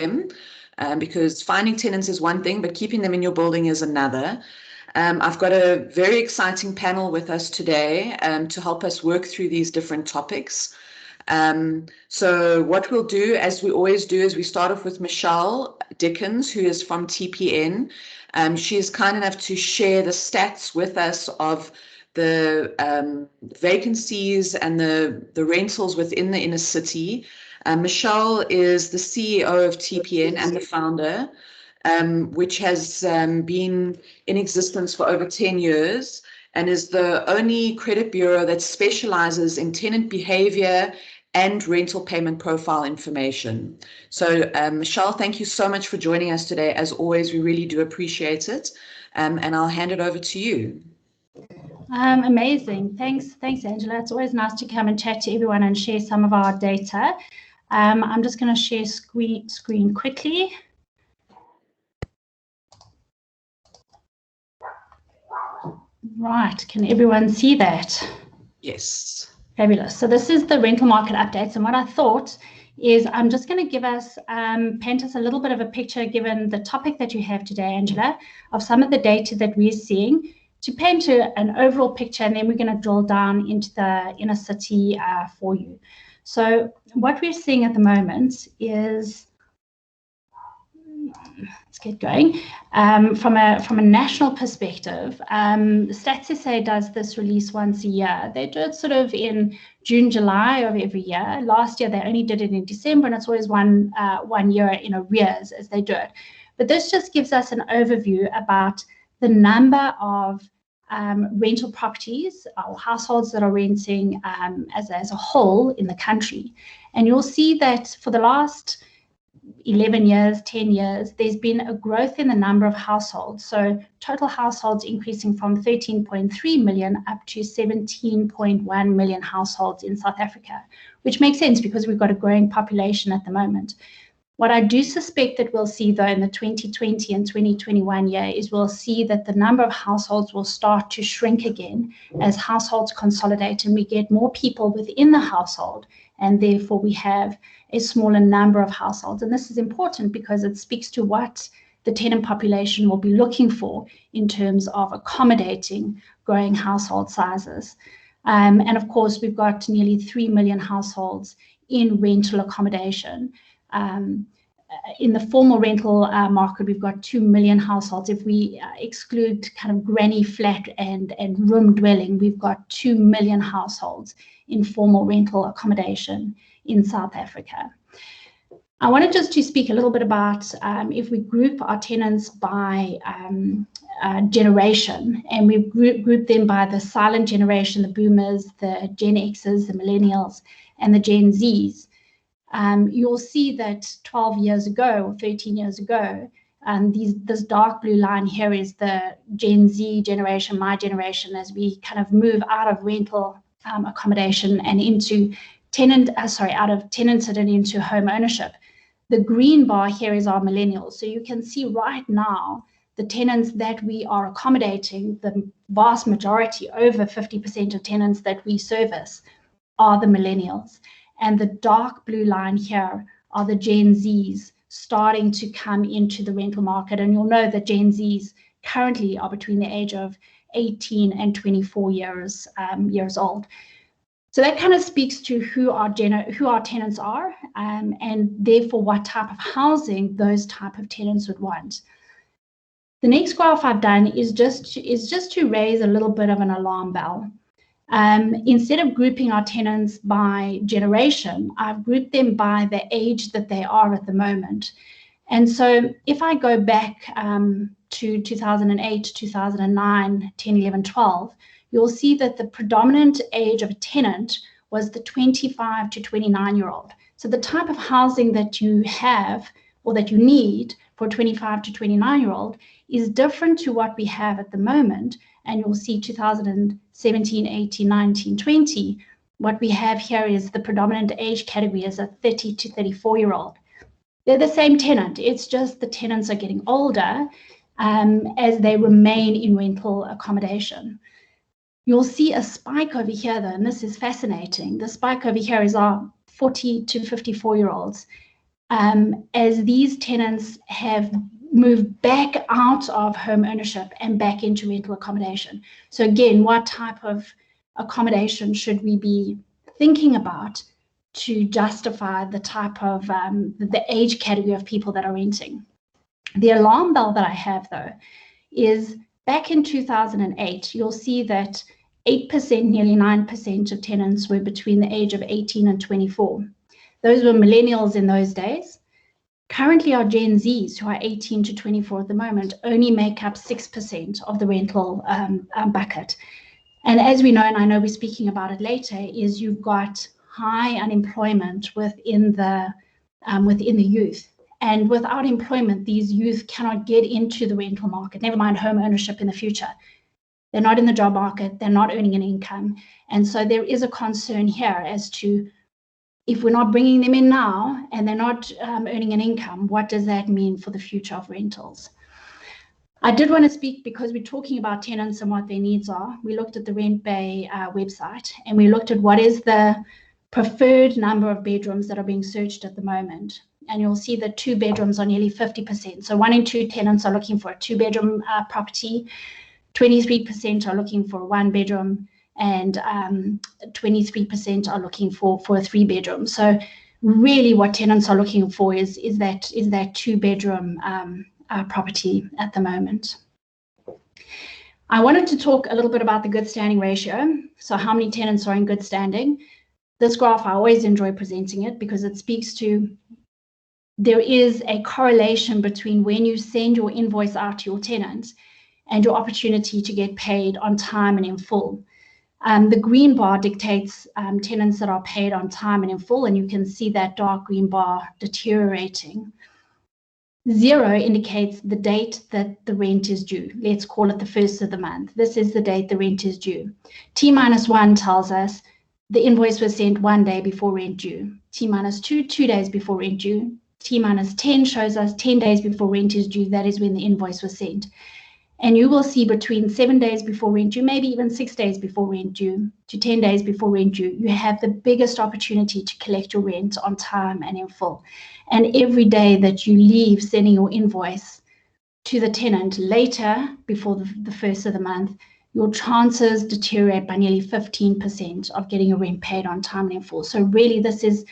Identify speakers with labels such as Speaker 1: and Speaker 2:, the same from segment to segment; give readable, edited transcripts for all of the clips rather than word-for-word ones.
Speaker 1: them, because finding tenants is one thing, but keeping them in your building is another. I've got a very exciting panel with us today to help us work through these different topics. So what we'll do, as we always do, is we start off with Michelle Dickens, who is from TPN. She is kind enough to share the stats with us of the vacancies and the rentals within the inner city. Michelle is the CEO of TPN and the founder, which has been in existence for over 10 years and is the only credit bureau that specializes in tenant behavior and rental payment profile information. So Michelle, thank you so much for joining us today. As always, we really do appreciate it. And I'll hand it over to you.
Speaker 2: Amazing. Thanks, Angela. It's always nice to come and chat to everyone and share some of our data. I'm just going to share screen quickly. Right, can everyone see that?
Speaker 1: Yes.
Speaker 2: Fabulous. So this is the rental market updates, and what I thought is I'm just going to give us, paint us a little bit of a picture, given the topic that you have today, Angela, of some of the data that we're seeing, to paint an overall picture, and then we're going to drill down into the inner city for you. So what we're seeing at the moment is, let's get going. From a national perspective, Stats SA does this release once a year. They do it sort of in June, July of every year. Last year they only did it in December, and it's always one year in arrears as they do it. But this just gives us an overview about the number of rental properties or households that are renting as a whole in the country. And you'll see that for the last 11 years, 10 years, there's been a growth in the number of households. So total households increasing from 13.3 million up to 17.1 million households in South Africa, which makes sense because we've got a growing population at the moment. What I do suspect that we'll see, though, in the 2020 and 2021 year is we'll see that the number of households will start to shrink again as households consolidate and we get more people within the household, and therefore we have a smaller number of households. And this is important because it speaks to what the tenant population will be looking for in terms of accommodating growing household sizes. And of course, we've got nearly 3 million households in rental accommodation. In the formal rental market, we've got 2 million households. If we exclude kind of granny flat and room dwelling, we've got 2 million households in formal rental accommodation in South Africa. I wanted just to speak a little bit about if we group our tenants by generation, and we group them by the silent generation, the boomers, the Gen X's, the millennials, and the Gen Z's. You'll see that 12 years ago or 13 years ago, this dark blue line here is the Gen Z generation, my generation, as we kind of move out of rental accommodation and into out of tenanted and into home ownership. The green bar here is our millennials. So you can see right now the tenants that we are accommodating, the vast majority, over 50% of tenants that we service, are the millennials. And the dark blue line here are the Gen Zs starting to come into the rental market. And you'll know that Gen Zs currently are between the age of 18 and 24 years old. So that kind of speaks to who our tenants are, and therefore what type of housing those type of tenants would want. The next graph I've done is just to raise a little bit of an alarm bell. Instead of grouping our tenants by generation, I've grouped them by the age that they are at the moment. And so if I go back to 2008, 2009, 10, 11, 12, you'll see that the predominant age of a tenant was the 25 to 29-year-old. So the type of housing that you have or that you need for a 25 to 29-year-old is different to what we have at the moment. And you'll see 2017, 18, 19, 20. What we have here is the predominant age category is a 30 to 34-year-old. They're the same tenant. It's just the tenants are getting older as they remain in rental accommodation. You'll see a spike over here, though, and this is fascinating. The spike over here is our 40 to 54-year-olds. as these tenants have moved back out of home ownership and back into rental accommodation. So again, what type of accommodation should we be thinking about to justify the type of the age category of people that are renting? The alarm bell that I have, though, is back in 2008, you'll see that 8%, nearly 9% of tenants were between the age of 18 and 24. Those were millennials in those days. Currently, our Gen Zs, who are 18 to 24 at the moment, only make up 6% of the rental bucket. And as we know, and I know we're speaking about it later, is you've got high unemployment within the youth. And without employment, these youth cannot get into the rental market, never mind home ownership in the future. They're not in the job market, they're not earning an income. And so there is a concern here as to, if we're not bringing them in now and they're not earning an income, what does that mean for the future of rentals? I did want to speak, because we're talking about tenants and what their needs are. We looked at the RentBay website, and we looked at what is the preferred number of bedrooms that are being searched at the moment. And you'll see that 2 bedrooms are nearly 50%. So 1 in 2 tenants are looking for a 2-bedroom property. 23% are looking for a 1-bedroom, and 23% are looking for a 3-bedroom. So really what tenants are looking for is that 2-bedroom property at the moment. I wanted to talk a little bit about the good standing ratio. So how many tenants are in good standing? This graph, I always enjoy presenting it because it speaks to, there is a correlation between when you send your invoice out to your tenant and your opportunity to get paid on time and in full. The green bar dictates tenants that are paid on time and in full, and you can see that dark green bar deteriorating. 0 indicates the date that the rent is due. Let's call it the 1st of the month. This is the date the rent is due. T-1 tells us the invoice was sent 1 day before rent due. T-2, 2 days before rent due. T-10 shows us 10 days before rent is due. That is when the invoice was sent. And you will see between 7 days before rent due, maybe even 6 days before rent due, to 10 days before rent due, you have the biggest opportunity to collect your rent on time and in full. And every day that you leave sending your invoice to the tenant later, before the 1st of the month, your chances deteriorate by nearly 15% of getting your rent paid on time and in full. So really, this is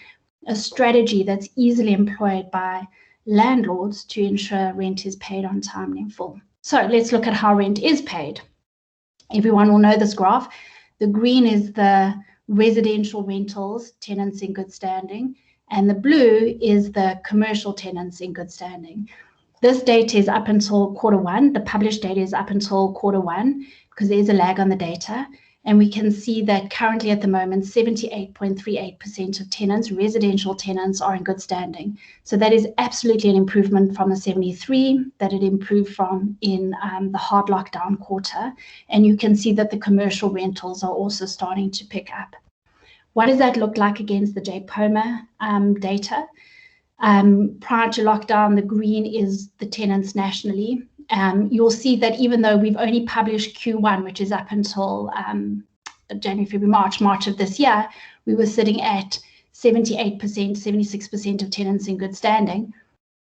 Speaker 2: a strategy that's easily employed by landlords to ensure rent is paid on time and in full. So let's look at how rent is paid. Everyone will know this graph. The green is the residential rentals, tenants in good standing, and the blue is the commercial tenants in good standing. This data is up until Q1. The published data is up until Q1 because there's a lag on the data. And we can see that currently at the moment, 78.38% of tenants, residential tenants, are in good standing. So that is absolutely an improvement from the 73 that it improved from in the hard lockdown quarter. And you can see that the commercial rentals are also starting to pick up. What does that look like against the JPOMA data? Prior to lockdown, the green is the tenants nationally. You'll see that even though we've only published Q1, which is up until January, February, March of this year, we were sitting at 78%, 76% of tenants in good standing.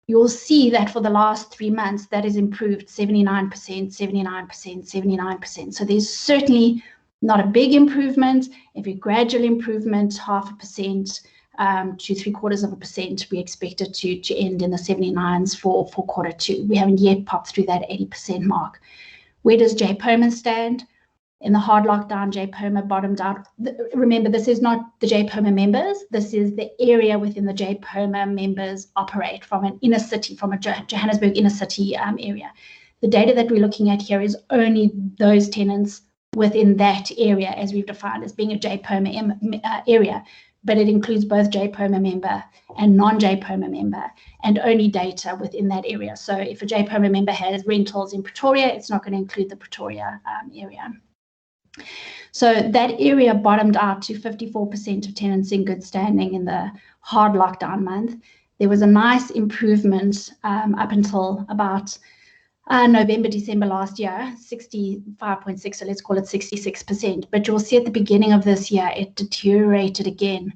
Speaker 2: You'll see that for the last 3 months, that has improved 79%, 79%, 79%. So there's certainly not a big improvement, a gradual improvement, 0.5% to 0.75%. We expect it to end in the 79s for Q2. We haven't yet popped through that 80% mark. Where does JPOMA stand? In the hard lockdown, JPOMA bottomed out. Remember, this is not the JPOMA members. This is the area within the JPOMA members operate from an inner city, from a Johannesburg inner city area. The data that we're looking at here is only those tenants within that area, as we've defined as being a JPOMA area, but it includes both JPOMA member and non-JPOMA member, and only data within that area. So if a JPOMA member has rentals in Pretoria, it's not going to include the Pretoria area. So that area bottomed out to 54% of tenants in good standing in the hard lockdown month. There was a nice improvement up until about November, December last year, 65.6, so let's call it 66%. But you'll see at the beginning of this year, it deteriorated again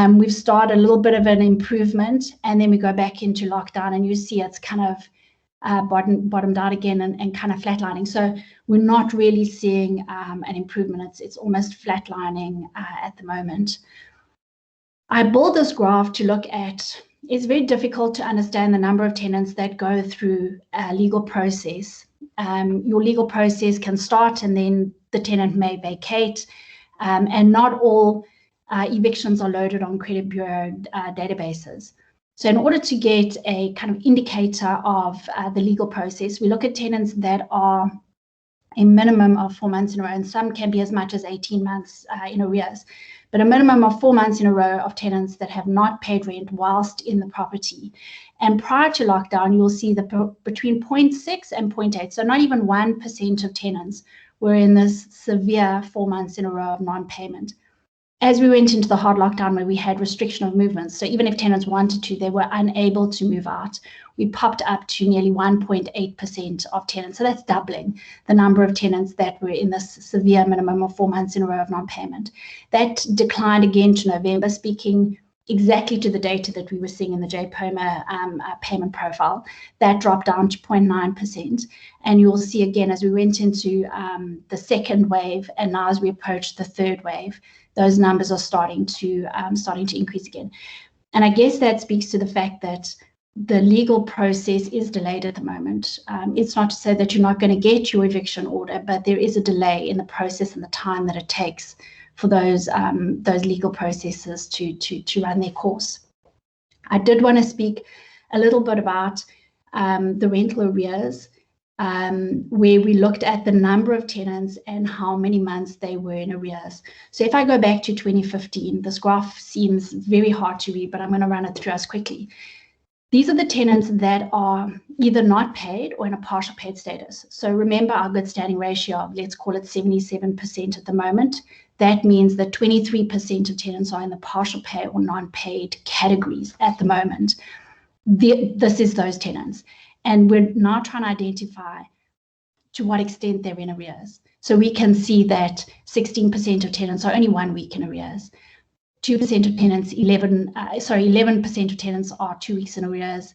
Speaker 2: We've started a little bit of an improvement, and then we go back into lockdown, and you see it's kind of bottomed out again and kind of flatlining. So we're not really seeing an improvement. It's almost flatlining at the moment. I built this graph to look at, it's very difficult to understand the number of tenants that go through a legal process. Your legal process can start and then the tenant may vacate, and not all evictions are loaded on credit bureau databases. So in order to get a kind of indicator of the legal process, we look at tenants that are a minimum of 4 months in a row, and some can be as much as 18 months in arrears, but a minimum of 4 months in a row of tenants that have not paid rent whilst in the property. And prior to lockdown, you'll see that between 0.6 and 0.8, so not even 1% of tenants were in this severe 4 months in a row of non-payment. As we went into the hard lockdown where we had restriction of movements, so even if tenants wanted to, they were unable to move out, we popped up to nearly 1.8% of tenants. So that's doubling the number of tenants that were in this severe minimum of 4 months in a row of non-payment. That declined again to November, speaking exactly to the data that we were seeing in the JPOMA payment profile. That dropped down to 0.9%. And you'll see again, as we went into the second wave, and now as we approach the third wave, those numbers are starting to increase again. And I guess that speaks to the fact that the legal process is delayed at the moment. It's not to say that you're not going to get your eviction order, but there is a delay in the process and the time that it takes for those legal processes to run their course. I did want to speak a little bit about the rental arrears, where we looked at the number of tenants and how many months they were in arrears. So if I go back to 2015, this graph seems very hard to read, but I'm going to run it through us quickly. These are the tenants that are either not paid or in a partial paid status. So remember our good standing ratio of, let's call it 77% at the moment. That means that 23% of tenants are in the partial pay or non-paid categories at the moment. This is those tenants. And we're now trying to identify to what extent they're in arrears. So we can see that 16% of tenants are only 1 week in arrears. 2% of tenants, 11% of tenants are 2 weeks in arrears,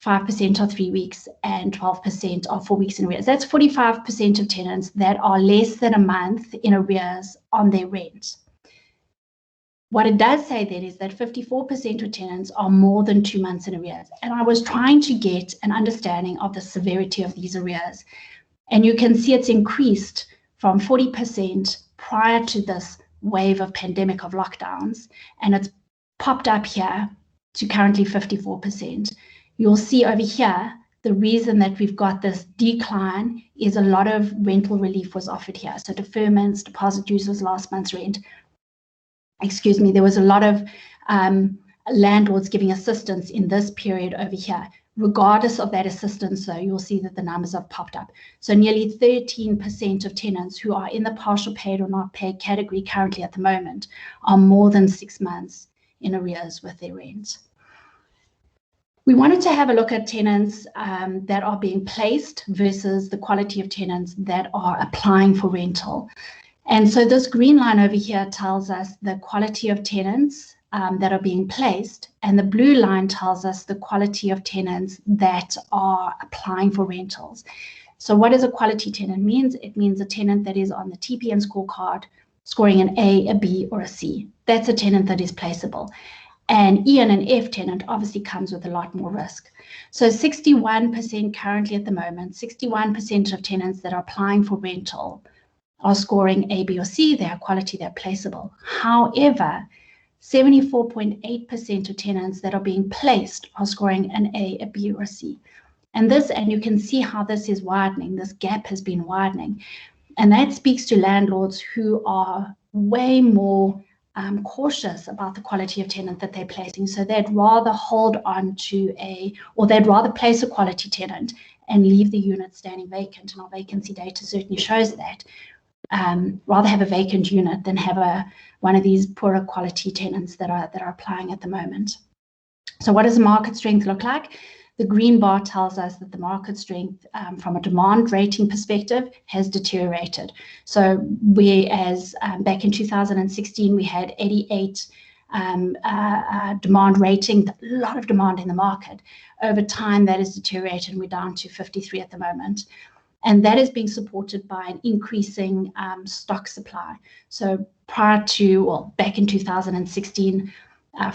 Speaker 2: 5% are 3 weeks, and 12% are 4 weeks in arrears. That's 45% of tenants that are less than a month in arrears on their rent. What it does say then is that 54% of tenants are more than 2 months in arrears. And I was trying to get an understanding of the severity of these arrears. And you can see it's increased from 40% prior to this wave of pandemic of lockdowns, and it's popped up here to currently 54%. You'll see over here, the reason that we've got this decline is a lot of rental relief was offered here. So deferments, deposit dues was last month's rent. There was a lot of landlords giving assistance in this period over here. Regardless of that assistance, though, you'll see that the numbers have popped up. So nearly 13% of tenants who are in the partial paid or not paid category currently at the moment are more than 6 months in arrears with their rent. We wanted to have a look at tenants that are being placed versus the quality of tenants that are applying for rental. And so this green line over here tells us the quality of tenants that are being placed, and the blue line tells us the quality of tenants that are applying for rentals. So what does a quality tenant mean? It means a tenant that is on the TPN scorecard scoring an A, a B, or a C. That's a tenant that is placeable. An E and an F tenant obviously comes with a lot more risk. So 61% currently at the moment, 61% of tenants that are applying for rental are scoring A, B, or C. They are quality, they're placeable. However, 74.8% of tenants that are being placed are scoring an A, a B, or a C. And you can see how this is widening. This gap has been widening. And that speaks to landlords who are way more cautious about the quality of tenant that they're placing. So they'd rather hold on to they'd rather place a quality tenant and leave the unit standing vacant. And our vacancy data certainly shows that. Rather have a vacant unit than have one of these poorer quality tenants that are applying at the moment. So what does the market strength look like? The green bar tells us that the market strength from a demand rating perspective has deteriorated. So whereas back in 2016 we had 88 demand rating, a lot of demand in the market. Over time, that has deteriorated, and we're down to 53 at the moment. And that is being supported by an increasing stock supply. So prior to, well, back in 2016,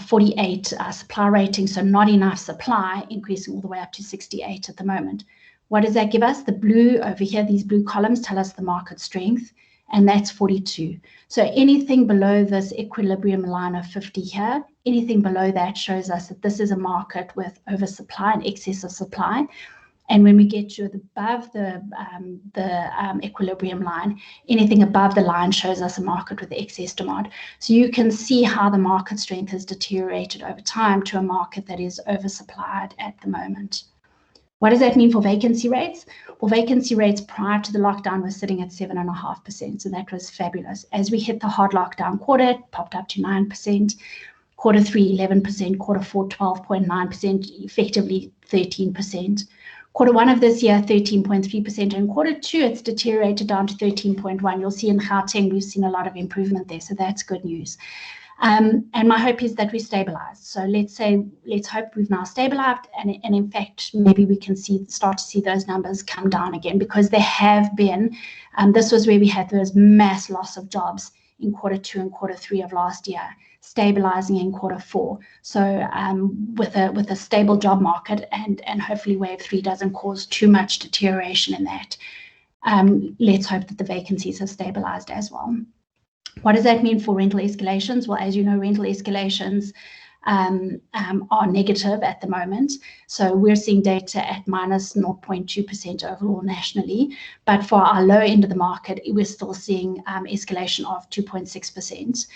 Speaker 2: 48 supply rating, so not enough supply, increasing all the way up to 68 at the moment. What does that give us? The blue over here, these blue columns tell us the market strength, and that's 42. So anything below this equilibrium line of 50 here, anything below that shows us that this is a market with oversupply and excess of supply. And when we get to above the equilibrium line, anything above the line shows us a market with excess demand. So you can see how the market strength has deteriorated over time to a market that is oversupplied at the moment. What does that mean for vacancy rates? Well, vacancy rates prior to the lockdown were sitting at 7.5%, so that was fabulous. As we hit the hard lockdown quarter, it popped up to 9%, quarter 3, 11%, quarter 4, 12.9%, effectively 13%. Quarter 1 of this year, 13.3%, and quarter 2, it's deteriorated down to 13.1%. You'll see in Gauteng, we've seen a lot of improvement there, so that's good news. And my hope is that we stabilize. So let's hope we've now stabilized, and in fact, maybe we can start to see those numbers come down again, because there have been, this was where we had those mass loss of jobs in quarter 2 and quarter 3 of last year, stabilizing in quarter 4. So with a stable job market, and hopefully wave 3 doesn't cause too much deterioration in that, let's hope that the vacancies have stabilized as well. What does that mean for rental escalations? Well, as you know, rental escalations are negative at the moment. So we're seeing data at minus 0.2% overall nationally. But for our low end of the market, we're still seeing escalation of 2.6%.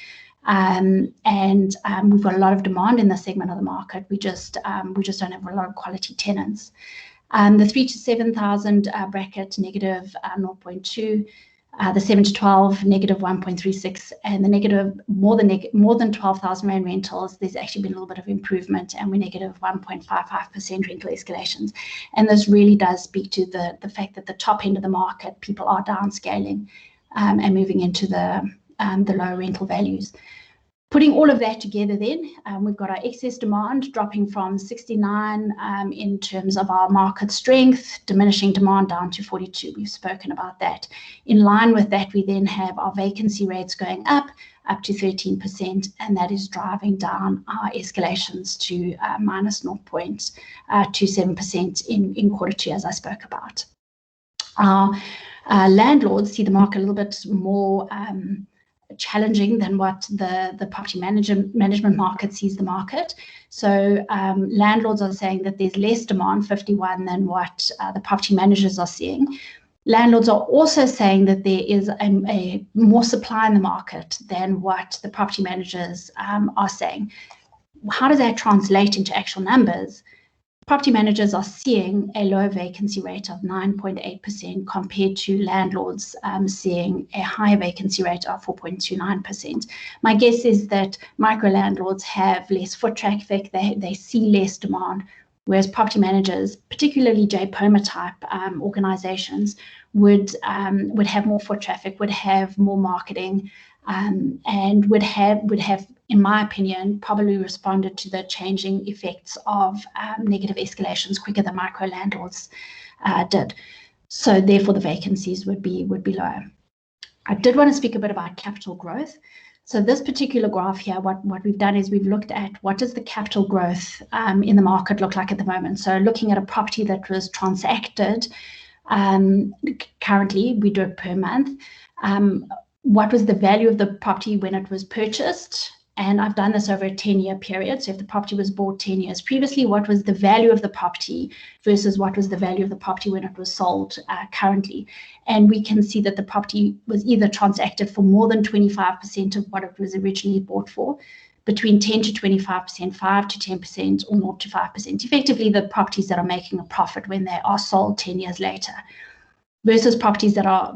Speaker 2: We've got a lot of demand in this segment of the market. We just don't have a lot of quality tenants. The 3 to 7,000 bracket, negative 0.2%. The 7 to 12, negative 1.36, and the negative more than 12,000 rand rentals, there's actually been a little bit of improvement, and we're negative 1.55% rental escalations. And this really does speak to the fact that the top end of the market, people are downscaling and moving into the low rental values. Putting all of that together then, we've got our excess demand dropping from 69 in terms of our market strength, diminishing demand down to 42. We've spoken about that. In line with that, we then have our vacancy rates going up to 13%, and that is driving down our escalations to minus 0.27% in quarter 2, as I spoke about. Our landlords see the market a little bit more challenging than what the property management market sees the market. So landlords are saying that there's less demand, 51, than what the property managers are seeing. Landlords are also saying that there is a more supply in the market than what the property managers are saying. How does that translate into actual numbers? Property managers are seeing a low vacancy rate of 9.8% compared to landlords seeing a higher vacancy rate of 4.29%. My guess is that micro landlords have less foot traffic, they see less demand, whereas property managers, particularly JPOMA type organizations, would have more foot traffic, would have more marketing, and would have, in my opinion, probably responded to the changing effects of negative escalations quicker than micro landlords did. So therefore, the vacancies would be lower. I did want to speak a bit about capital growth. So this particular graph here, what we've done is we've looked at what does the capital growth in the market look like at the moment. So looking at a property that was transacted, currently we do it per month. What was the value of the property when it was purchased? And I've done this over a 10-year period. So if the property was bought 10 years previously, what was the value of the property versus what was the value of the property when it was sold currently? And we can see that the property was either transacted for more than 25% of what it was originally bought for, between 10 to 25%, 5 to 10%, or 0 to 5%. Effectively, the properties that are making a profit when they are sold 10 years later, versus properties that are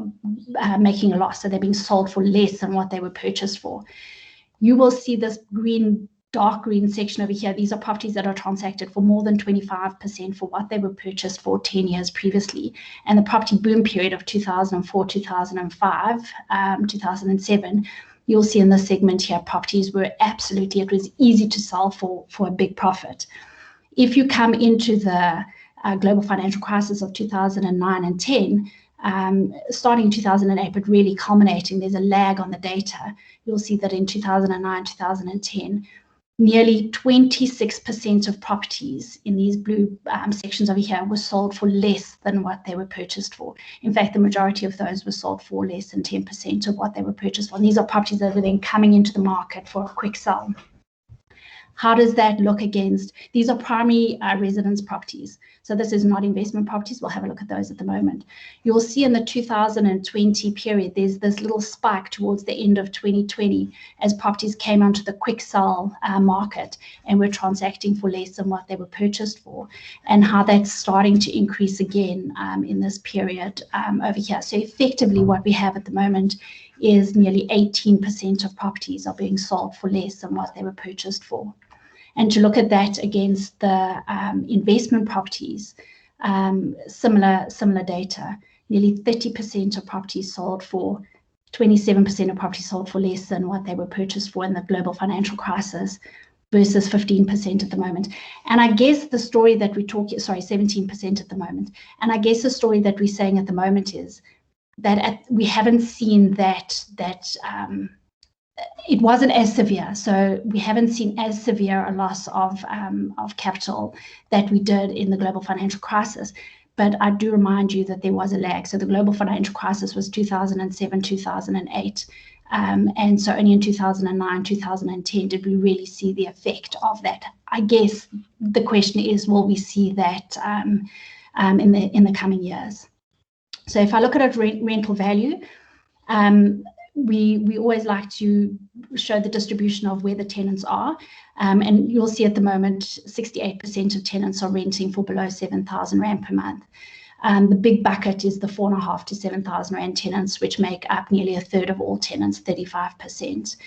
Speaker 2: making a loss, so they're being sold for less than what they were purchased for. You will see this green, dark green section over here. These are properties that are transacted for more than 25% for what they were purchased for 10 years previously. And the property boom period of 2004, 2005, 2007, you'll see in this segment here, properties were absolutely, it was easy to sell for a big profit. If you come into the global financial crisis of 2009 and 10, starting in 2008, but really culminating, there's a lag on the data. You'll see that in 2009, 2010, nearly 26% of properties in these blue sections over here were sold for less than what they were purchased for. In fact, the majority of those were sold for less than 10% of what they were purchased for. And these are properties that were then coming into the market for a quick sell. How does that look against? These are primary residence properties. So this is not investment properties. We'll have a look at those at the moment. You'll see in the 2020 period, there's this little spike towards the end of 2020 as properties came onto the quick sell market and were transacting for less than what they were purchased for, and how that's starting to increase again in this period over here. So effectively what we have at the moment is nearly 18% of properties are being sold for less than what they were purchased for. And to look at that against the investment properties, similar data, nearly 30% of properties sold for, 27% of properties sold for less than what they were purchased for in the global financial crisis, versus 15% at the moment. And I guess the story that we talk, 17% at the moment. And I guess the story that we're saying at the moment is that we haven't seen that it wasn't as severe. So we haven't seen as severe a loss of capital that we did in the global financial crisis. But I do remind you that there was a lag. So the global financial crisis was 2007, 2008. And so only in 2009, 2010 did we really see the effect of that. I guess the question is, will we see that in the coming years? So if I look at rental value, we always like to show the distribution of where the tenants are. And you'll see at the moment, 68% of tenants are renting for below 7,000 Rand per month. The big bucket is the 4,500 to 7,000 Rand tenants, which make up nearly a third of all tenants, 35%.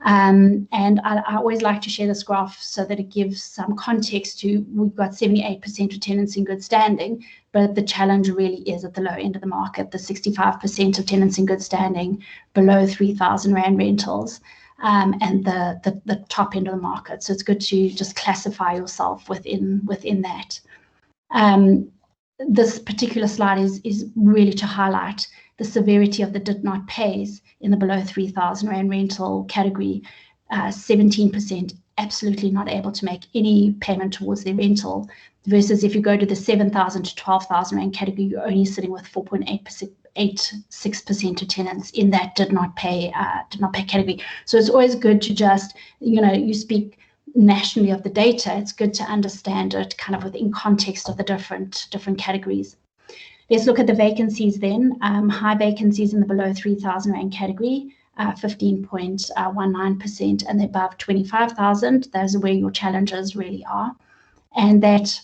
Speaker 2: And I always like to share this graph so that it gives some context to, we've got 78% of tenants in good standing, but the challenge really is at the low end of the market, the 65% of tenants in good standing below 3,000 Rand rentals, and the top end of the market. So it's good to just classify yourself within that. This particular slide is really to highlight the severity of the did not pays in the below 3,000 Rand rental category. 17% absolutely not able to make any payment towards their rental, versus if you go to the 7,000 to 12,000 Rand category, you're only sitting with 4.86% of tenants in that did not pay category. So it's always good to just, you speak nationally of the data, it's good to understand it kind of within context of the different categories. Let's look at the vacancies then. High vacancies in the below 3,000 Rand category, 15.19%, and the above 25,000. Those are where your challenges really are. And that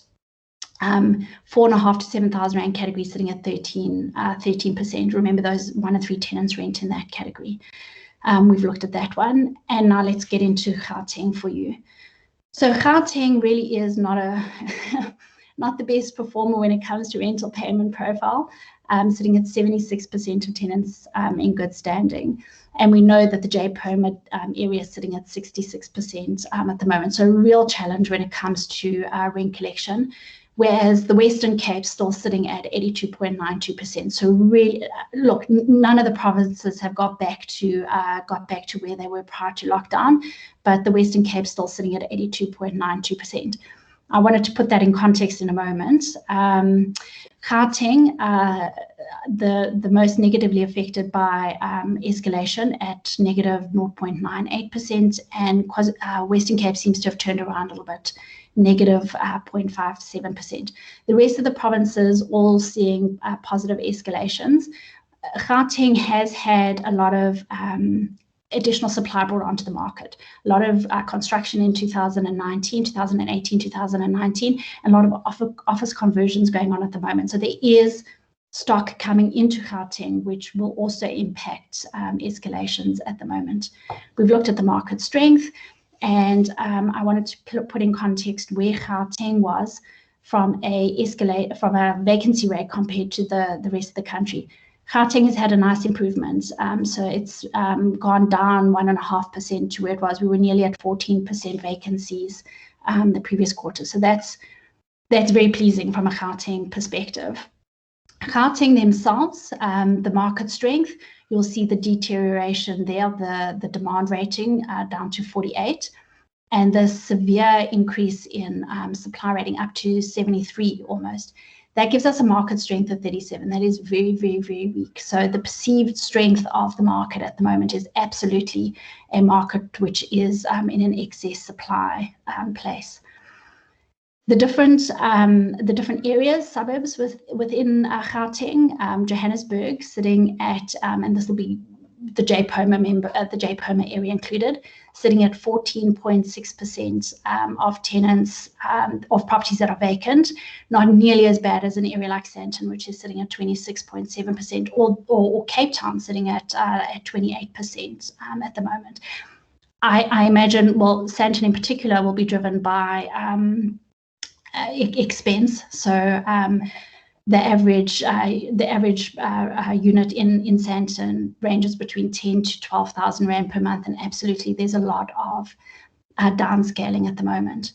Speaker 2: 4,500 to 7,000 Rand category sitting at 13%. Remember, those 1 in 3 tenants rent in that category. We've looked at that one. And now let's get into Gauteng for you. So Gauteng really is not the best performer when it comes to rental payment profile, sitting at 76% of tenants in good standing. And we know that the JPOMA area is sitting at 66% at the moment. So a real challenge when it comes to rent collection, whereas the Western Cape still sitting at 82.92%. So really, look, none of the provinces have got back to where they were prior to lockdown, but the Western Cape still sitting at 82.92%. I wanted to put that in context in a moment. Gauteng, the most negatively affected by escalation at negative 0.98%, and Western Cape seems to have turned around a little bit, negative 0.57%. The rest of the provinces all seeing positive escalations. Gauteng has had a lot of additional supply brought onto the market. A lot of construction in 2018, 2019, and a lot of office conversions going on at the moment. So there is stock coming into Gauteng, which will also impact escalations at the moment. We've looked at the market strength, and I wanted to put in context where Gauteng was from a vacancy rate compared to the rest of the country. Gauteng has had a nice improvement. So it's gone down 1.5% to where it was. We were nearly at 14% vacancies the previous quarter. So that's very pleasing from a Gauteng perspective. Gauteng themselves, the market strength, you'll see the deterioration there, the demand rating down to 48, and the severe increase in supply rating up to 73 almost. That gives us a market strength of 37. That is very, very, very weak. So the perceived strength of the market at the moment is absolutely a market which is in an excess supply place. The different areas, suburbs within Gauteng, Johannesburg sitting at, and this will be the JPOMA area included, sitting at 14.6% of tenants of properties that are vacant, not nearly as bad as an area like Sandton, which is sitting at 26.7%, or Cape Town sitting at 28% at the moment. I imagine, well, Sandton in particular will be driven by expense. So the average unit in Sandton ranges between 10 to 12,000 Rand per month, and absolutely there's a lot of downscaling at the moment.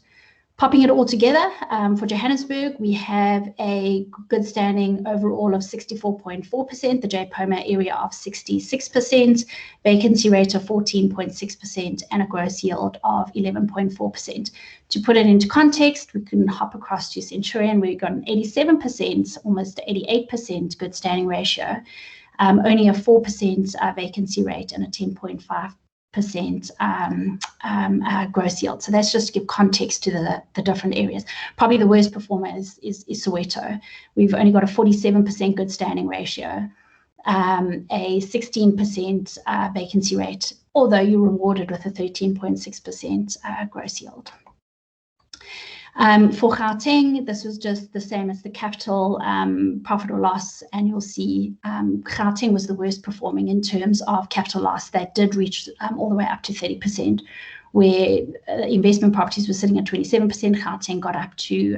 Speaker 2: Popping it all together, for Johannesburg, we have a good standing overall of 64.4%, the JPOMA area of 66%, vacancy rate of 14.6%, and a gross yield of 11.4%. To put it into context, we can hop across to Centurion, where we've got an 87%, almost 88% good standing ratio, only a 4% vacancy rate, and a 10.5% gross yield. So that's just to give context to the different areas. Probably the worst performer is Soweto. We've only got a 47% good standing ratio, a 16% vacancy rate, although you're rewarded with a 13.6% gross yield. For Gauteng, this was just the same as the capital profit or loss, and you'll see Gauteng was the worst performing in terms of capital loss. That did reach all the way up to 30%, where investment properties were sitting at 27%. Gauteng got up to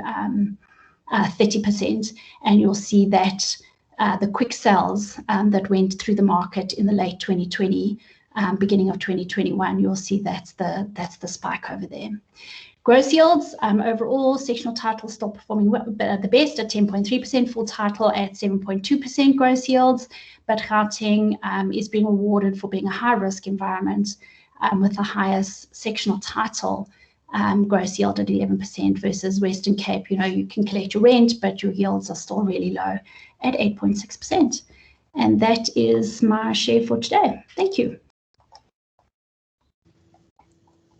Speaker 2: 30%, and you'll see that the quick sales that went through the market in the late 2020, beginning of 2021, you'll see that's the spike over there. Gross yields, overall, sectional title still performing the best at 10.3%, full title at 7.2% gross yields, but Gauteng is being rewarded for being a high-risk environment with the highest sectional title gross yield at 11% versus Western Cape. You know, you can collect your rent, but your yields are still really low at 8.6%. And that is my share for today. Thank you.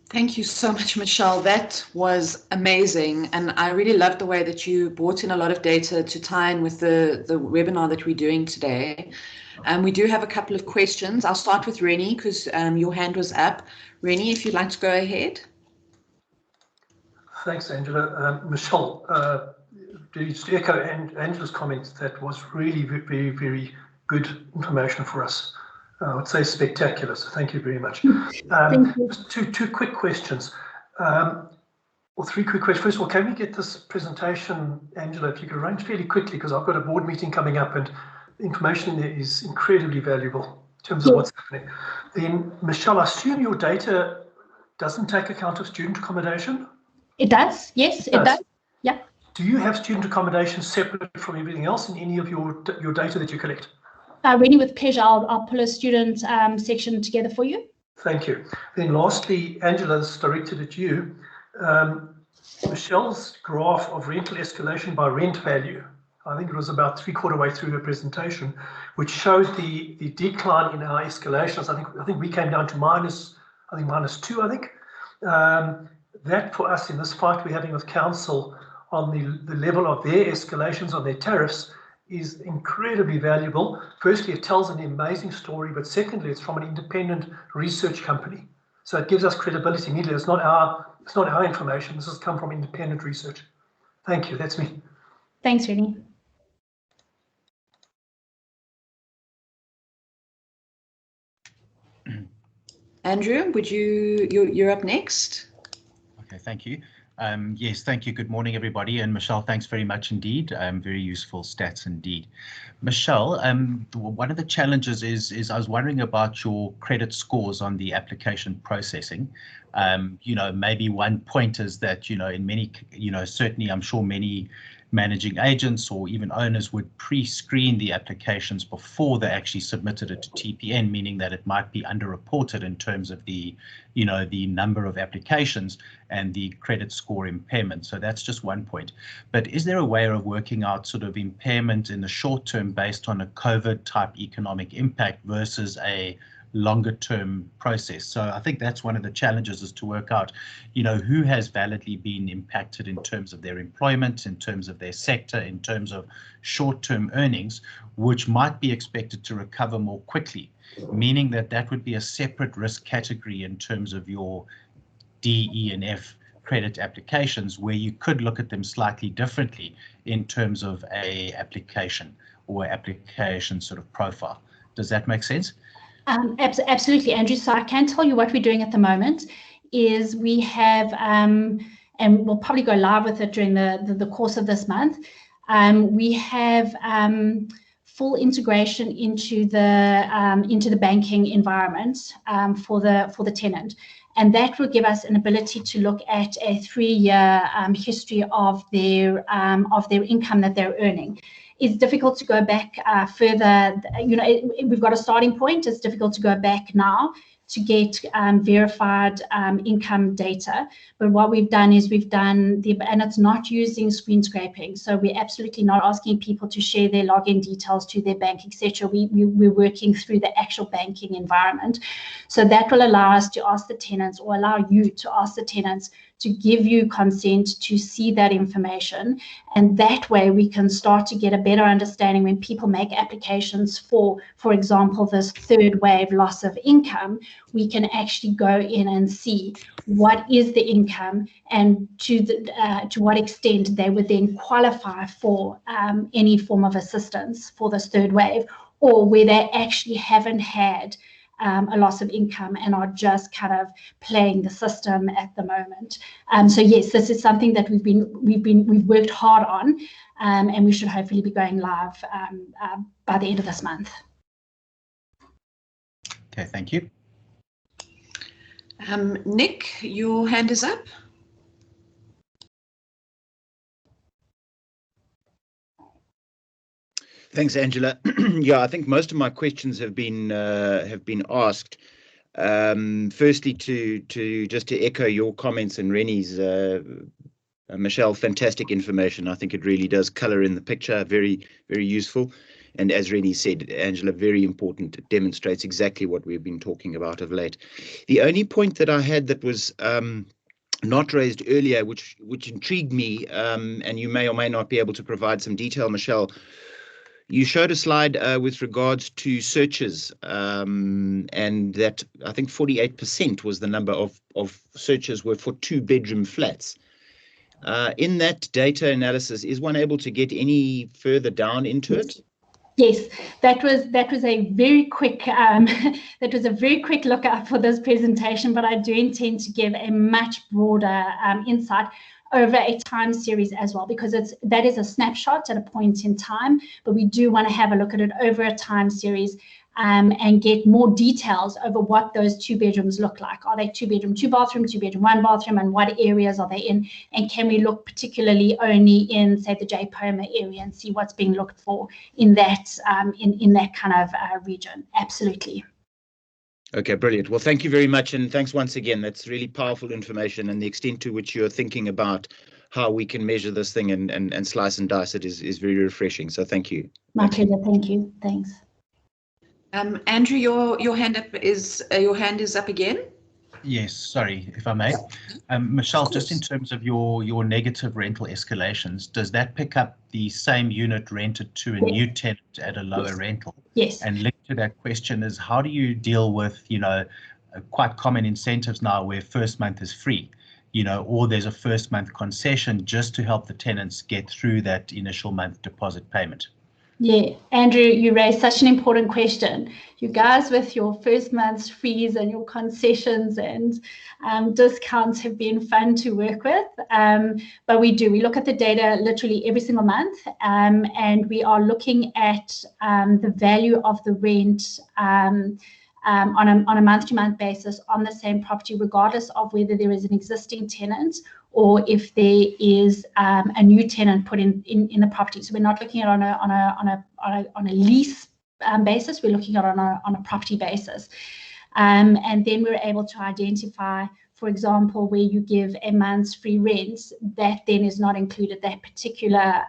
Speaker 1: Thank you so much, Michelle. That was amazing. And I really loved the way that you brought in a lot of data to tie in with the webinar that we're doing today. We do have a couple of questions. I'll start with Renney because your hand was up. Renney, if you'd like to go ahead.
Speaker 3: Thanks, Angela. Michelle, just to echo Angela's comments, that was really very, very good information for us. I would say spectacular, so thank you very much. Just two quick questions, or three quick questions. First of all, can we get this presentation, Angela, if you could arrange fairly quickly, because I've got a board meeting coming up and the information in there is incredibly valuable in terms of what's happening. Then, Michelle, I assume your data doesn't take account of student accommodation?
Speaker 2: It does, yes, it does. Yeah.
Speaker 3: Do you have student accommodation separate from everything else in any of your data that you collect?
Speaker 2: Renney, with pleasure, I'll pull a student section together for you.
Speaker 3: Thank you. Then lastly, Angela, this is directed at you. Michelle's graph of rental escalation by rent value, I think it was about 3/4 way through her presentation, which showed the decline in our escalations. I think we came down to -2, I think. That for us in this fight we're having with council on the level of their escalations on their tariffs is incredibly valuable. Firstly, it tells an amazing story, but secondly, it's from an independent research company. So it gives us credibility immediately. It's not our information. This has come from independent research. Thank you. That's me.
Speaker 2: Thanks, Renney.
Speaker 1: Andrew, you're up next.
Speaker 4: Okay, thank you. Yes, thank you. Good morning, everybody. And Michelle, thanks very much indeed. Very useful stats indeed. Michelle, one of the challenges is I was wondering about your credit scores on the application processing. Maybe one point is that, in many, certainly I'm sure many managing agents or even owners would pre-screen the applications before they actually submitted it to TPN, meaning that it might be underreported in terms of the number of applications and the credit score impairment. So that's just one point. But is there a way of working out sort of impairment in the short term based on a COVID type economic impact versus a longer term process? So I think that's one of the challenges, is to work out, who has validly been impacted in terms of their employment, in terms of their sector, in terms of short-term earnings, which might be expected to recover more quickly, meaning that would be a separate risk category in terms of your D, E, and F credit applications, where you could look at them slightly differently in terms of a application or application sort of profile. Does that make sense?
Speaker 2: Absolutely, Andrew. So I can tell you what we're doing at the moment is we have, and we'll probably go live with it during the course of this month. We have full integration into the banking environment for the tenant, and that will give us an ability to look at a 3-year history of their income that they're earning. It's difficult to go back further. We've got a starting point. It's difficult to go back now to get verified income data. But what we've done is and it's not using screen scraping. So we're absolutely not asking people to share their login details to their bank, etc. We're working through the actual banking environment. So that will allow us to ask the tenants, or allow you to ask the tenants, to give you consent to see that information. And that way we can start to get a better understanding when people make applications for example, this third wave loss of income. We can actually go in and see what is the income, and to what extent they would then qualify for any form of assistance for this third wave, or where they actually haven't had a loss of income and are just kind of playing the system at the moment. So yes, this is something that we've worked hard on, and we should hopefully be going live by the end of this month.
Speaker 4: Okay, thank you.
Speaker 1: Nick, your hand is up.
Speaker 5: Thanks, Angela. Yeah, I think most of my questions have been asked. Firstly, to echo your comments and Renney's, Michelle, fantastic information. I think it really does colour in the picture. Very, very useful. And as Renney said, Angela, very important. It demonstrates exactly what we've been talking about of late. The only point that I had that was not raised earlier, which intrigued me, and you may or may not be able to provide some detail, Michelle. You showed a slide with regards to searches, and that I think 48% was the number of searches were for 2-bedroom flats. In that data analysis, is one able to get any further down into it?
Speaker 2: Yes, that was a very quick look up for this presentation, but I do intend to give a much broader insight over a time series as well, because that is a snapshot at a point in time, but we do want to have a look at it over a time series and get more details over what those 2 bedrooms look like. Are they 2-bedroom, 2-bathroom, 2-bedroom, 1-bathroom, and what areas are they in? And can we look particularly only in, say, the JPOMA area and see what's being looked for in that in that kind of region? Absolutely.
Speaker 5: Okay, brilliant. Well, thank you very much. And thanks once again. That's really powerful information, and the extent to which you're thinking about how we can measure this thing and slice and dice it is very refreshing. So thank you.
Speaker 2: My pleasure. Thank you. Thanks.
Speaker 1: Andrew, your hand is up again.
Speaker 4: Yes, sorry, if I may. Michelle, just in terms of your negative rental escalations, does that pick up the same unit rented to a new tenant at a lower rental?
Speaker 2: Yes.
Speaker 4: And linked to that question is, how do you deal with, quite common incentives now where first month is free, or there's a first month concession just to help the tenants get through that initial month deposit payment?
Speaker 2: Yeah, Andrew, you raised such an important question. You guys with your first month's freeze and your concessions and discounts have been fun to work with. But we look at the data literally every single month, and we are looking at the value of the rent on a month-to-month basis on the same property, regardless of whether there is an existing tenant or if there is a new tenant put in the property. So we're not looking at on a lease basis. We're looking at on a property basis, and then we're able to identify, for example, where you give a month's free rent, that then is not included. That particular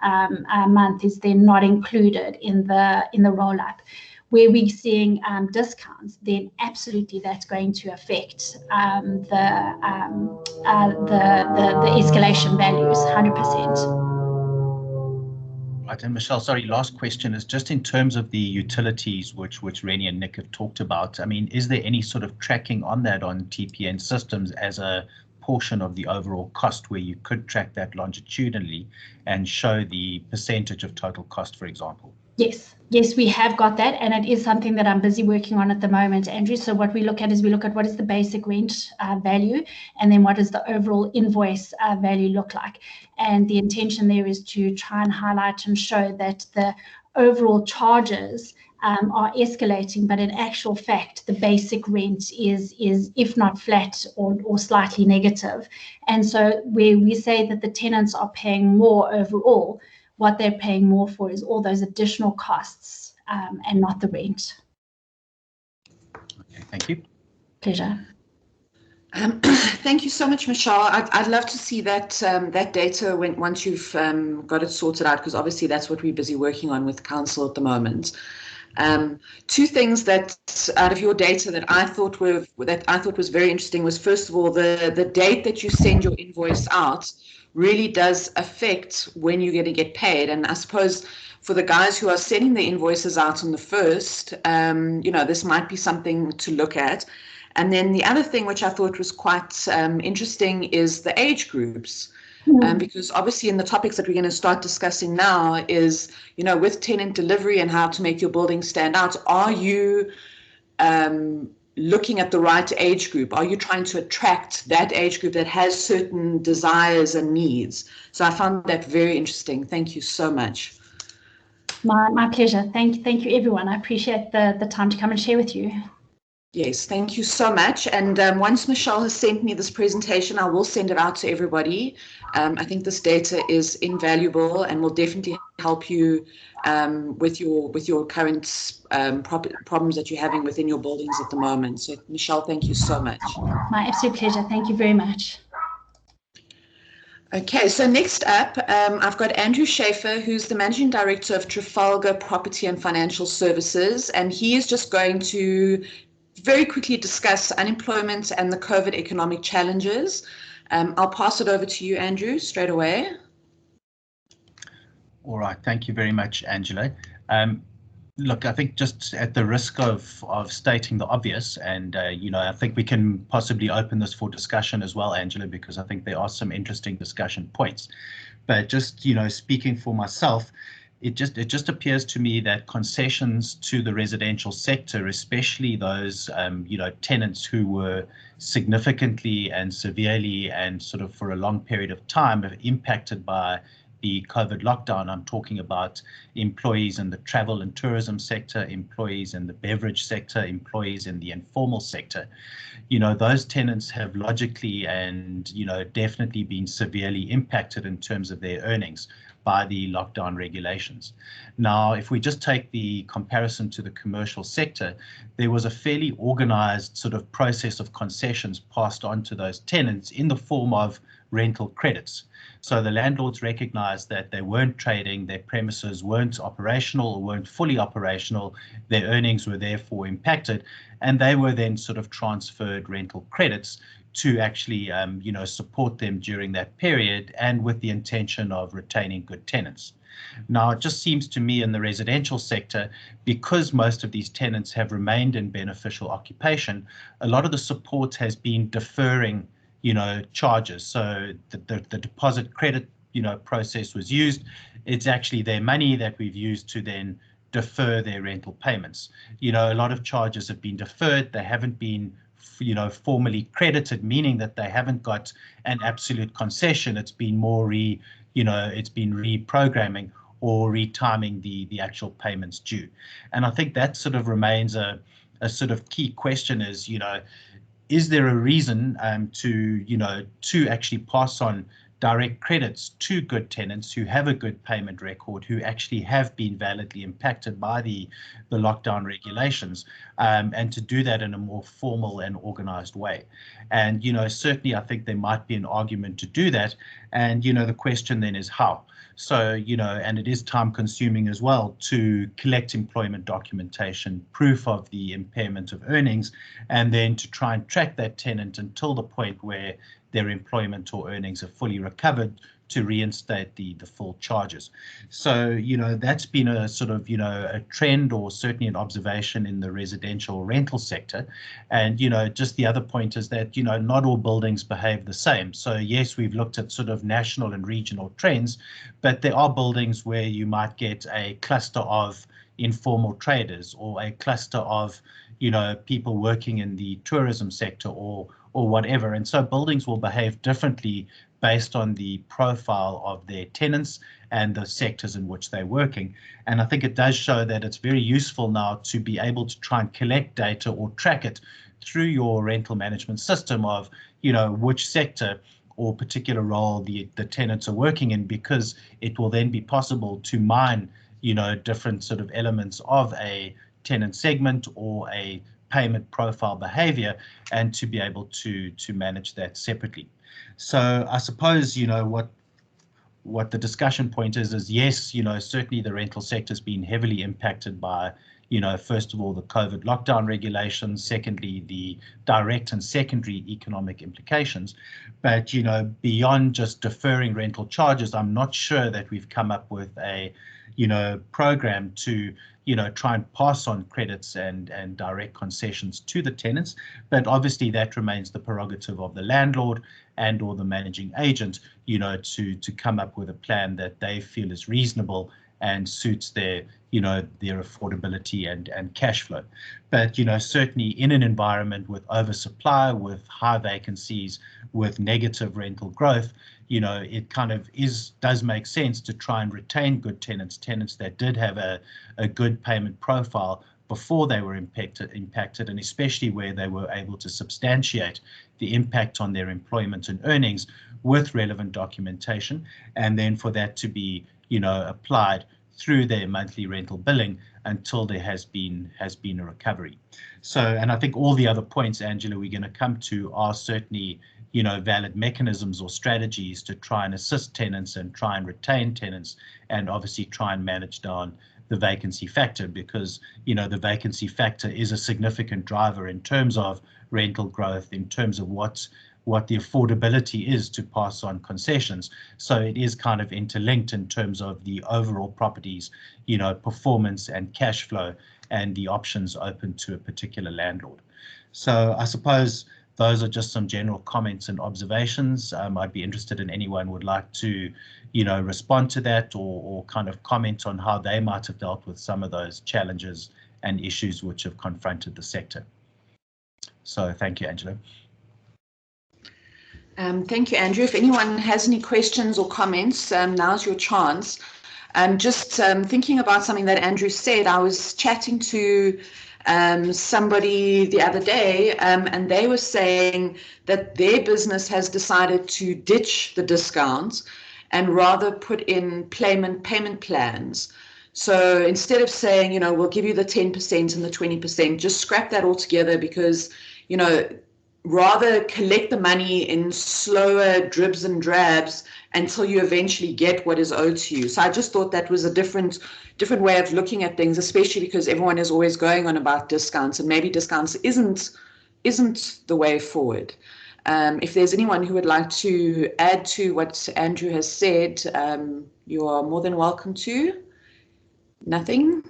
Speaker 2: month is then not included in the roll-up. Where we're seeing discounts, then absolutely that's going to affect the escalation values, 100%.
Speaker 4: Right, and Michelle, sorry, last question is just in terms of the utilities which Renney and Nick have talked about. I mean, is there any sort of tracking on that on TPN systems as a portion of the overall cost where you could track that longitudinally and show the percentage of total cost, for example?
Speaker 2: Yes, we have got that, and it is something that I'm busy working on at the moment, Andrew. So what we look at what is the basic rent value, and then what does the overall invoice value look like. And the intention there is to try and highlight and show that the overall charges are escalating, but in actual fact, the basic rent is if not flat or slightly negative. And so where we say that the tenants are paying more overall, what they're paying more for is all those additional costs and not the rent.
Speaker 4: Okay, thank you.
Speaker 2: Pleasure.
Speaker 1: Thank you so much, Michelle. I'd love to see that that data once you've got it sorted out, because obviously that's what we're busy working on with council at the moment. Two things that out of your data that I thought was very interesting was, first of all, the date that you send your invoice out really does affect when you're going to get paid. And I suppose for the guys who are sending the invoices out on the 1st, this might be something to look at. And then the other thing which I thought was quite interesting is the age groups. Because obviously in the topics that we're going to start discussing now is, with tenant delivery and how to make your building stand out, are you looking at the right age group? Are you trying to attract that age group that has certain desires and needs? So I found that very interesting. Thank you so much.
Speaker 2: My pleasure. Thank you, everyone. I appreciate the time to come and share with you.
Speaker 1: Yes, thank you so much. And once Michelle has sent me this presentation, I will send it out to everybody. I think this data is invaluable and will definitely help you with your current problems that you're having within your buildings at the moment. So Michelle, thank you so much.
Speaker 2: My absolute pleasure. Thank you very much.
Speaker 1: Okay, so next up, I've got Andrew Schaefer, who's the Managing Director of Trafalgar Property and Financial Services, and he is just going to very quickly discuss unemployment and the COVID economic challenges. I'll pass it over to you, Andrew, straight away.
Speaker 4: All right, thank you very much, Angela. Look, I think just at the risk of stating the obvious, and I think we can possibly open this for discussion as well, Angela, because I think there are some interesting discussion points. But just speaking for myself, it just appears to me that concessions to the residential sector, especially those tenants who were significantly and severely and sort of for a long period of time impacted by the COVID lockdown. I'm talking about employees in the travel and tourism sector, employees in the beverage sector, employees in the informal sector. Those tenants have logically and definitely been severely impacted in terms of their earnings by the lockdown regulations. Now, if we just take the comparison to the commercial sector, there was a fairly organized sort of process of concessions passed on to those tenants in the form of rental credits. So the landlords recognized that they weren't trading, their premises weren't operational or weren't fully operational, their earnings were therefore impacted, and they were then sort of transferred rental credits to actually support them during that period, and with the intention of retaining good tenants. Now, it just seems to me in the residential sector, because most of these tenants have remained in beneficial occupation, a lot of the support has been deferring charges. So the deposit credit process was used. It's actually their money that we've used to then defer their rental payments. A lot of charges have been deferred. They haven't been formally credited, meaning that they haven't got an absolute concession. It's been more it's been reprogramming or retiming the actual payments due. And I think that sort of remains a sort of key question is there a reason to actually pass on direct credits to good tenants who have a good payment record, who actually have been validly impacted by the lockdown regulations, and to do that in a more formal and organized way. And, certainly I think there might be an argument to do that. And, the question then is how? So, and it is time consuming as well to collect employment documentation, proof of the impairment of earnings, and then to try and track that tenant until the point where their employment or earnings are fully recovered to reinstate the full charges. So, that's been a sort of, a trend or certainly an observation in the residential rental sector. And, just the other point is that, not all buildings behave the same. So, yes, we've looked at sort of national and regional trends, but there are buildings where you might get a cluster of informal traders or a cluster of, people working in the tourism sector or whatever. And so buildings will behave differently based on the profile of their tenants and the sectors in which they're working. And I think it does show that it's very useful now to be able to try and collect data or track it through your rental management system of, which sector or particular role the tenants are working in, because it will then be possible to mine, different sort of elements of a tenant segment or a payment profile behavior, and to be able to manage that separately. So I suppose, what the discussion point is yes, certainly the rental sector has been heavily impacted by, first of all, the COVID lockdown regulations, secondly, the direct and secondary economic implications. But, beyond just deferring rental charges, I'm not sure that we've come up with a, program to, try and pass on credits and direct concessions to the tenants. But obviously that remains the prerogative of the landlord and or the managing agent, to come up with a plan that they feel is reasonable and suits their, their affordability and cash flow. But, certainly in an environment with oversupply, with high vacancies, with negative rental growth, it kind of does make sense to try and retain good tenants that did have a good payment profile before they were impacted, and especially where they were able to substantiate the impact on their employment and earnings with relevant documentation, and then for that to be, applied through their monthly rental billing until there has been a recovery. So, and I think all the other points, Angela, we're going to come to are certainly, valid mechanisms or strategies to try and assist tenants and try and retain tenants, and obviously try and manage down the vacancy factor, because, the vacancy factor is a significant driver in terms of rental growth, in terms of what the affordability is to pass on concessions. So it is kind of interlinked in terms of the overall property's, performance and cash flow and the options open to a particular landlord. So I suppose those are just some general comments and observations. I'd be interested in anyone would like to, respond to that or kind of comment on how they might have dealt with some of those challenges and issues which have confronted the sector. So thank you, Angela.
Speaker 1: Thank you, Andrew. If anyone has any questions or comments, now's your chance. Just thinking about something that Andrew said, I was chatting to somebody the other day, and they were saying that their business has decided to ditch the discounts and rather put in payment plans. So instead of saying, we'll give you the 10% and the 20%, just scrap that altogether, because, rather collect the money in slower dribs and drabs until you eventually get what is owed to you. So I just thought that was a different way of looking at things, especially because everyone is always going on about discounts, and maybe discounts isn't the way forward. If there's anyone who would like to add to what Andrew has said, you are more than welcome to. Nothing?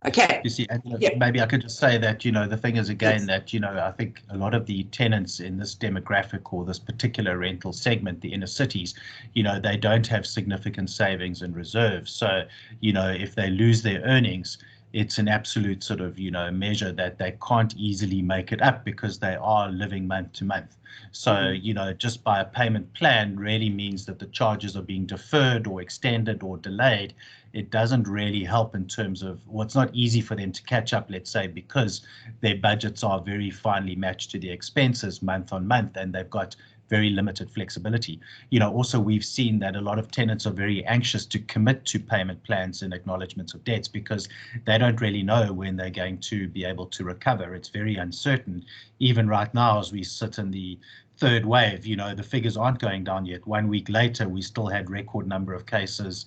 Speaker 1: Okay.
Speaker 4: You see, Angela,
Speaker 1: Yeah.
Speaker 4: maybe I could just say that, the thing is, again, that, I think a lot of the tenants in this demographic or this particular rental segment, the inner cities, they don't have significant savings and reserves. So, if they lose their earnings, it's an absolute sort of, measure that they can't easily make it up because they are living month to month. So, just by a payment plan really means that the charges are being deferred or extended or delayed. It doesn't really help in terms of, well, it's not easy for them to catch up, let's say, because their budgets are very finely matched to the expenses month on month, and they've got very limited flexibility. Also, we've seen that a lot of tenants are very anxious to commit to payment plans and acknowledgements of debts because they don't really know when they're going to be able to recover. It's very uncertain. Even right now, as we sit in the third wave, the figures aren't going down yet. 1 week later, we still had record number of cases,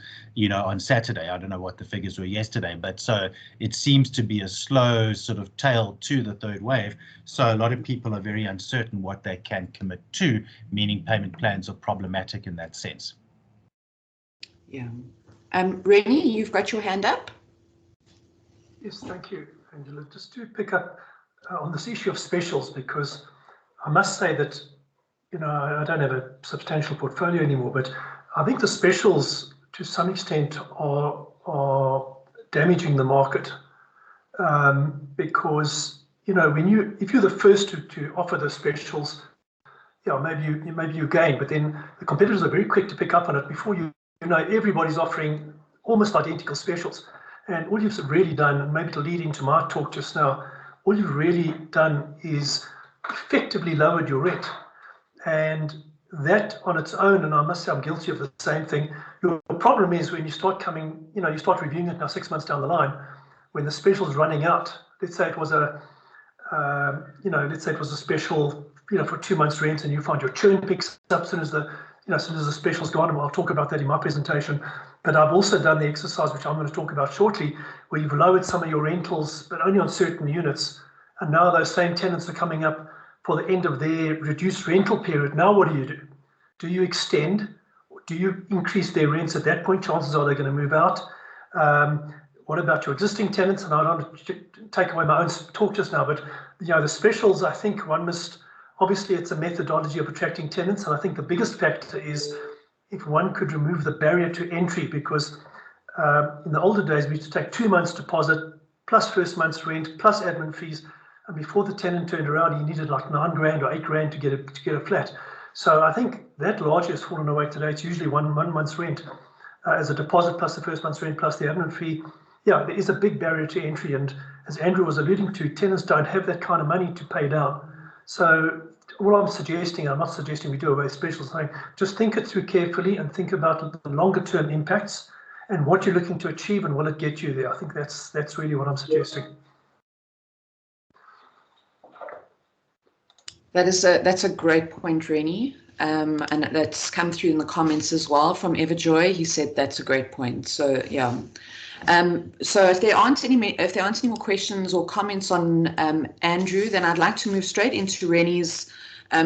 Speaker 4: on Saturday. I don't know what the figures were yesterday, but so it seems to be a slow sort of tail to the third wave. So a lot of people are very uncertain what they can commit to, meaning payment plans are problematic in that sense.
Speaker 1: Yeah. Renney, you've got your hand up.
Speaker 3: Yes, thank you, Angela. Just to pick up on this issue of specials, because I must say that, I don't have a substantial portfolio anymore, but I think the specials to some extent are damaging the market, because, if you're the first to offer the specials, maybe you gain, but then the competitors are very quick to pick up on it before everybody's offering almost identical specials. And all you've really done, and maybe to lead into my talk just now, all you've really done is effectively lowered your rent. And that on its own, and I must say I'm guilty of the same thing, your problem is when you start you start reviewing it now 6 months down the line, when the special's running out. Let's say it was a special, for 2 months rent, and you find your churn picks up as soon as the special's gone. And I'll talk about that in my presentation. But I've also done the exercise, which I'm going to talk about shortly, where you've lowered some of your rentals, but only on certain units. And now those same tenants are coming up for the end of their reduced rental period. Now what do? Do you extend? Do you increase their rents at that point? Chances are they're going to move out. What about your existing tenants? And I don't want to take away my own talk just now, but the specials, I think one must, obviously it's a methodology of attracting tenants. And I think the biggest factor is if one could remove the barrier to entry, because in the older days, we used to take 2 months deposit plus first month's rent plus admin fees. And before the tenant turned around, he needed like $9 grand or $8 grand to get a flat. So I think that largely has fallen away today. It's usually one month's rent as a deposit plus the first month's rent plus the admin fee. Yeah, there is a big barrier to entry. And as Andrew was alluding to, tenants don't have that kind of money to pay down. So all I'm not suggesting we do away with specials. Just think it through carefully and think about the longer term impacts and what you're looking to achieve and will it get you there. I think that's really what I'm suggesting.
Speaker 1: That's a great point, Renney, and that's come through in the comments as well from Everjoy. He said that's a great point. So yeah. So if there aren't any more questions or comments on Andrew, then I'd like to move straight into Renney's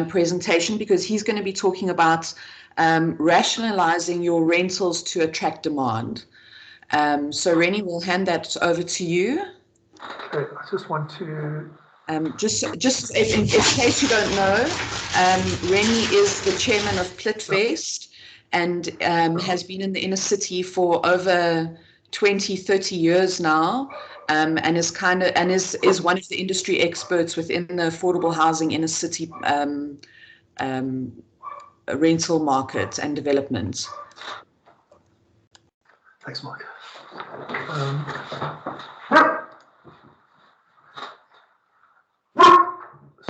Speaker 1: presentation, because he's going to be talking about rationalizing your rentals to attract demand. So Renney, we'll hand that over to you.
Speaker 3: Okay, I just want to.
Speaker 1: Just in case you don't know, Renney is the chairman of Plitvest and has been in the inner city for over 20-30 years now, and is one of the industry experts within the affordable housing inner city rental market and development.
Speaker 3: Thanks, Mike.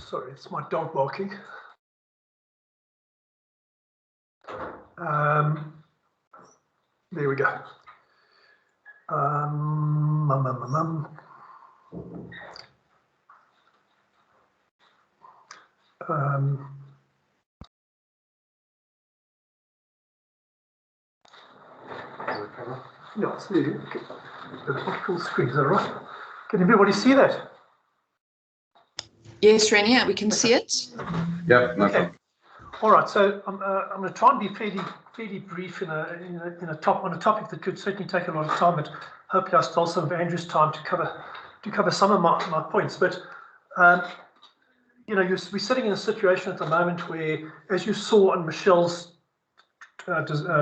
Speaker 3: Sorry, it's my dog barking. There we go. Yeah, it's there. Okay. It's not full screen, is that right? Can everybody see that?
Speaker 1: Yes, Renney, we can see it.
Speaker 6: Yep.
Speaker 3: Okay. All right, so I'm going to try and be fairly brief on a topic that could certainly take a lot of time, but hopefully I stole some of Andrew's time to cover some of my points. But we're sitting in a situation at the moment where, as you saw on Michelle's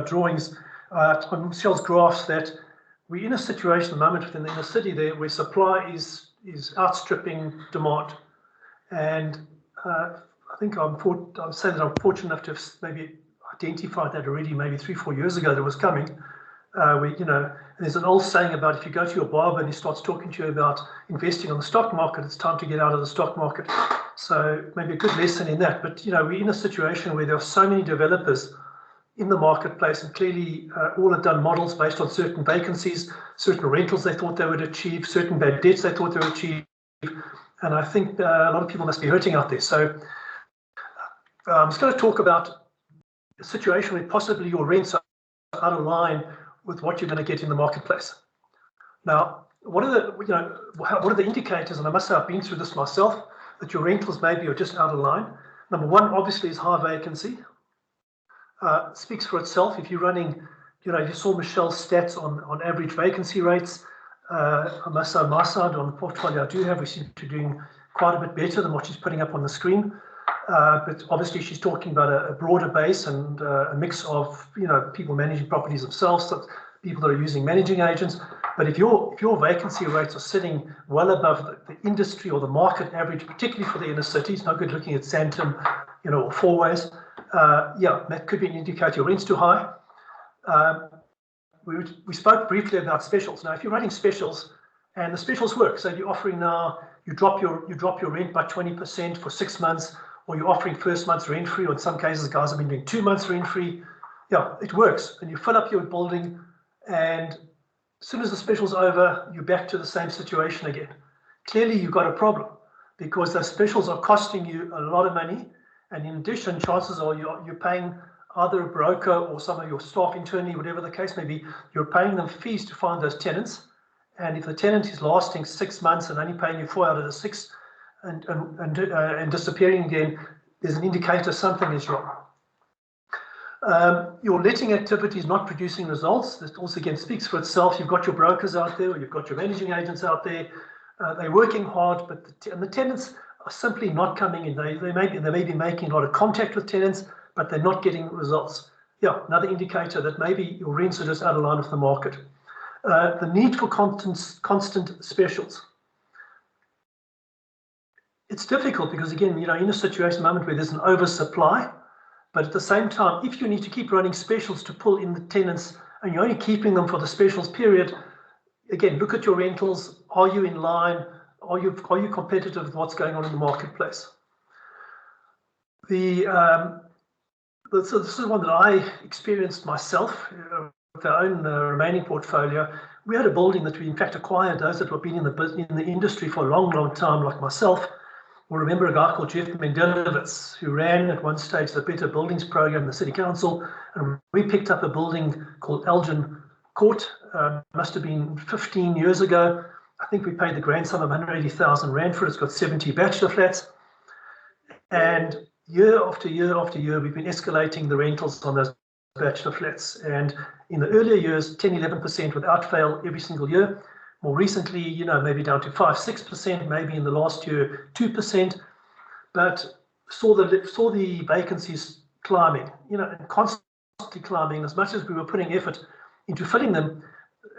Speaker 3: drawings, on Michelle's graphs, that we're in a situation at the moment within the inner city there where supply is outstripping demand, and I think I'm saying that I'm fortunate enough to have maybe identified that already, maybe 3-4 years ago, that it was coming. There's an old saying about if you go to your barber and he starts talking to you about investing on the stock market, it's time to get out of the stock market. So maybe a good lesson in that. But we're in a situation where there are so many developers in the marketplace, and clearly all have done models based on certain vacancies, certain rentals they thought they would achieve, certain bad debts they thought they would achieve, and I think a lot of people must be hurting out there. So I'm just going to talk about a situation where possibly your rents are out of line with what you're going to get in the marketplace. Now, what are the indicators? And I must say I've been through this myself, that your rentals maybe are just out of line. Number one, obviously, is high vacancy. Speaks for itself. If you're running, if you saw Michelle's stats on average vacancy rates, I must say on my side, on the portfolio I do have, we seem to be doing quite a bit better than what she's putting up on the screen. But obviously she's talking about a broader base and a mix of people managing properties themselves, so people that are using managing agents. But if your vacancy rates are sitting well above the industry or the market average, particularly for the inner city, it's no good looking at Sandton, or Fourways. That could be an indicator your rent's too high. We spoke briefly about specials. Now, if you're running specials and the specials work, so you're offering now, you drop your rent by 20% for 6 months, or you're offering first month's rent free, or in some cases guys have been doing 2 months rent free. It works, and you fill up your building, and as soon as the special's over, you're back to the same situation again. Clearly you've got a problem, because those specials are costing you a lot of money, and in addition, chances are you're paying either a broker or some of your staff internally, whatever the case may be, you're paying them fees to find those tenants. And if the tenant is lasting 6 months and only paying you 4 out of the 6 and disappearing again, there's an indicator something is wrong. Your letting activity is not producing results. This also again speaks for itself. You've got your brokers out there, or you've got your managing agents out there. They're working hard, but the tenants are simply not coming in. They may be making a lot of contact with tenants, but they're not getting results. Another indicator that maybe your rents are just out of line with the market. The need for constant specials. It's difficult because, again, in a situation at the moment where there's an oversupply, but at the same time, if you need to keep running specials to pull in the tenants and you're only keeping them for the specials period, again, look at your rentals. Are you in line? Are you competitive with what's going on in the marketplace? So this is one that I experienced myself with our own remaining portfolio. We had a building that we in fact acquired. Those that have been in the industry for a long time, like myself, will remember a guy called Jeff Mendelowitz, who ran at one stage the Better Buildings program in the City Council, and we picked up a building called Elgin Court. Must have been 15 years ago. I think we paid the grand sum of 180,000 rand for it. It's got 70 bachelor flats, and year after year after year, we've been escalating the rentals on those bachelor flats. And in the earlier years, 10-11% without fail every single year. More recently, maybe down to 5-6%, maybe in the last year 2%, but saw the vacancies climbing, and constantly climbing. As much as we were putting effort into filling them,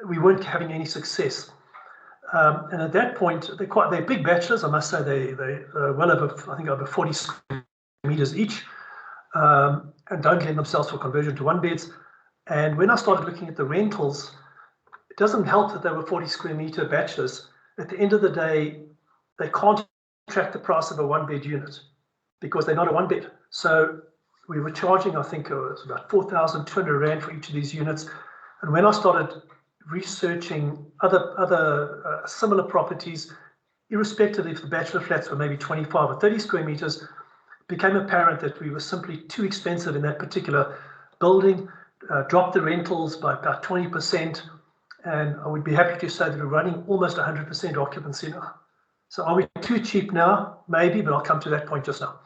Speaker 3: we weren't having any success. And at that point, they're big bachelors. I must say they're well over 40 square meters each, and don't lend themselves for conversion to one beds. And when I started looking at the rentals, it doesn't help that they were 40 square meter bachelors. At the end of the day, they can't attract the price of a 1-bed unit because they're not a 1-bed. So we were charging, I think it was about 4,200 rand for each of these units. And when I started researching other similar properties, irrespective if the bachelor flats were maybe 25 or 30 square meters, it became apparent that we were simply too expensive in that particular building, dropped the rentals by about 20%. And I would be happy to say that we're running almost 100% occupancy now. So are we too cheap now? Maybe, but I'll come to that point just now.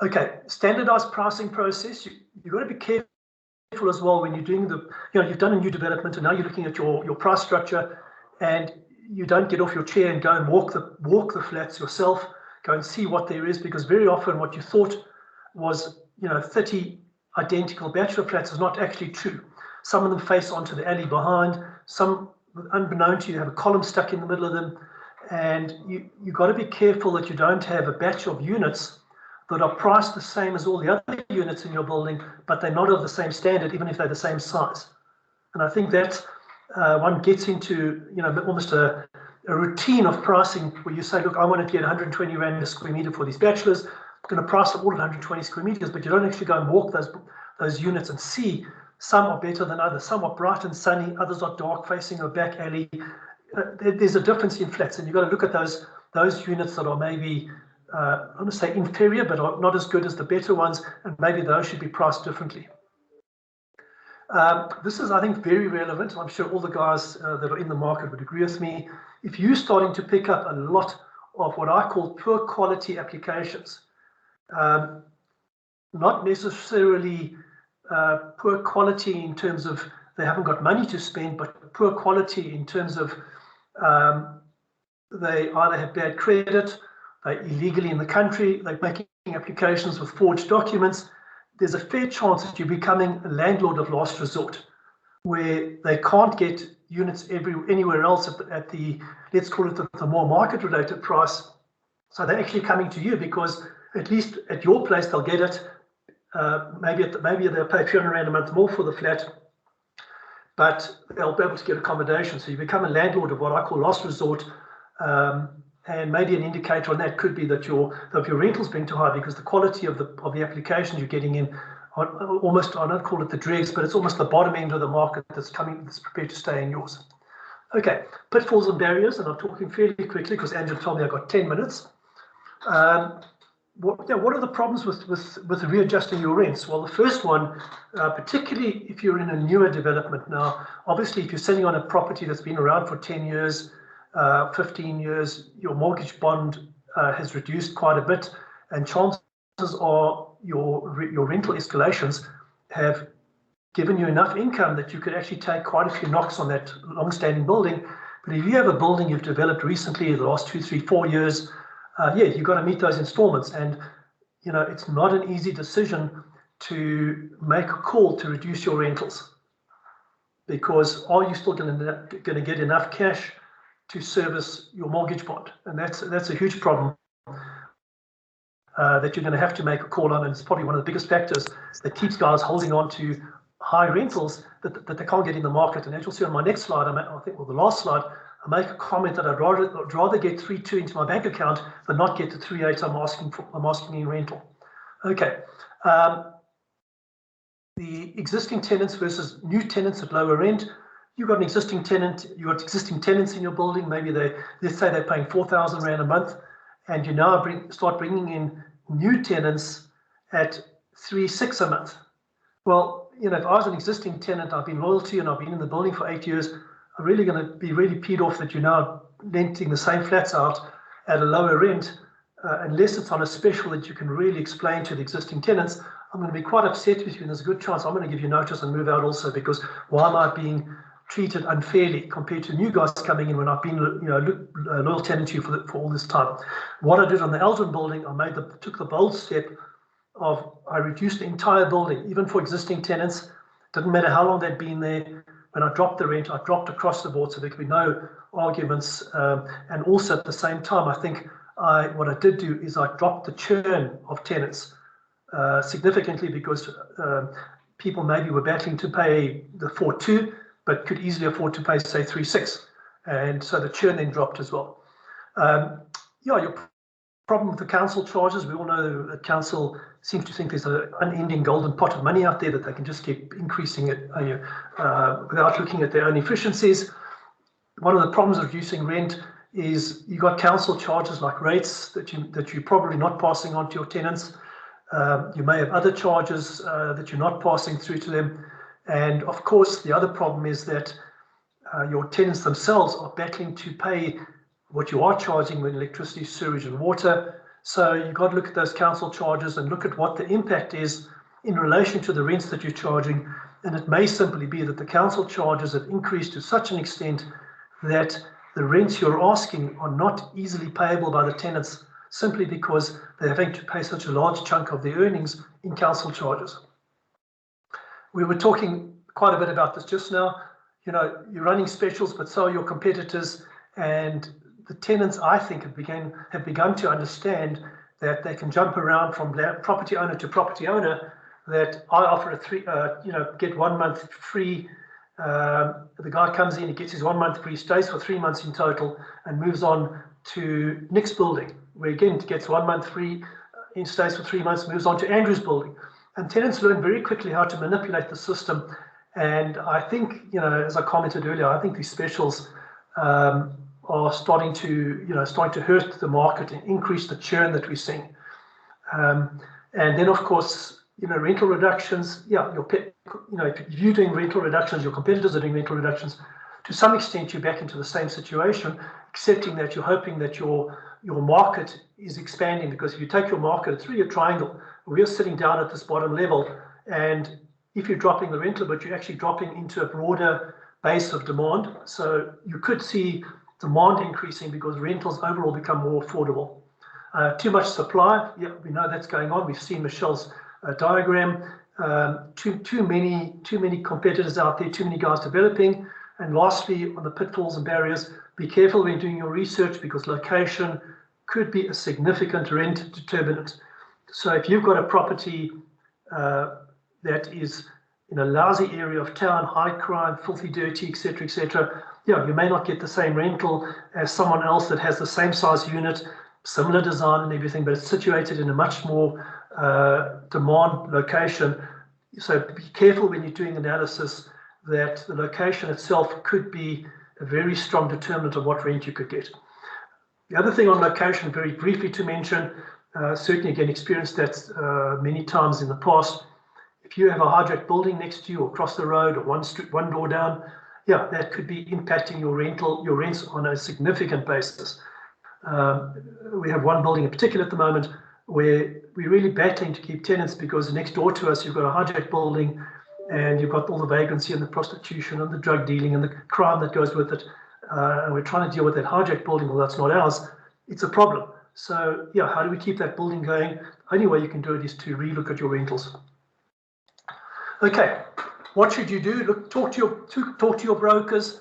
Speaker 3: Okay, standardized pricing process. You've got to be careful as well when you're doing you've done a new development and now you're looking at your price structure, and you don't get off your chair and go and walk the flats yourself, go and see what there is, because very often what you thought was 30 identical bachelor flats is not actually true. Some of them face onto the alley behind, some unbeknown to you have a column stuck in the middle of them, and you've got to be careful that you don't have a batch of units that are priced the same as all the other units in your building, but they're not of the same standard, even if they're the same size. And I think that one gets into almost a routine of pricing where you say, look, I want to get 120 Rand a square meter for these bachelors. I'm going to price them all at 120 square meters, but you don't actually go and walk those units and see some are better than others. Some are bright and sunny, others are dark facing a back alley. There's a difference in flats, and you've got to look at those units that are maybe I want to say inferior, but are not as good as the better ones, and maybe those should be priced differently. This is, I think, very relevant. I'm sure all the guys that are in the market would agree with me. If you're starting to pick up a lot of what I call poor quality applications, not necessarily poor quality in terms of they haven't got money to spend, but poor quality in terms of they either have bad credit, they're illegally in the country, they're making applications with forged documents. There's a fair chance that you're becoming a landlord of last resort, where they can't get units anywhere else at the, let's call it the more market-related price. So they're actually coming to you because at least at your place they'll get it. Maybe they'll pay 300 Rand a month more for the flat, but they'll be able to get accommodation. So you become a landlord of what I call last resort. And maybe an indicator on that could be that your rental's being too high because the quality of the applications you're getting in are almost, I don't call it the dregs, but it's almost the bottom end of the market that's prepared to stay in yours. Okay, pitfalls and barriers, and I'm talking fairly quickly because Angela told me I've got 10 minutes. What are the problems with readjusting your rents? Well, the first one, particularly if you're in a newer development now, obviously if you're sitting on a property that's been around for 10 years, 15 years, your mortgage bond has reduced quite a bit, and chances are your rental escalations have given you enough income that you could actually take quite a few knocks on that long-standing building. But if you have a building you've developed recently, the last 2, 3, 4 years, you've got to meet those installments, and it's not an easy decision to make a call to reduce your rentals, because are you still going to get enough cash to service your mortgage bond? And that's a huge problem that you're going to have to make a call on, and it's probably one of the biggest factors that keeps guys holding on to high rentals that they can't get in the market. And as you'll see on my next slide, the last slide, I make a comment that I'd rather get 3.2 into my bank account than not get the 3.8 I'm asking in rental. Okay. The existing tenants versus new tenants at lower rent. You've got an existing tenant, you've got existing tenants in your building. Maybe let's say they're paying 4,000 Rand a month, and you now start bringing in new tenants at 3,600 a month. Well, if I was an existing tenant, I've been loyal to you and I've been in the building for 8 years, I'm really going to be really peed off that you're now renting the same flats out at a lower rent, unless it's on a special that you can really explain to the existing tenants. I'm going to be quite upset with you, and there's a good chance I'm going to give you notice and move out also, because why am I being treated unfairly compared to new guys coming in when I've been a loyal tenant to you for all this time? What I did on the Eldon building, I took the bold step of I reduced the entire building, even for existing tenants. Didn't matter how long they'd been there. When I dropped the rent, I dropped across the board so there could be no arguments. And also at the same time, I think what I did do is I dropped the churn of tenants significantly, because people maybe were battling to pay the 4.2, but could easily afford to pay, say, 3.6. And so the churn then dropped as well. Your problem with the council charges, we all know the council seems to think there's an unending golden pot of money out there that they can just keep increasing it without looking at their own efficiencies. One of the problems of reducing rent is you've got council charges like rates that you're probably not passing on to your tenants. You may have other charges that you're not passing through to them. And of course, the other problem is that your tenants themselves are battling to pay what you are charging with electricity, sewage and water. So you've got to look at those council charges and look at what the impact is in relation to the rents that you're charging. And it may simply be that the council charges have increased to such an extent that the rents you're asking are not easily payable by the tenants simply because they're having to pay such a large chunk of their earnings in council charges. We were talking quite a bit about this just now. You know, you're running specials, but so are your competitors, and the tenants, I think, have begun to understand that they can jump around from property owner to property owner. That I offer get 1 month free. The guy comes in, he gets his 1 month free, stays for 3 months in total, and moves on to Nick's building, where again gets 1 month free, stays for 3 months, moves on to Andrew's building. And tenants learn very quickly how to manipulate the system. And I think, you know, as I commented earlier, I think these specials are starting to hurt the market and increase the churn that we're seeing. And then, of course, you know, rental reductions. Yeah, if you're doing rental reductions, your competitors are doing rental reductions. To some extent, you're back into the same situation, excepting that you're hoping that your market is expanding, because if you take your market, it's really a triangle. We're sitting down at this bottom level, and if you're dropping the rental, but you're actually dropping into a broader base of demand. So you could see demand increasing because rentals overall become more affordable. Too much supply, yeah, we know that's going on. We've seen Michelle's diagram. Too many competitors out there, too many guys developing. And lastly, on the pitfalls and barriers, be careful when doing your research, because location could be a significant rent determinant. So if you've got a property that is in a lousy area of town, high crime, filthy dirty, etc., yeah, you may not get the same rental as someone else that has the same size unit, similar design and everything, but it's situated in a much more demand location. So be careful when you're doing analysis that the location itself could be a very strong determinant of what rent you could get. The other thing on location, very briefly to mention, certainly again experienced that many times in the past. If you have a hijacked building next to you or across the road or one door down, yeah, that could be impacting your rents on a significant basis. We have one building in particular at the moment where we're really battling to keep tenants, because next door to us you've got a hijacked building and you've got all the vagrancy and the prostitution and the drug dealing and the crime that goes with it. And we're trying to deal with that hijacked building. Well, that's not ours. It's a problem. So yeah, how do we keep that building going? The only way you can do it is to relook at your rentals. Okay, what should you do? Look, talk to your brokers.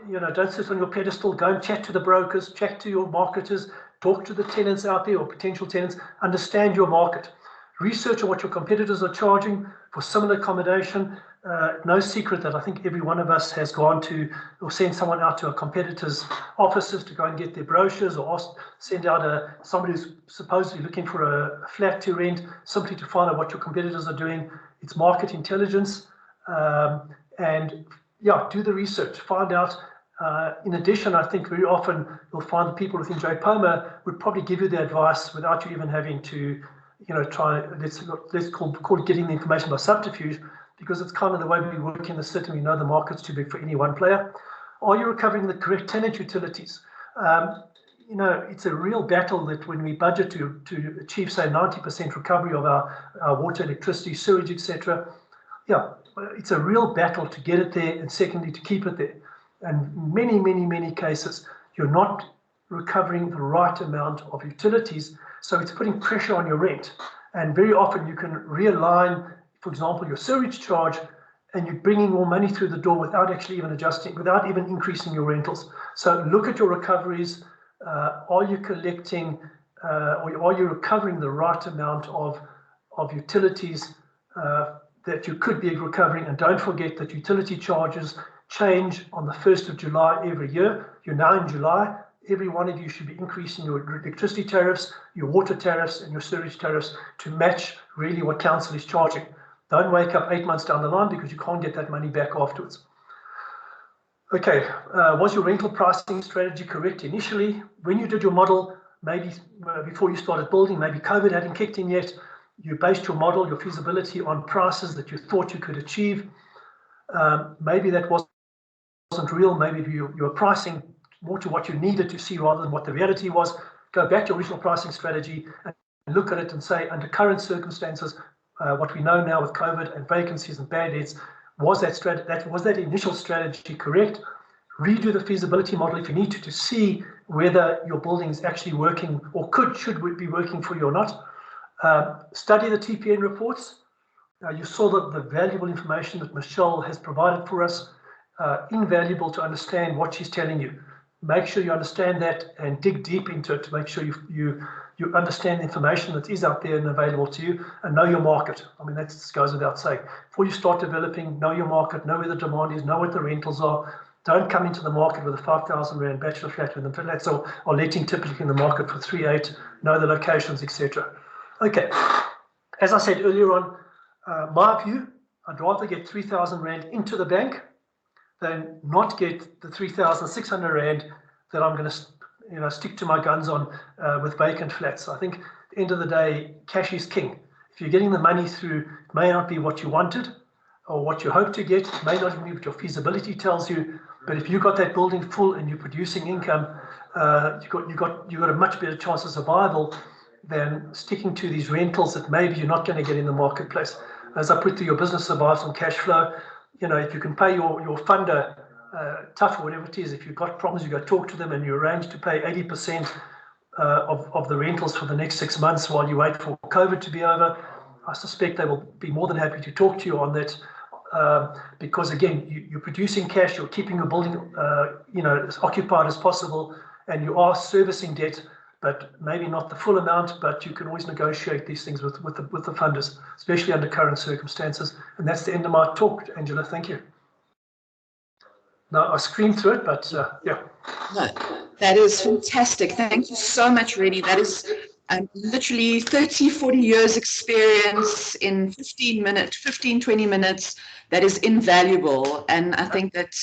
Speaker 3: You know, don't sit on your pedestal. Go and chat to the brokers, chat to your marketers, talk to the tenants out there or potential tenants. Understand your market. Research on what your competitors are charging for similar accommodation. No secret that I think every one of us has gone to or sent someone out to a competitor's offices to go and get their brochures, or send out somebody who's supposedly looking for a flat to rent, simply to find out what your competitors are doing. It's market intelligence. And yeah, do the research, find out. In addition, I think very often you'll find the people within JPOMA would probably give you the advice without you even having to, you know, try, let's call it getting the information by subterfuge, because it's kind of the way we work in the city. We know the market's too big for any one player. Are you recovering the correct tenant utilities? You know, it's a real battle that when we budget to achieve, say, 90% recovery of our water, electricity, sewage, etc. Yeah, it's a real battle to get it there, and secondly, to keep it there. And in many cases, you're not recovering the right amount of utilities, so it's putting pressure on your rent. And very often you can realign, for example, your sewage charge, and you're bringing more money through the door without actually even adjusting, without even increasing your rentals. So look at your recoveries. Are you collecting, or are you recovering the right amount of utilities that you could be recovering? And don't forget that utility charges change on the 1st of July every year. You're now in July. Every one of you should be increasing your electricity tariffs, your water tariffs, and your sewage tariffs to match really what council is charging. Don't wake up 8 months down the line, because you can't get that money back afterwards. Okay, was your rental pricing strategy correct initially? When you did your model, maybe before you started building, maybe COVID hadn't kicked in yet, you based your model, your feasibility on prices that you thought you could achieve. Maybe that wasn't real. Maybe you were pricing more to what you needed to see rather than what the reality was. go back to your original pricing strategy and look at it and say, under current circumstances, what we know now with COVID and vacancies and bad debts, was that initial strategy correct? Redo the feasibility model if you need to see whether your building is actually working or should be working for you or not. Study the TPN reports. You saw the valuable information that Michelle has provided for us, invaluable to understand what she's telling you. Make sure you understand that and dig deep into it to make sure you understand the information that is out there and available to you, and know your market. I mean, that goes without saying. Before you start developing, know your market, know where the demand is, know what the rentals are. Don't come into the market with a 5,000 rand bachelor flat when the flats are letting typically in the market for 3.8, know the locations, etc. Okay, as I said earlier on, my view, I'd rather get 3,000 rand into the bank than not get the 3,600 rand that I'm going to stick to my guns on with vacant flats. I think at the end of the day, cash is king. If you're getting the money through, it may not be what you wanted or what you hope to get. It may not be what your feasibility tells you. But if you've got that building full and you're producing income, you've got a much better chance of survival than sticking to these rentals that maybe you're not going to get in the marketplace. As I put through, your business survives on cash flow. If you can pay your funder tough or whatever it is, if you've got problems, you go talk to them and you arrange to pay 80% of the rentals for the next 6 months while you wait for COVID to be over. I suspect they will be more than happy to talk to you on that. Because again, you're producing cash, you're keeping your building as occupied as possible, and you are servicing debt, but maybe not the full amount, but you can always negotiate these things with the funders, especially under current circumstances. And that's the end of my talk, Angela. Thank you. Now I screamed through it, but yeah.
Speaker 1: No, that is fantastic. Thank you so much, Renney. That is literally 30, 40 years experience in 15, 20 minutes. That is invaluable. And I think that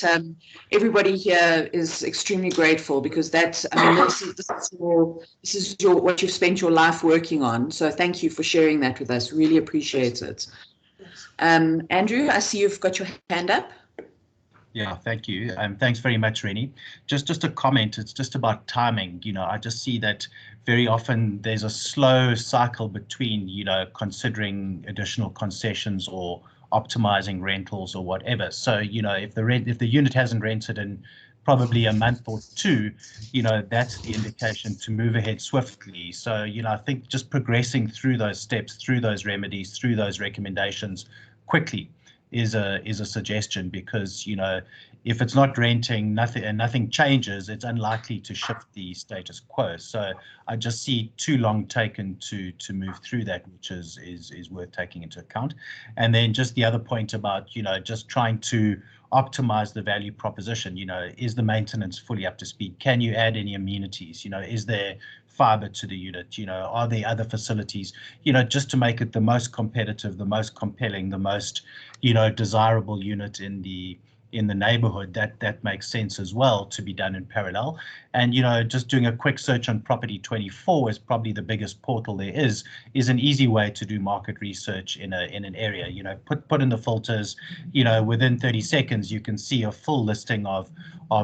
Speaker 1: everybody here is extremely grateful, because this is what you've spent your life working on. So thank you for sharing that with us. Really appreciate it. Andrew, I see you've got your hand up.
Speaker 4: Yeah, thank you. Thanks very much, Renney. Just a comment. It's just about timing. I just see that very often there's a slow cycle between, considering additional concessions or optimizing rentals or whatever. So, if the unit hasn't rented in probably a month or two, that's the indication to move ahead swiftly. So, I think just progressing through those steps, through those remedies, through those recommendations quickly is a suggestion, because if it's not renting, nothing changes, it's unlikely to shift the status quo. So I just see too long taken to move through that, which is worth taking into account. And then just the other point about just trying to optimize the value proposition. Is the maintenance fully up to speed? Can you add any amenities? Is there fiber to the unit? Are there other facilities? Just to make it the most competitive, the most compelling, the most desirable unit in the neighborhood. That makes sense as well to be done in parallel. And just doing a quick search on Property 24 is probably the biggest portal there is an easy way to do market research in an area. Put in the filters, within 30 seconds you can see a full listing of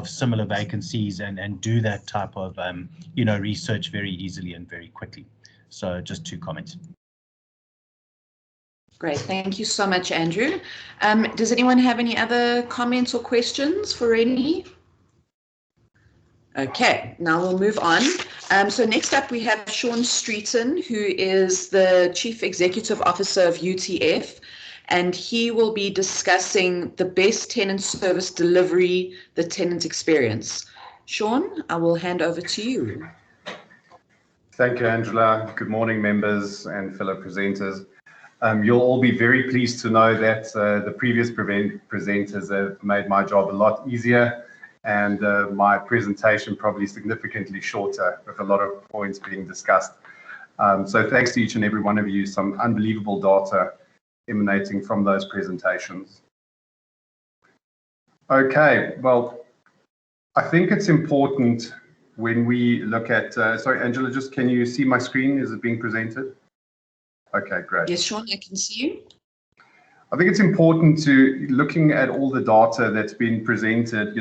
Speaker 4: similar vacancies and do that type of research very easily and very quickly. So just 2 comments.
Speaker 1: Great, thank you so much, Andrew. Does anyone have any other comments or questions for Renney? Okay, now we'll move on. So next up we have Shaun Streaton, who is the Chief Executive Officer of UTF, and he will be discussing the best tenant service delivery, the tenant experience. Shaun, I will hand over to you.
Speaker 6: Thank you, Angela. Good morning, members and fellow presenters. You'll all be very pleased to know that the previous presenters have made my job a lot easier, and my presentation probably significantly shorter, with a lot of points being discussed. So thanks to each and every one of you. Some unbelievable data emanating from those presentations. Okay, well, I think it's important when we look at, sorry, Angela, just can you see my screen? Is it being presented? Okay, great.
Speaker 1: Yes, Shaun, I can see you.
Speaker 6: I think it's important to, looking at all the data that's been presented,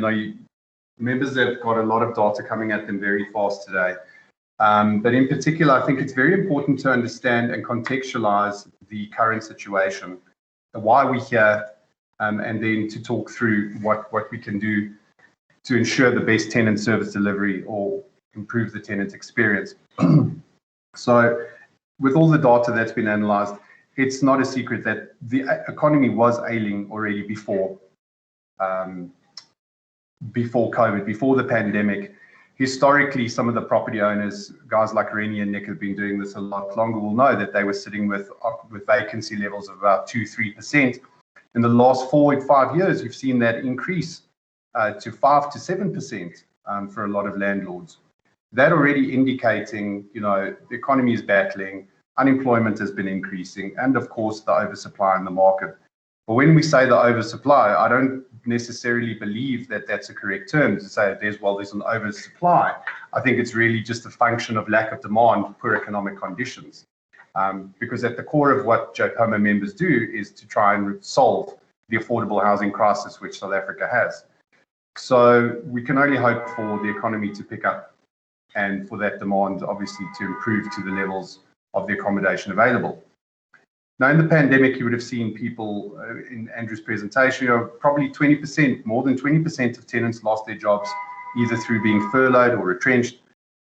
Speaker 6: members have got a lot of data coming at them very fast today. But in particular, I think it's very important to understand and contextualize the current situation, why we're here, and then to talk through what we can do to ensure the best tenant service delivery or improve the tenant experience. So with all the data that's been analyzed, it's not a secret that the economy was ailing already before COVID, before the pandemic. Historically, some of the property owners, guys like Renney and Nick, have been doing this a lot longer, will know that they were sitting with vacancy levels of about 2-3%. In the last 4 or 5 years, you've seen that increase to 5 to 7% for a lot of landlords. That already indicating, the economy is battling, unemployment has been increasing, and of course the oversupply in the market. But when we say the oversupply, I don't necessarily believe that that's a correct term to say there's an oversupply. I think it's really just a function of lack of demand, poor economic conditions. Because at the core of what JPOMA members do is to try and solve the affordable housing crisis which South Africa has. So we can only hope for the economy to pick up and for that demand obviously to improve to the levels of the accommodation available. Now, in the pandemic, you would have seen people in Andrew's presentation, probably 20%, more than 20% of tenants lost their jobs either through being furloughed or retrenched.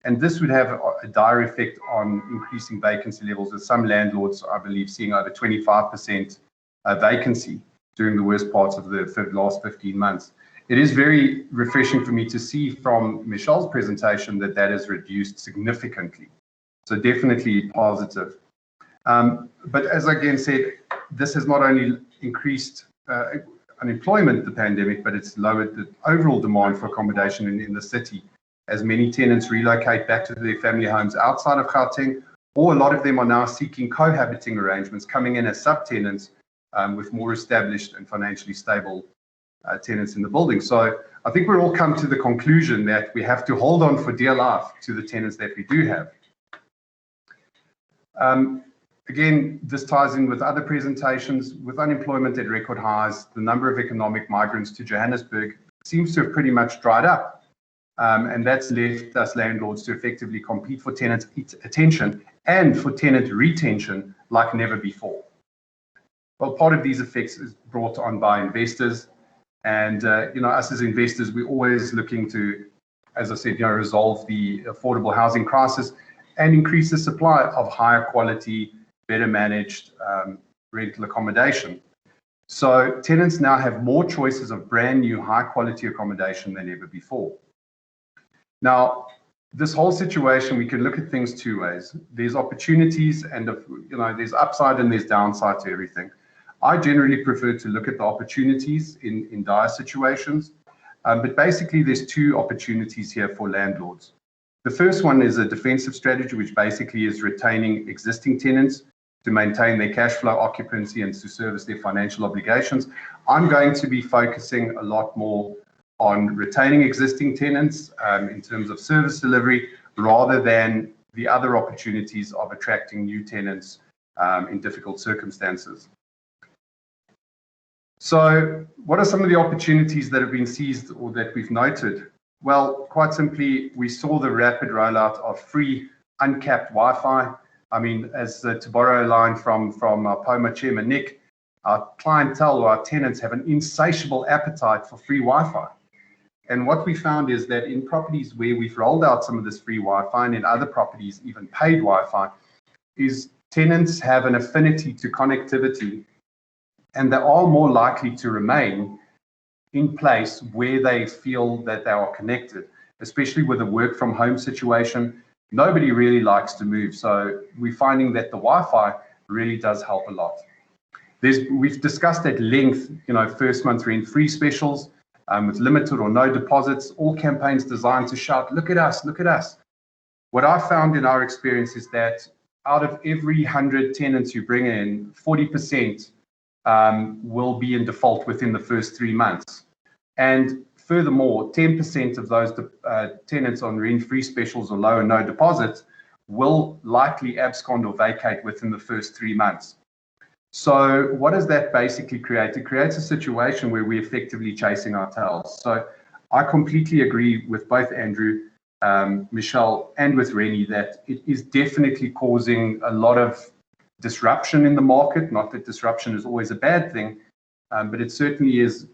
Speaker 6: And this would have a dire effect on increasing vacancy levels, with some landlords, I believe, seeing over 25% vacancy during the worst parts of the last 15 months. It is very refreshing for me to see from Michelle's presentation that has reduced significantly. So definitely positive. But as I again said, this has not only increased unemployment, the pandemic, but it's lowered the overall demand for accommodation in the city, as many tenants relocate back to their family homes outside of Gauteng, or a lot of them are now seeking cohabiting arrangements, coming in as subtenants with more established and financially stable tenants in the building. So I think we're all come to the conclusion that we have to hold on for dear life to the tenants that we do have. Again, this ties in with other presentations. With unemployment at record highs, the number of economic migrants to Johannesburg seems to have pretty much dried up. And that's left us landlords to effectively compete for tenant attention and for tenant retention like never before. Well, part of these effects is brought on by investors. And, us as investors, we're always looking to, as I said, resolve the affordable housing crisis and increase the supply of higher quality, better managed rental accommodation. So tenants now have more choices of brand new high quality accommodation than ever before. Now, this whole situation, we can look at things two ways. There's opportunities and, there's upside and there's downside to everything. I generally prefer to look at the opportunities in dire situations, but basically there's two opportunities here for landlords. The first one is a defensive strategy, which basically is retaining existing tenants to maintain their cash flow occupancy and to service their financial obligations. I'm going to be focusing a lot more on retaining existing tenants in terms of service delivery, rather than the other opportunities of attracting new tenants in difficult circumstances. So what are some of the opportunities that have been seized or that we've noted? Well, quite simply, we saw the rapid rollout of free uncapped Wi-Fi. I mean, to borrow a line from our POMA chairman, Nick, our clientele or our tenants have an insatiable appetite for free Wi-Fi. And what we found is that in properties where we've rolled out some of this free Wi-Fi, and in other properties even paid Wi-Fi, is tenants have an affinity to connectivity, and they are more likely to remain in place where they feel that they are connected, especially with a work from home situation. Nobody really likes to move. So we're finding that the Wi-Fi really does help a lot. We've discussed at length, first month rent free specials with limited or no deposits, all campaigns designed to shout, look at us, look at us. What I found in our experience is that out of every 100 tenants you bring in, 40% will be in default within the first 3 months. And furthermore, 10% of those tenants on rent-free specials or low and no deposits will likely abscond or vacate within the first 3 months. So what does that basically create? It creates a situation where we're effectively chasing our tails. So I completely agree with both Andrew Michelle, and with Renney, that it is definitely causing a lot of disruption in the market. Not that disruption is always a bad thing, but it certainly is,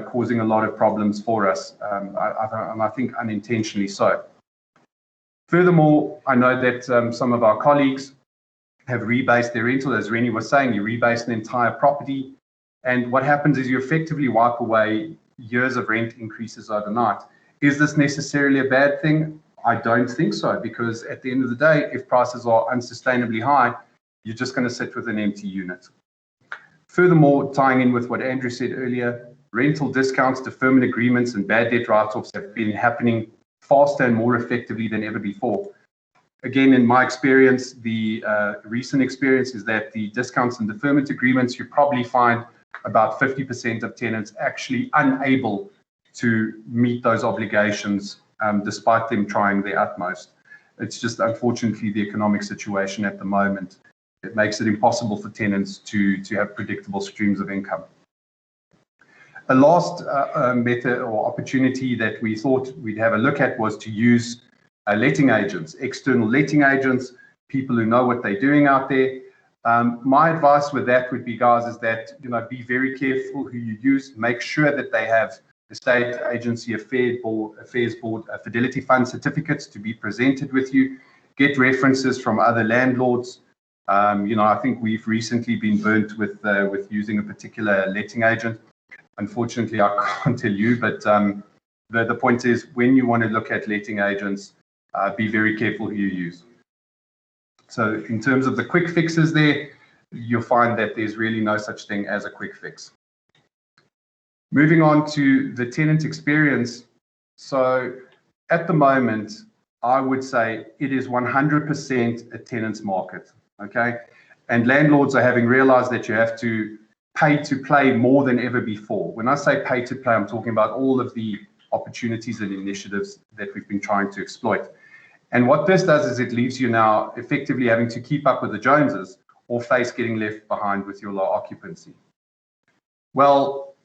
Speaker 6: causing a lot of problems for us, and I think unintentionally so. Furthermore, I know that some of our colleagues have rebased their rental. As Renney was saying, you rebase the entire property, and what happens is you effectively wipe away years of rent increases overnight. Is this necessarily a bad thing? I don't think so, because at the end of the day, if prices are unsustainably high, you're just going to sit with an empty unit. Furthermore, tying in with what Andrew said earlier, rental discounts, deferment agreements, and bad debt write-offs have been happening faster and more effectively than ever before. Again, in my experience, the recent experience is that the discounts and deferment agreements, you probably find about 50% of tenants actually unable to meet those obligations, despite them trying their utmost. It's just, unfortunately, the economic situation at the moment. It makes it impossible for tenants to have predictable streams of income. A last method or opportunity that we thought we'd have a look at was to use letting agents, external letting agents, people who know what they're doing out there. My advice with that would be, guys, is that, be very careful who you use. Make sure that they have Estate Agency Affairs Board Fidelity Fund certificates to be presented with you. Get references from other landlords. I think we've recently been burnt with using a particular letting agent. Unfortunately, I can't tell you, but the point is, when you want to look at letting agents, be very careful who you use. So in terms of the quick fixes there, you'll find that there's really no such thing as a quick fix. Moving on to the tenant experience. So at the moment, I would say it is 100% a tenant's market, okay? And landlords are having realized that you have to pay to play more than ever before. When I say pay to play, I'm talking about all of the opportunities and initiatives that we've been trying to exploit. And what this does is it leaves you now effectively having to keep up with the Joneses or face getting left behind with your low occupancy. Well,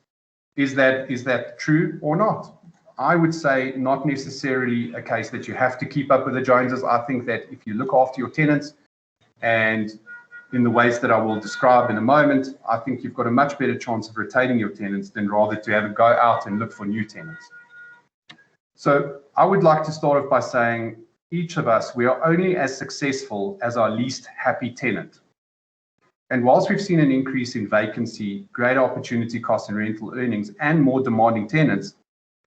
Speaker 6: is that true or not? I would say not necessarily a case that you have to keep up with the Joneses. I think that if you look after your tenants, and in the ways that I will describe in a moment, I think you've got a much better chance of retaining your tenants than rather to have to go out and look for new tenants. So I would like to start off by saying each of us, we are only as successful as our least happy tenant. And whilst we've seen an increase in vacancy, greater opportunity costs and rental earnings, and more demanding tenants,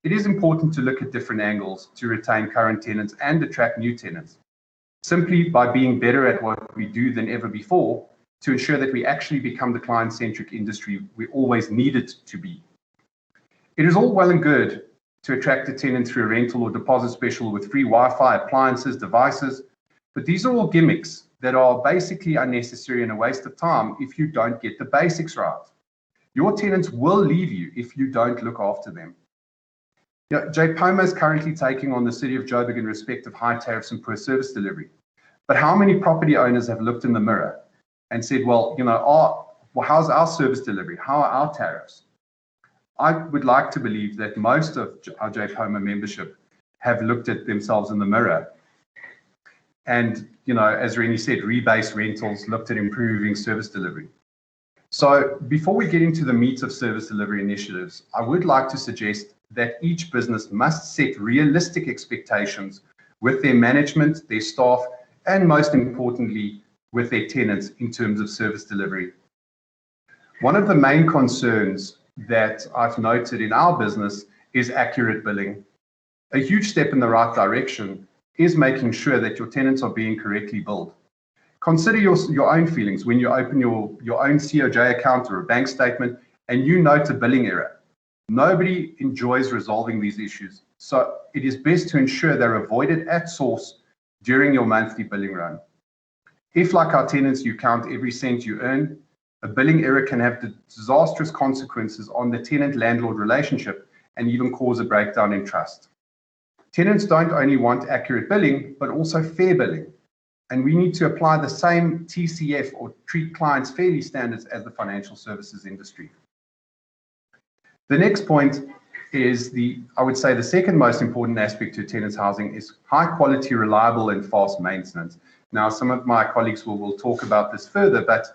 Speaker 6: it is important to look at different angles to retain current tenants and attract new tenants, simply by being better at what we do than ever before to ensure that we actually become the client-centric industry we always needed to be. It is all well and good to attract a tenant through a rental or deposit special with free Wi-Fi, appliances, devices, but these are all gimmicks that are basically unnecessary and a waste of time if you don't get the basics right. Your tenants will leave you if you don't look after them. JPOMA is currently taking on the City of Joburg in respect of high tariffs and poor service delivery. But how many property owners have looked in the mirror and said, well, how's our service delivery? How are our tariffs? I would like to believe that most of our JPOMA membership have looked at themselves in the mirror and, as Renney said, rebased rentals, looked at improving service delivery. So before we get into the meat of service delivery initiatives, I would like to suggest that each business must set realistic expectations with their management, their staff, and most importantly, with their tenants in terms of service delivery. One of the main concerns that I've noted in our business is accurate billing. A huge step in the right direction is making sure that your tenants are being correctly billed. Consider your own feelings when you open your own COJ account or a bank statement and you note a billing error. Nobody enjoys resolving these issues, so it is best to ensure they're avoided at source during your monthly billing run. If, like our tenants, you count every cent you earn, a billing error can have disastrous consequences on the tenant-landlord relationship and even cause a breakdown in trust. Tenants don't only want accurate billing, but also fair billing. And we need to apply the same TCF or treat clients fairly standards as the financial services industry. The next point is I would say the second most important aspect to tenants housing is high quality, reliable and fast maintenance. Now, some of my colleagues will talk about this further, but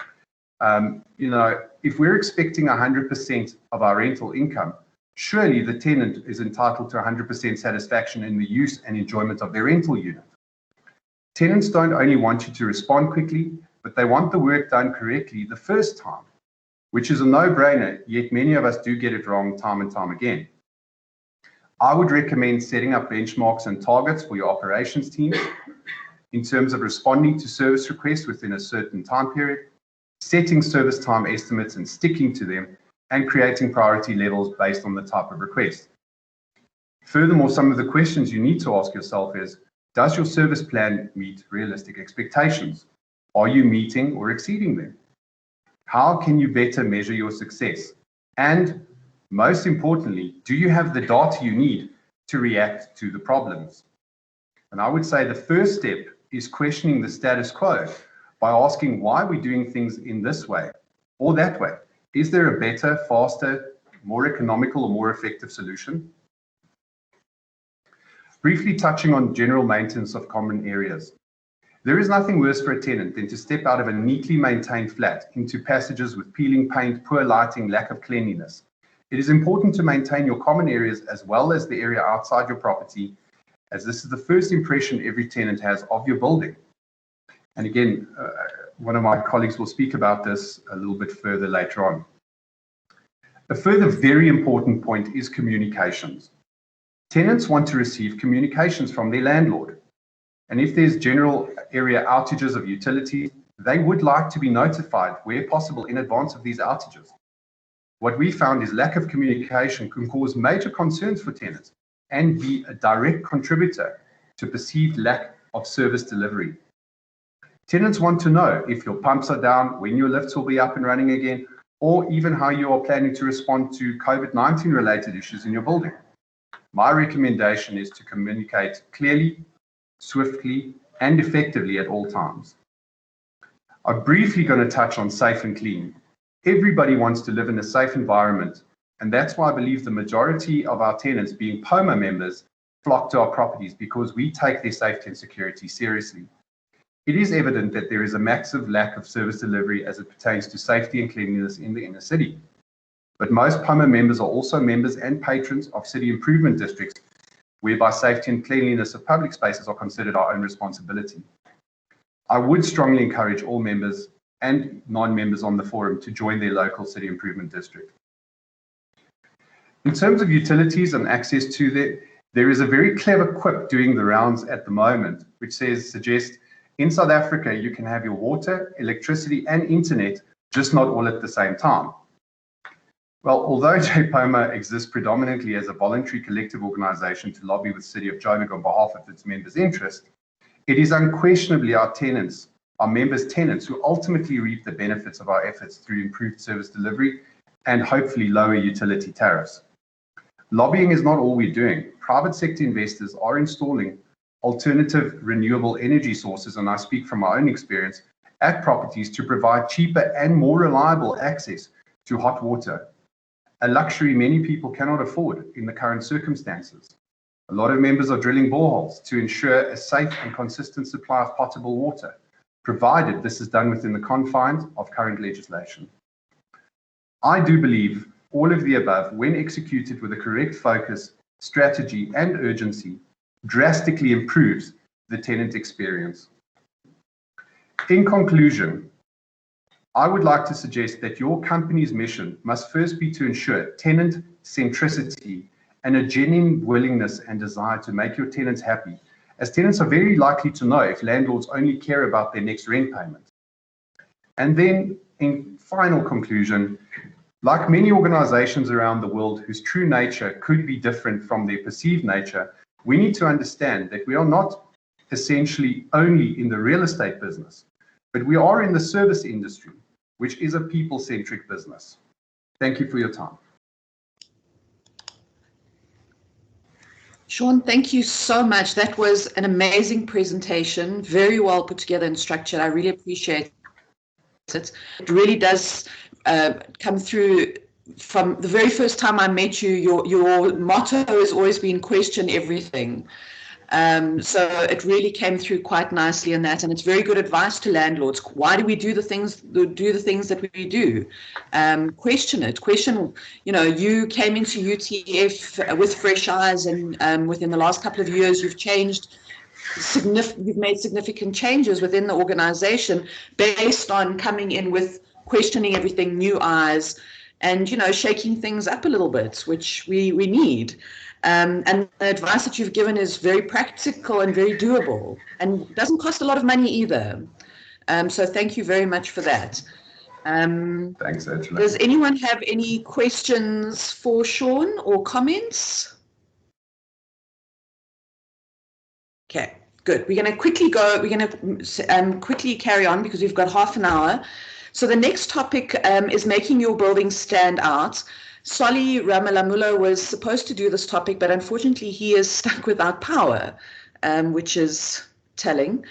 Speaker 6: you know, if we're expecting 100% of our rental income, surely the tenant is entitled to 100% satisfaction in the use and enjoyment of their rental unit. Tenants don't only want you to respond quickly, but they want the work done correctly the first time, which is a no-brainer, yet many of us do get it wrong time and time again. I would recommend setting up benchmarks and targets for your operations teams in terms of responding to service requests within a certain time period, setting service time estimates and sticking to them, and creating priority levels based on the type of request. Furthermore, some of the questions you need to ask yourself is, does your service plan meet realistic expectations? Are you meeting or exceeding them? How can you better measure your success? And most importantly, do you have the data you need to react to the problems? And I would say the first step is questioning the status quo by asking why we're doing things in this way or that way. Is there a better, faster, more economical or more effective solution? Briefly touching on general maintenance of common areas. There is nothing worse for a tenant than to step out of a neatly maintained flat into passages with peeling paint, poor lighting, lack of cleanliness. It is important to maintain your common areas as well as the area outside your property, as this is the first impression every tenant has of your building. And again, one of my colleagues will speak about this a little bit further later on. A further very important point is communications. Tenants want to receive communications from their landlord. And if there's general area outages of utilities, they would like to be notified where possible in advance of these outages. What we found is lack of communication can cause major concerns for tenants and be a direct contributor to perceived lack of service delivery. Tenants want to know if your pumps are down, when your lifts will be up and running again, or even how you are planning to respond to COVID-19 related issues in your building. My recommendation is to communicate clearly, swiftly, and effectively at all times. I'm briefly going to touch on safe and clean. Everybody wants to live in a safe environment, and that's why I believe the majority of our tenants, being JPOMA members, flock to our properties because we take their safety and security seriously. It is evident that there is a massive lack of service delivery as it pertains to safety and cleanliness in the inner city. But most JPOMA members are also members and patrons of city improvement districts, whereby safety and cleanliness of public spaces are considered our own responsibility. I would strongly encourage all members and non-members on the forum to join their local city improvement district. In terms of utilities and access to them, there is a very clever quip doing the rounds at the moment, which suggests in South Africa, you can have your water, electricity, and internet, just not all at the same time. Well, although JPOMA exists predominantly as a voluntary collective organization to lobby with the City of Joburg on behalf of its members' interest, it is unquestionably our tenants, our members' tenants, who ultimately reap the benefits of our efforts through improved service delivery and hopefully lower utility tariffs. Lobbying is not all we're doing. Private sector investors are installing alternative renewable energy sources, and I speak from my own experience, at properties to provide cheaper and more reliable access to hot water, a luxury many people cannot afford in the current circumstances. A lot of members are drilling boreholes to ensure a safe and consistent supply of potable water, provided this is done within the confines of current legislation. I do believe all of the above, when executed with the correct focus, strategy, and urgency, drastically improves the tenant experience. In conclusion, I would like to suggest that your company's mission must first be to ensure tenant centricity and a genuine willingness and desire to make your tenants happy, as tenants are very likely to know if landlords only care about their next rent payment. And then, in final conclusion, like many organizations around the world whose true nature could be different from their perceived nature, we need to understand that we are not essentially only in the real estate business, but we are in the service industry, which is a people-centric business. Thank you for your time.
Speaker 1: Shaun, thank you so much. That was an amazing presentation, very well put together and structured. I really appreciate it. It really does come through from the very first time I met you, your motto has always been question everything. So it really came through quite nicely in that, and it's very good advice to landlords. Why do we do the things that we do? Question it. Question. You came into UTF with fresh eyes, and within the last couple of years, you've changed. You've made significant changes within the organization based on coming in with questioning everything, new eyes, and shaking things up a little bit, which we need. And the advice that you've given is very practical and very doable, and doesn't cost a lot of money either. So thank you very much for that.
Speaker 6: Thanks, Angela.
Speaker 1: Does anyone have any questions for Shaun or comments? Okay, good. We're going to quickly go. We're going to quickly carry on because we've got half an hour. So the next topic is making your building stand out. Solly Ramalamulo was supposed to do this topic, but unfortunately he is stuck without power, which is telling.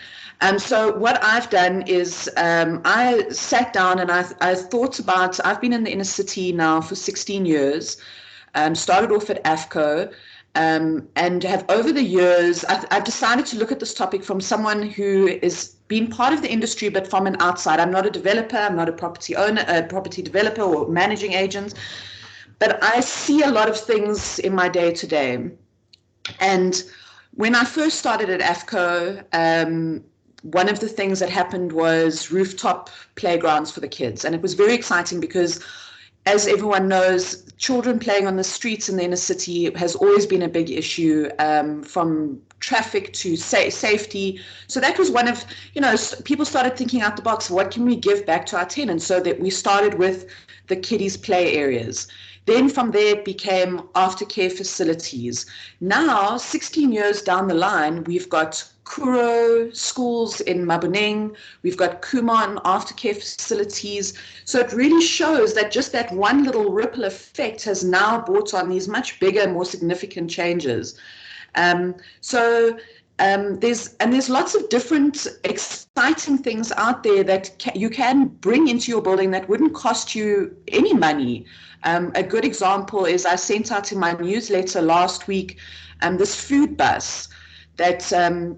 Speaker 1: So what I've done is I sat down and I thought about, I've been in the inner city now for 16 years, started off at AFCO, and have over the years, I've decided to look at this topic from someone who is been part of the industry, but from an outside. I'm not a developer, I'm not a property owner, a property developer or managing agent. But I see a lot of things in my day to day. And when I first started at AFCO, one of the things that happened was rooftop playgrounds for the kids. And it was very exciting because, as everyone knows, children playing on the streets in the inner city has always been a big issue, from traffic to safety. So that was one of, people started thinking out the box, what can we give back to our tenants? So that we started with the kiddies' play areas. Then from there, it became aftercare facilities. Now, 16 years down the line, we've got Kuro schools in Maboneng. We've got Kumon aftercare facilities. So it really shows that just that one little ripple effect has now brought on these much bigger, more significant changes. There's lots of different exciting things out there that you can bring into your building that wouldn't cost you any money. A good example is I sent out in my newsletter last week this food bus that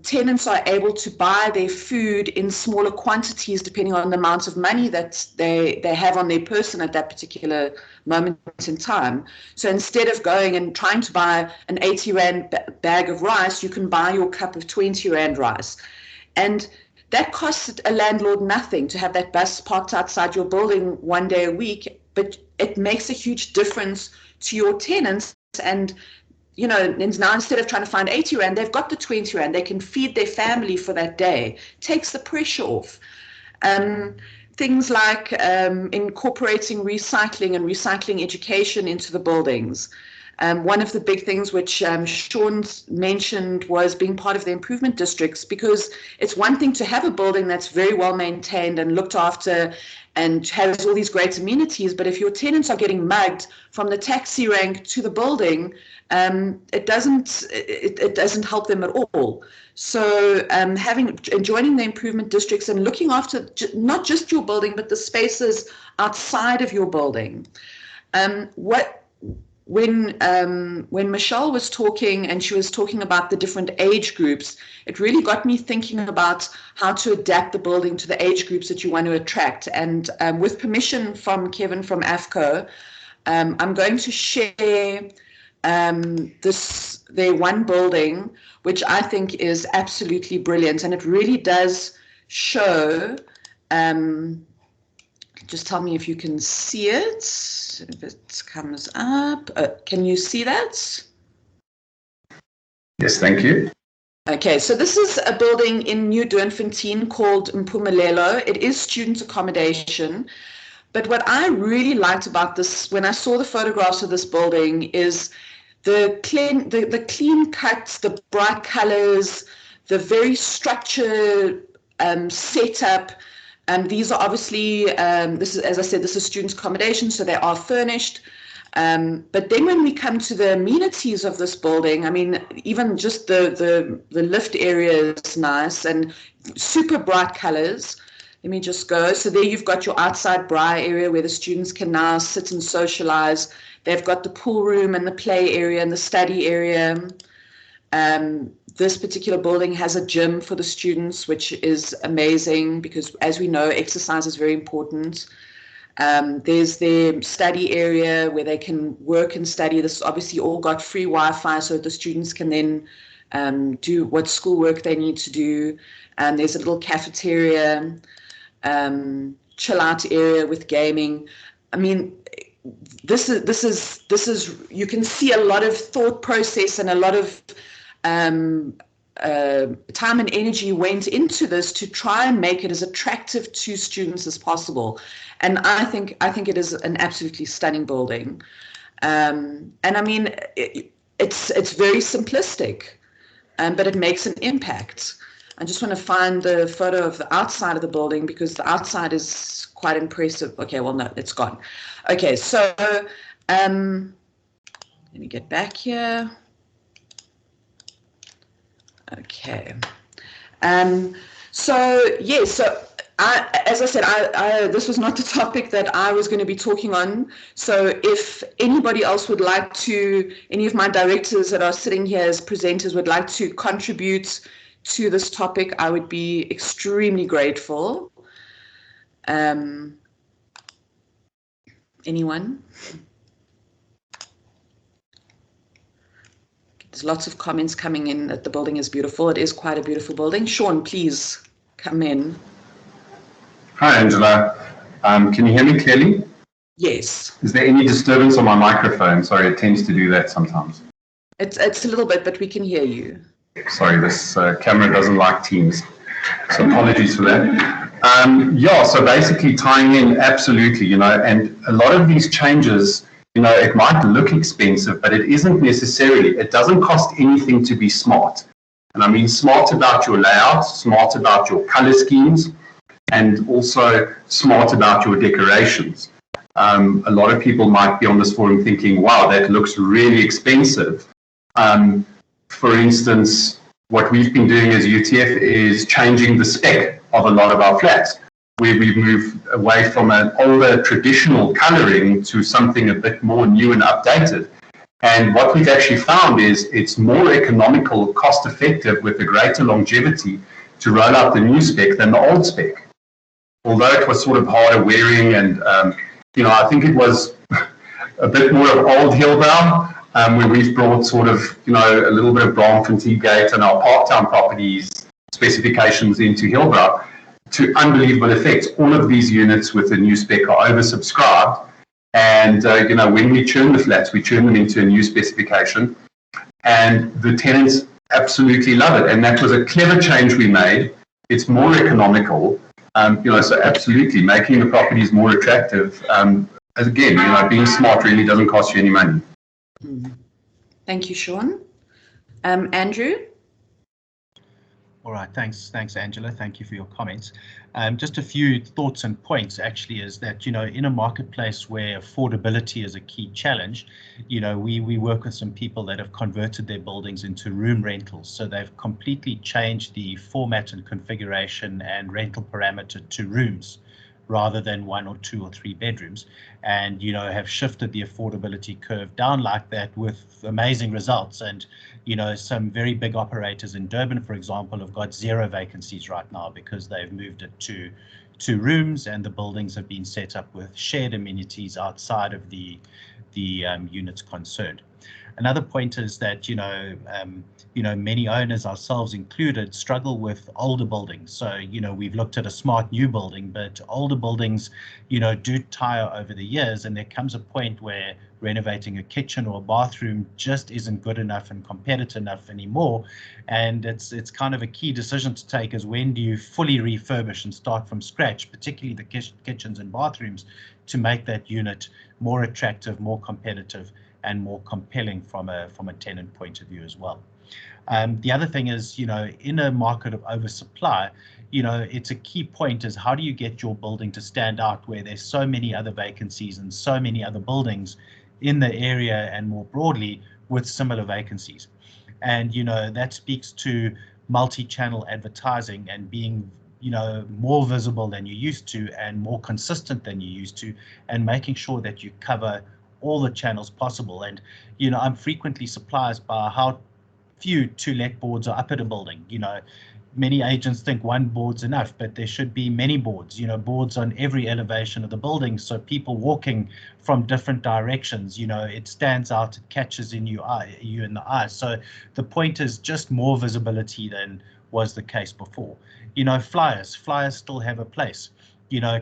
Speaker 1: tenants are able to buy their food in smaller quantities depending on the amount of money that they have on their person at that particular moment in time. So instead of going and trying to buy an 80 Rand bag of rice, you can buy your cup of 20 Rand rice. And that costs a landlord nothing to have that bus parked outside your building one day a week, but it makes a huge difference to your tenants. And and now instead of trying to find 80 Rand, they've got the 20 Rand. They can feed their family for that day. Takes the pressure off. Things like incorporating recycling and recycling education into the buildings. One of the big things which Shaun mentioned was being part of the improvement districts, because it's one thing to have a building that's very well maintained and looked after and has all these great amenities, but if your tenants are getting mugged from the taxi rank to the building, it doesn't help them at all. So joining the improvement districts and looking after not just your building, but the spaces outside of your building. When Michelle was talking, and she was talking about the different age groups, it really got me thinking about how to adapt the building to the age groups that you want to attract. And with permission from Kevin from AFCO, I'm going to share their one building, which I think is absolutely brilliant. And it really does show, just tell me if you can see it. If it comes up, can you see that?
Speaker 6: Yes, thank you.
Speaker 1: Okay, so this is a building in New Doornfontein called Mpumelelo. It is student accommodation. But what I really liked about this, when I saw the photographs of this building, is the clean cuts, the bright colors, the very structured setup. These are obviously, this is, as I said, this is student accommodation, so they are furnished. But then when we come to the amenities of this building, I mean, even just the lift area is nice and super bright colors. Let me just go. So there you've got your outside braai area where the students can now sit and socialize. They've got the pool room and the play area and the study area. This particular building has a gym for the students, which is amazing because, as we know, exercise is very important. There's their study area where they can work and study. This obviously all got free Wi-Fi so the students can then do what schoolwork they need to do. And there's a little cafeteria, chill out area with gaming. I mean, this is you can see a lot of thought process and a lot of time and energy went into this to try and make it as attractive to students as possible. And I think it is an absolutely stunning building. And I mean, it's very simplistic, but it makes an impact. I just want to find the photo of the outside of the building because the outside is quite impressive. Okay, well, no, it's gone. Okay, so let me get back here. Okay. So yes, so as I said, this was not the topic that I was going to be talking on. So if anybody else would like to, any of my directors that are sitting here as presenters would like to contribute to this topic, I would be extremely grateful. Anyone? There's lots of comments coming in that the building is beautiful. It is quite a beautiful building. Shaun, please come in.
Speaker 6: Hi, Angela. Can you hear me clearly?
Speaker 1: Yes.
Speaker 6: Is there any disturbance on my microphone? Sorry, it tends to do that sometimes.
Speaker 1: It's a little bit, but we can hear you.
Speaker 6: Sorry, this camera doesn't like Teams, so apologies for that. Yeah, so basically tying in, absolutely, and a lot of these changes, it might look expensive, but it isn't necessarily. It doesn't cost anything to be smart. And I mean smart about your layout, smart about your color schemes, and also smart about your decorations. A lot of people might be on this forum thinking, wow, that looks really expensive. For instance, what we've been doing as UTF is changing the spec of a lot of our flats, where we've moved away from an older traditional colouring to something a bit more new and updated. And what we've actually found is it's more economical, cost effective with a greater longevity to roll out the new spec than the old spec. Although it was sort of harder wearing and, I think it was a bit more of old Hillbrow, where we've brought sort of, a little bit of Braamfontein Gate and our Parktown properties specifications into Hillbrow to unbelievable effect. All of these units with the new spec are oversubscribed. And, when we churn the flats, we churn them into a new specification. And the tenants absolutely love it. And that was a clever change we made. It's more economical. So absolutely making the properties more attractive. Again, being smart really doesn't cost you any money.
Speaker 1: Thank you, Shaun. Andrew?
Speaker 4: All right, thanks, Angela. Thank you for your comments. Just a few thoughts and points actually is that, in a marketplace where affordability is a key challenge, we work with some people that have converted their buildings into room rentals. So they've completely changed the format and configuration and rental parameter to rooms rather than 1 or 2 or 3 bedrooms, and have shifted the affordability curve down like that with amazing results. And some very big operators in Durban, for example, have got 0 vacancies right now because they've moved it to rooms, and the buildings have been set up with shared amenities outside of the units concerned. Another point is that many owners, ourselves included, struggle with older buildings. So we've looked at a smart new building, but older buildings do tire over the years, and there comes a point where renovating a kitchen or a bathroom just isn't good enough and competitive enough anymore. And it's kind of a key decision to take, is when do you fully refurbish and start from scratch, particularly the kitchens and bathrooms, to make that unit more attractive, more competitive, and more compelling from a tenant point of view as well. The other thing is, in a market of oversupply, it's a key point is how do you get your building to stand out where there's so many other vacancies and so many other buildings in the area and more broadly with similar vacancies. And, that speaks to multi-channel advertising and being more visible than you used to and more consistent than you used to, and making sure that you cover all the channels possible. And, I'm frequently surprised by how few to-let boards are up at a building. Many agents think one board's enough, but there should be many boards, boards on every elevation of the building. So people walking from different directions, it stands out, it catches you in the eye. So the point is just more visibility than was the case before. Flyers still have a place,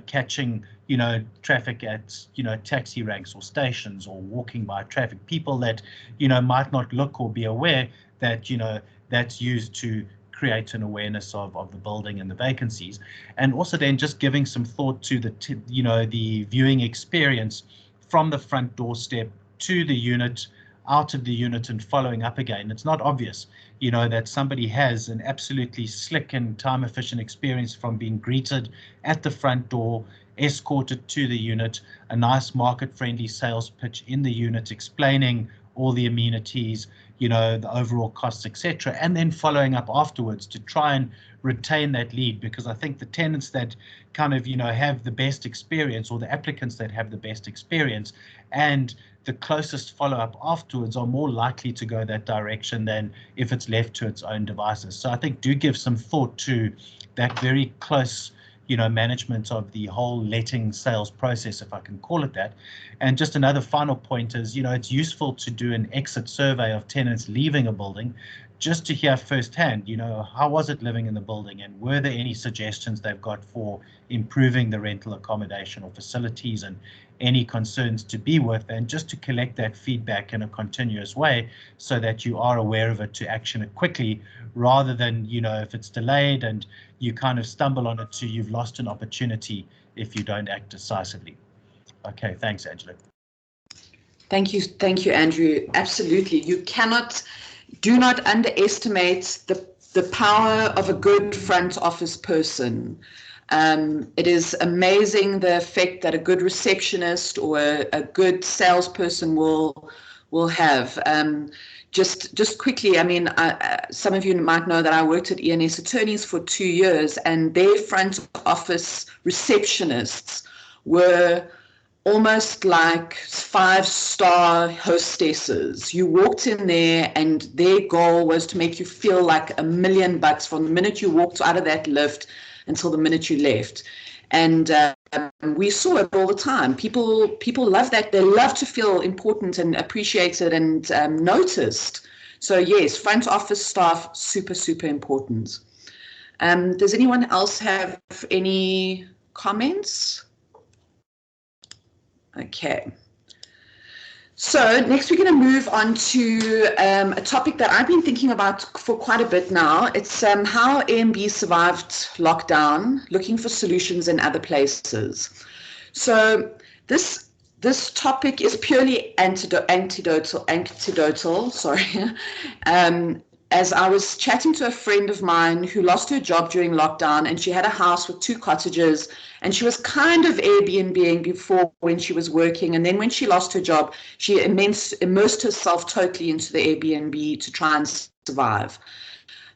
Speaker 4: catching, traffic at, taxi ranks or stations, or walking by traffic, people that, might not look or be aware that, that's used to create an awareness of the building and the vacancies. And also then just giving some thought to the viewing experience from the front doorstep to the unit, out of the unit, and following up again. It's not obvious, that somebody has an absolutely slick and time efficient experience from being greeted at the front door, escorted to the unit, a nice market friendly sales pitch in the unit explaining all the amenities, the overall costs, etc., and then following up afterwards to try and retain that lead, because I think the tenants that kind of, have the best experience, or the applicants that have the best experience and the closest follow-up afterwards, are more likely to go that direction than if it's left to its own devices. So I think do give some thought to that very close management of the whole letting sales process, if I can call it that. And just another final point is, it's useful to do an exit survey of tenants leaving a building, just to hear firsthand, how was it living in the building, and were there any suggestions they've got for improving the rental accommodation or facilities, and any concerns to be with, and just to collect that feedback in a continuous way so that you are aware of it to action it quickly, rather than, if it's delayed and you kind of stumble on it, you've lost an opportunity if you don't act decisively. Okay, thanks, Angela.
Speaker 1: Thank you, Andrew. Absolutely. Do not underestimate the power of a good front office person. It is amazing the effect that a good receptionist or a good salesperson will have. Just quickly, some of you might know that I worked at ENS Attorneys for 2 years, and their front office receptionists were almost like 5-star hostesses. You walked in there and their goal was to make you feel like $1 million from the minute you walked out of that lift until the minute you left. And we saw it all the time. People love that. They love to feel important and appreciated and noticed. So yes, front office staff, super, super important. Does anyone else have any comments? Okay. So next we're going to move on to a topic that I've been thinking about for quite a bit now. It's how Airbnb survived lockdown, looking for solutions in other places. So this topic is purely anecdotal. As I was chatting to a friend of mine who lost her job during lockdown, and she had a house with 2 cottages, and she was kind of Airbnb-ing before when she was working. And then when she lost her job, she immersed herself totally into the Airbnb to try and survive.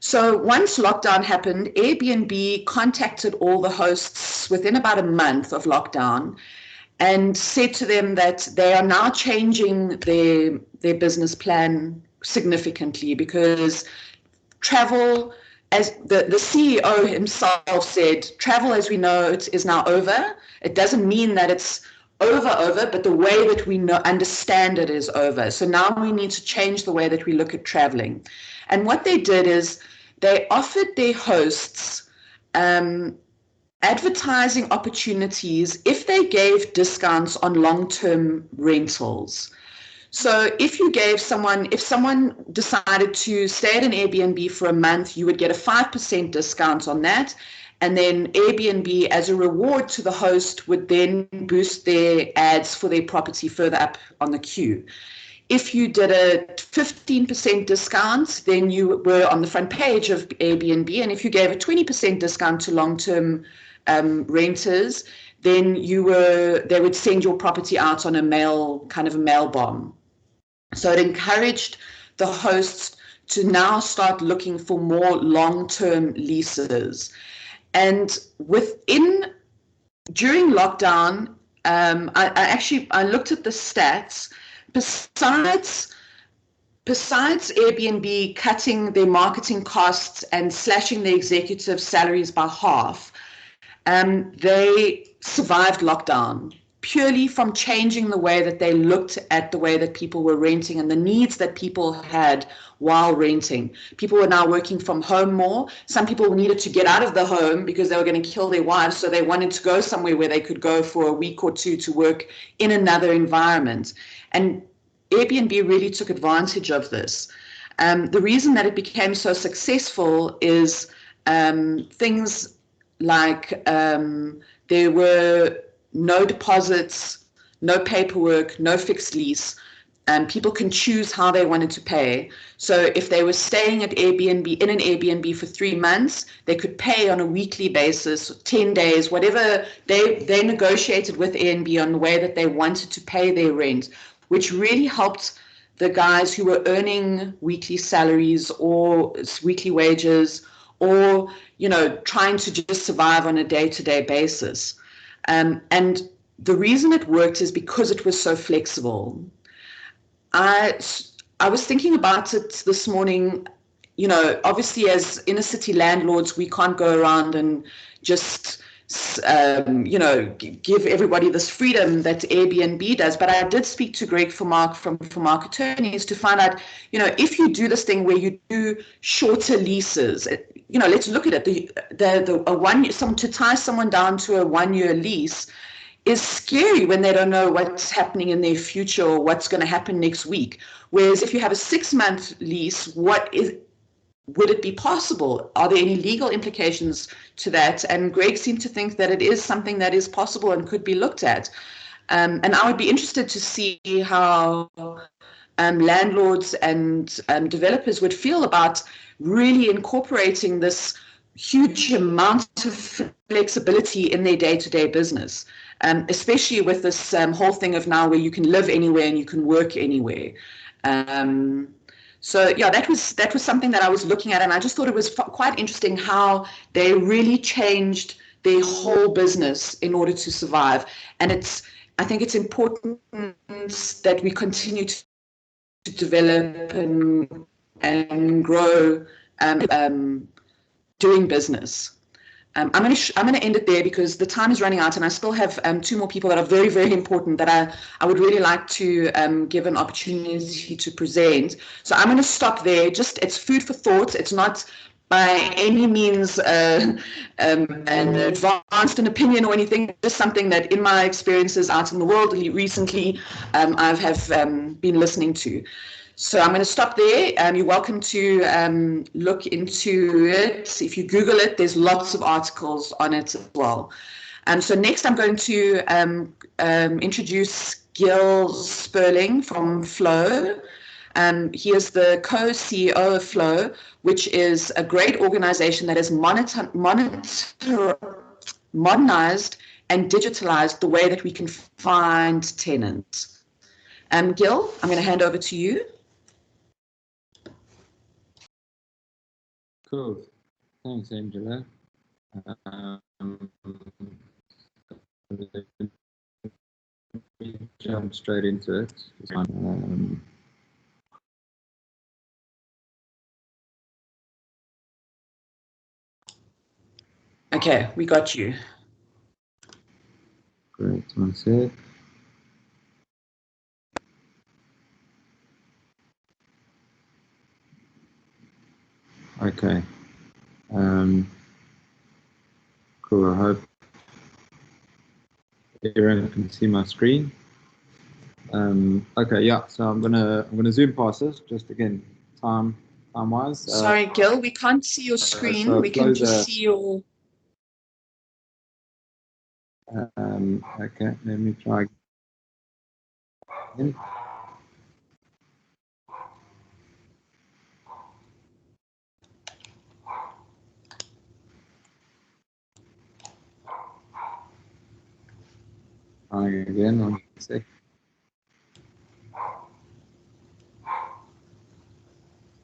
Speaker 1: So once lockdown happened, Airbnb contacted all the hosts within about a month of lockdown and said to them that they are now changing their business plan significantly, because travel, as the CEO himself said, travel as we know it is now over. It doesn't mean that it's over, but the way that we understand it is over. So now we need to change the way that we look at traveling. And what they did is they offered their hosts advertising opportunities if they gave discounts on long-term rentals. So if someone decided to stay at an Airbnb for a month, you would get a 5% discount on that. And then Airbnb, as a reward to the host, would then boost their ads for their property further up on the queue. If you did a 15% discount, then you were on the front page of Airbnb. And if you gave a 20% discount to long-term renters, then they would send your property out on a mail bomb. So it encouraged the hosts to now start looking for more long-term leases. And during lockdown, I looked at the stats. Besides Airbnb cutting their marketing costs and slashing their executive salaries by half, they survived lockdown purely from changing the way that they looked at the way that people were renting and the needs that people had while renting. People were now working from home more. Some people needed to get out of the home because they were going to kill their wives, so they wanted to go somewhere where they could go for a week or two to work in another environment. And Airbnb really took advantage of this. The reason that it became so successful is things like there were no deposits, no paperwork, no fixed lease. People can choose how they wanted to pay. So if they were staying at in an Airbnb for 3 months, they could pay on a weekly basis, 10 days, whatever they negotiated with Airbnb on the way that they wanted to pay their rent, which really helped the guys who were earning weekly salaries or weekly wages or, trying to just survive on a day-to-day basis. And the reason it worked is because it was so flexible. I was thinking about it this morning. Obviously as inner city landlords, we can't go around and just give everybody this freedom that Airbnb does. But I did speak to Greg from Mark Attorneys to find out, if you do this thing where you do shorter leases, let's look at it. To tie someone down to a 1-year lease is scary when they don't know what's happening in their future or what's going to happen next week. Whereas if you have a 6-month lease, would it be possible? Are there any legal implications to that? And Greg seemed to think that it is something that is possible and could be looked at. And I would be interested to see how landlords and developers would feel about really incorporating this huge amount of flexibility in their day-to-day business, especially with this whole thing of now where you can live anywhere and you can work anywhere. So yeah, that was something that I was looking at, and I just thought it was quite interesting how they really changed their whole business in order to survive. And I think it's important that we continue to develop and grow doing business. I'm going to end it there because the time is running out, and I still have 2 more people that are very, very important that I would really like to give an opportunity to present. So I'm going to stop there. It's food for thought. It's not by any means an advanced an opinion or anything. Just something that, in my experiences out in the world recently, I have been listening to. So I'm going to stop there. You're welcome to look into it. If you Google it, there's lots of articles on it as well. So next I'm going to introduce Gil Sperling from Flow. He is the co-CEO of Flow, which is a great organization that has modernized and digitalized the way that we can find tenants. Gil, I'm going to hand over to you.
Speaker 7: Cool. Thanks, Angela. Jump straight into it.
Speaker 1: Okay, we got you.
Speaker 7: Great, one sec. Okay. Cool. I hope everyone can see my screen. Okay, yeah. So I'm gonna zoom past this just again, time wise.
Speaker 1: Sorry, Gil, we can't see your screen.
Speaker 7: So
Speaker 1: we can just see your.
Speaker 7: Okay, let me try again. Again, one sec.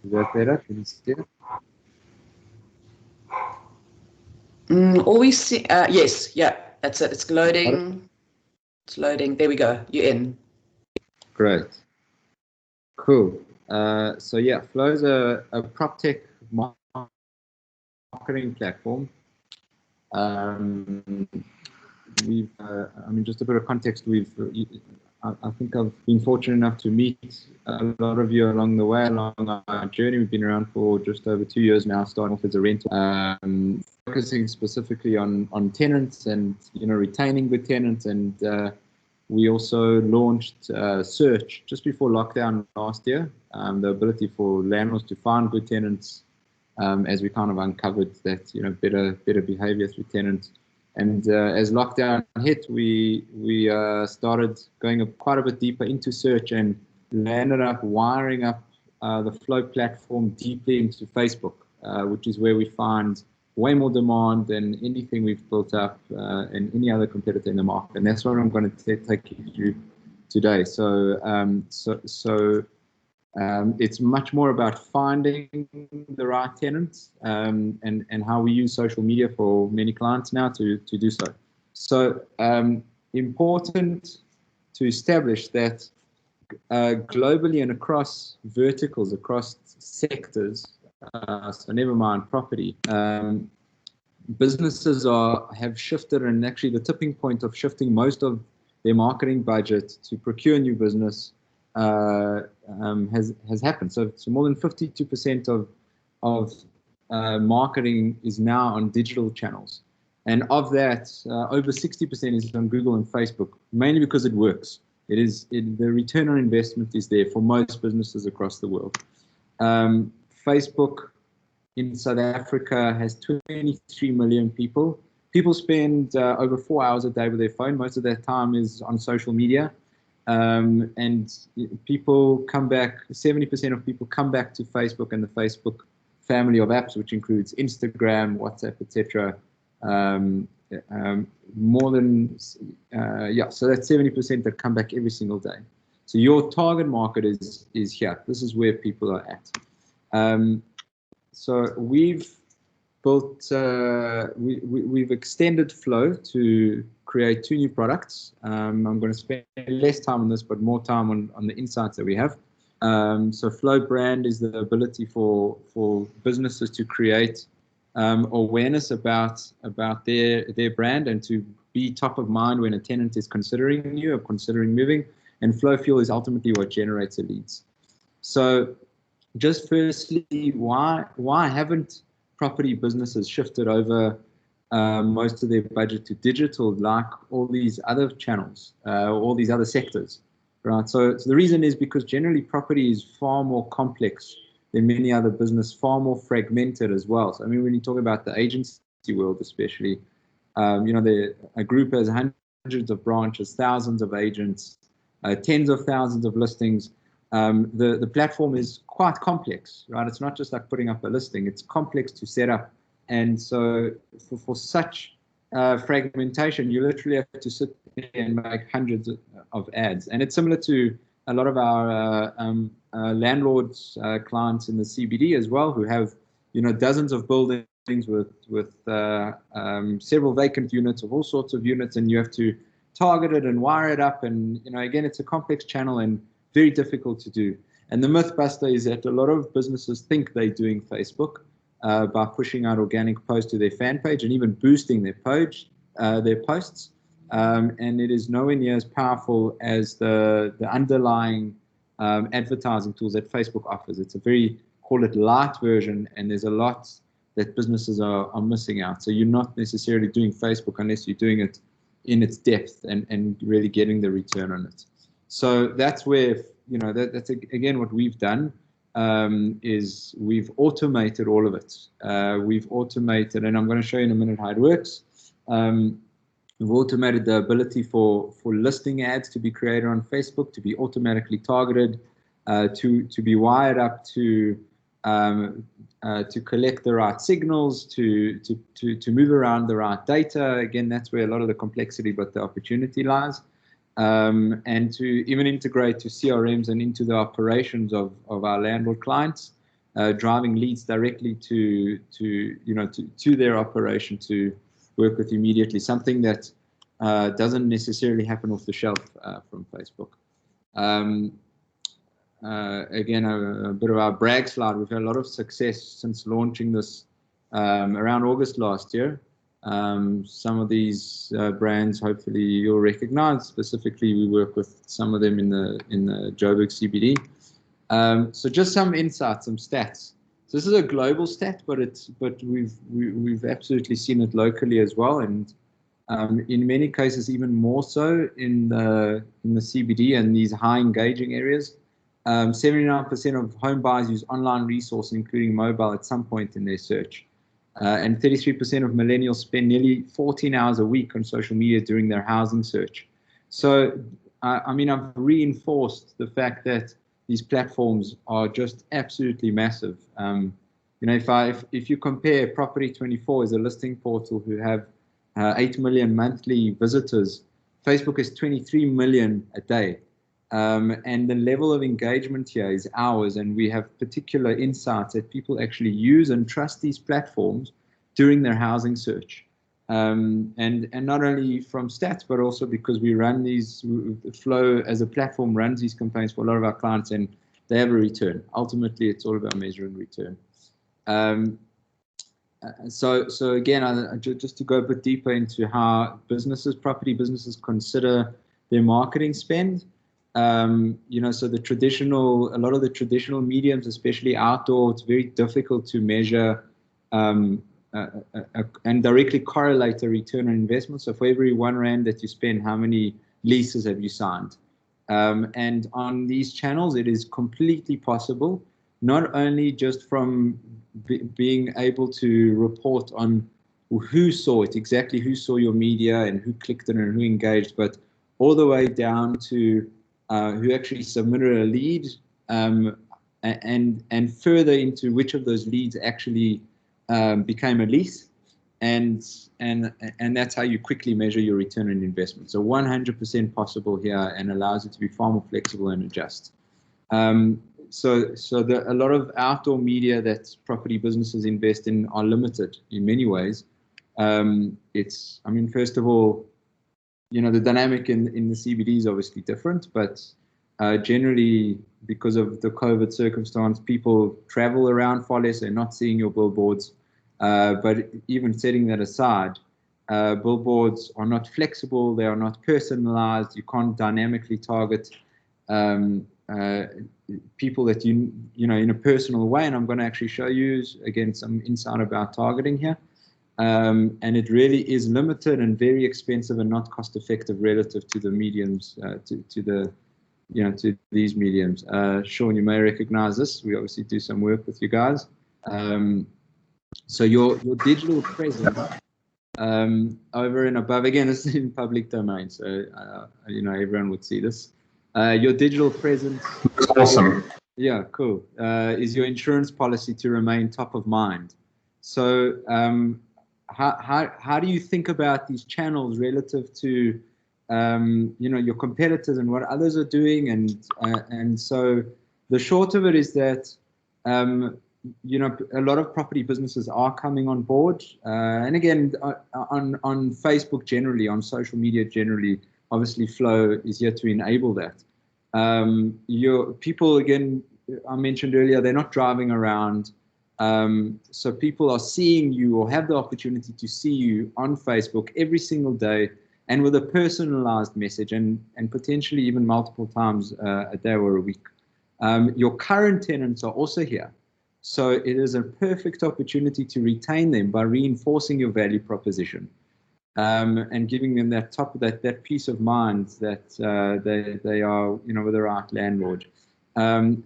Speaker 7: Is that better? Can you see it?
Speaker 1: Always see, yes, yeah, that's it. It's loading. It's loading. There we go. You're in.
Speaker 7: Great. Cool. So yeah, Flow is a prop tech marketing platform. We've, I mean, just a bit of context. I think I've been fortunate enough to meet a lot of you along the way, along our journey. We've been around for just over 2 years now, starting off as a rental, focusing specifically on tenants and, you know, retaining good tenants. And we also launched search just before lockdown last year, the ability for landlords to find good tenants, as we kind of uncovered that, you know, better behavior through tenants. And as lockdown hit, we started going quite a bit deeper into search and landed up wiring up the Flow platform deeply into Facebook, which is where we find way more demand than anything we've built up and any other competitor in the market. And that's what I'm going to take you through today. So it's much more about finding the right tenants and how we use social media for many clients now to do so. So important to establish that globally and across verticals, across sectors, so never mind property, businesses have shifted, and actually the tipping point of shifting most of their marketing budget to procure new business has happened. So more than 52% of marketing is now on digital channels, and of that, over 60% is on Google and Facebook, mainly because it works. The return on investment is there for most businesses across the world. Facebook in South Africa has 23 million people. People spend over 4 hours a day with their phone. Most of their time is on social media. And people come back, 70% of people come back to Facebook and the Facebook family of apps, which includes Instagram, WhatsApp, etc. More than, so that's 70% that come back every single day. So your target market is here. This is where people are at. So we've built, we've extended Flow to create 2 new products. I'm going to spend less time on this, but more time on the insights that we have. So Flow brand is the ability for businesses to create awareness about their brand and to be top of mind when a tenant is considering you or considering moving. And Flow Fuel is ultimately what generates the leads. So just firstly, why haven't property businesses shifted over most of their budget to digital like all these other channels, all these other sectors, right? So the reason is because generally property is far more complex than many other business, far more fragmented as well. So I mean, when you talk about the agency world especially, you know, a group has hundreds of branches, thousands of agents, tens of thousands of listings. The platform is quite complex, right? It's not just like putting up a listing, it's complex to set up. And so for such fragmentation, you literally have to sit there and make hundreds of ads. And it's similar to a lot of our landlords, clients in the CBD as well, who have, you know, dozens of buildings with several vacant units of all sorts of units, and you have to target it and wire it up. And, you know, again, it's a complex channel and very difficult to do. And the myth buster is that a lot of businesses think they're doing Facebook by pushing out organic posts to their fan page and even boosting their posts. And it is nowhere near as powerful as the underlying advertising tools that Facebook offers. It's a very, call it light version, and there's a lot that businesses are missing out. So you're not necessarily doing Facebook unless you're doing it in its depth and really getting the return on it. So that's where, you know, that's again what we've done, is we've automated all of it. We've automated, and I'm going to show you in a minute how it works. We've automated the ability for listing ads to be created on Facebook, to be automatically targeted, to be wired up to collect the right signals, to move around the right data. Again, that's where a lot of the complexity but the opportunity lies. And to even integrate to CRMs and into the operations of our landlord clients, driving leads directly to their operation to work with immediately, something that doesn't necessarily happen off the shelf from Facebook. Again, a bit of our brag slide. We've had a lot of success since launching this around August last year. Some of these brands, hopefully you'll recognize. Specifically, we work with some of them in the Joburg CBD. So just some insights, some stats. So this is a global stat, but we've absolutely seen it locally as well, and in many cases even more so in the CBD and these high engaging areas. 79% of home buyers use online resources, including mobile, at some point in their search. And 33% of millennials spend nearly 14 hours a week on social media during their housing search. So, I mean, I've reinforced the fact that these platforms are just absolutely massive. If you compare Property24 as a listing portal who have 8 million monthly visitors, Facebook is 23 million a day. And the level of engagement here is ours, and we have particular insights that people actually use and trust these platforms during their housing search. And not only from stats, but also because we run these, Flow as a platform runs these campaigns for a lot of our clients, and they have a return. Ultimately, it's all about measuring return. So again, just to go a bit deeper into how property businesses consider their marketing spend. So a lot of the traditional mediums, especially outdoor, it's very difficult to measure and directly correlate a return on investment. So for every R1 that you spend, how many leases have you signed? And on these channels, it is completely possible, not only just from being able to report on who saw it, exactly who saw your media and who clicked it and who engaged, but all the way down to who actually submitted a lead, and further into which of those leads actually became a lease, and that's how you quickly measure your return on investment. So 100% possible here, and allows you to be far more flexible and adjust. So a lot of outdoor media that property businesses invest in are limited in many ways. First of all, the dynamic in the CBD is obviously different, but generally, because of the COVID circumstance, people travel around far less. They're not seeing your billboards. But even setting that aside, billboards are not flexible. They are not personalized. You can't dynamically target people that in a personal way. And I'm going to actually show you, again, some insight about targeting here. And it really is limited and very expensive and not cost effective relative to the mediums, to these mediums. Shaun, you may recognize this. We obviously do some work with you guys. So your digital presence over and above, again, this is in public domain, so everyone would see this. Your digital presence.
Speaker 6: That's awesome.
Speaker 7: Yeah, cool. Is your insurance policy to remain top of mind? So how do you think about these channels relative to your competitors and what others are doing? And so the short of it is that a lot of property businesses are coming on board, and again on Facebook generally, on social media generally, obviously Flow is here to enable that. Your people, again, I mentioned earlier, they're not driving around. So people are seeing you or have the opportunity to see you on Facebook every single day, and with a personalized message, and potentially even multiple times a day or a week. Your current tenants are also here. So it is a perfect opportunity to retain them by reinforcing your value proposition, and giving them that peace of mind that they are with the right landlord.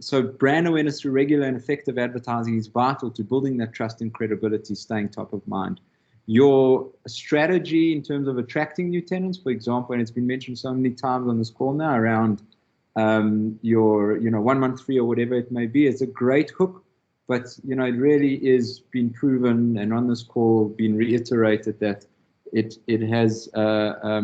Speaker 7: So brand awareness through regular and effective advertising is vital to building that trust and credibility, staying top of mind. Your strategy in terms of attracting new tenants, for example, and it's been mentioned so many times on this call now, around your 1 month free or whatever it may be, it's a great hook, but it really is been proven, and on this call been reiterated, that it has a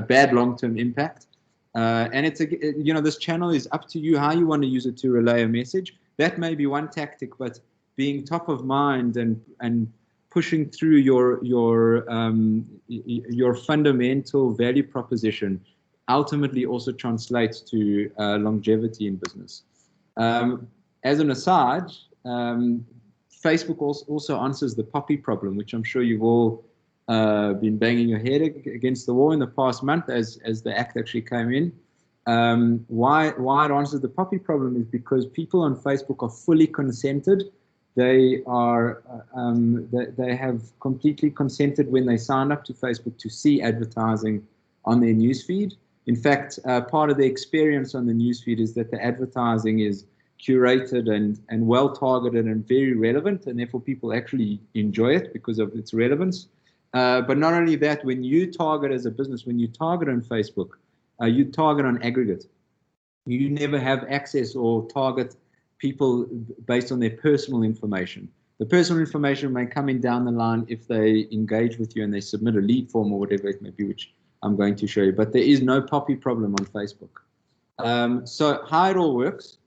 Speaker 7: bad long-term impact. And it's this channel is up to you how you want to use it to relay a message, that may be one tactic, but being top of mind and pushing through your fundamental value proposition ultimately also translates to longevity in business. As an aside, Facebook also answers the poppy problem, which I'm sure you've all been banging your head against the wall in the past month as the act actually came in. Why it answers the poppy problem is because people on Facebook are fully consented. They are they have completely consented when they sign up to Facebook to see advertising on their newsfeed. In fact, part of the experience on the newsfeed is that the advertising is curated and well targeted and very relevant, and therefore people actually enjoy it because of its relevance. But not only that, when you target as a business, when you target on Facebook, you target on aggregate. You never have access or target people based on their personal information. The personal information may come in down the line if they engage with you and they submit a lead form or whatever it may be, which I'm going to show you. But there is no poppy problem on Facebook. So how it all works,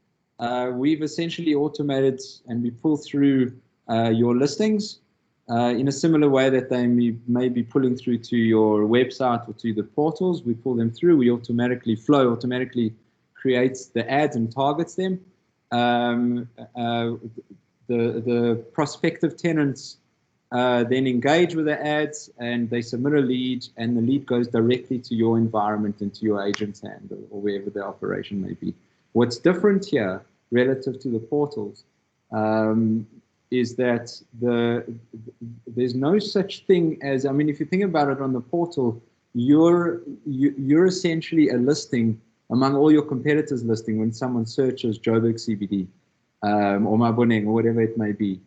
Speaker 7: we've essentially automated and we pull through your listings in a similar way that they may be pulling through to your website or to the portals. We pull them through. We Flow automatically creates the ads and targets them. The prospective tenants then engage with the ads and they submit a lead, and the lead goes directly to your environment and to your agent's hand or wherever the operation may be. What's different here relative to the portals is that there's no such thing as, I mean, if you think about it on the portal, you're essentially a listing among all your competitors' listing when someone searches Joburg CBD or Maboneng or whatever it may be.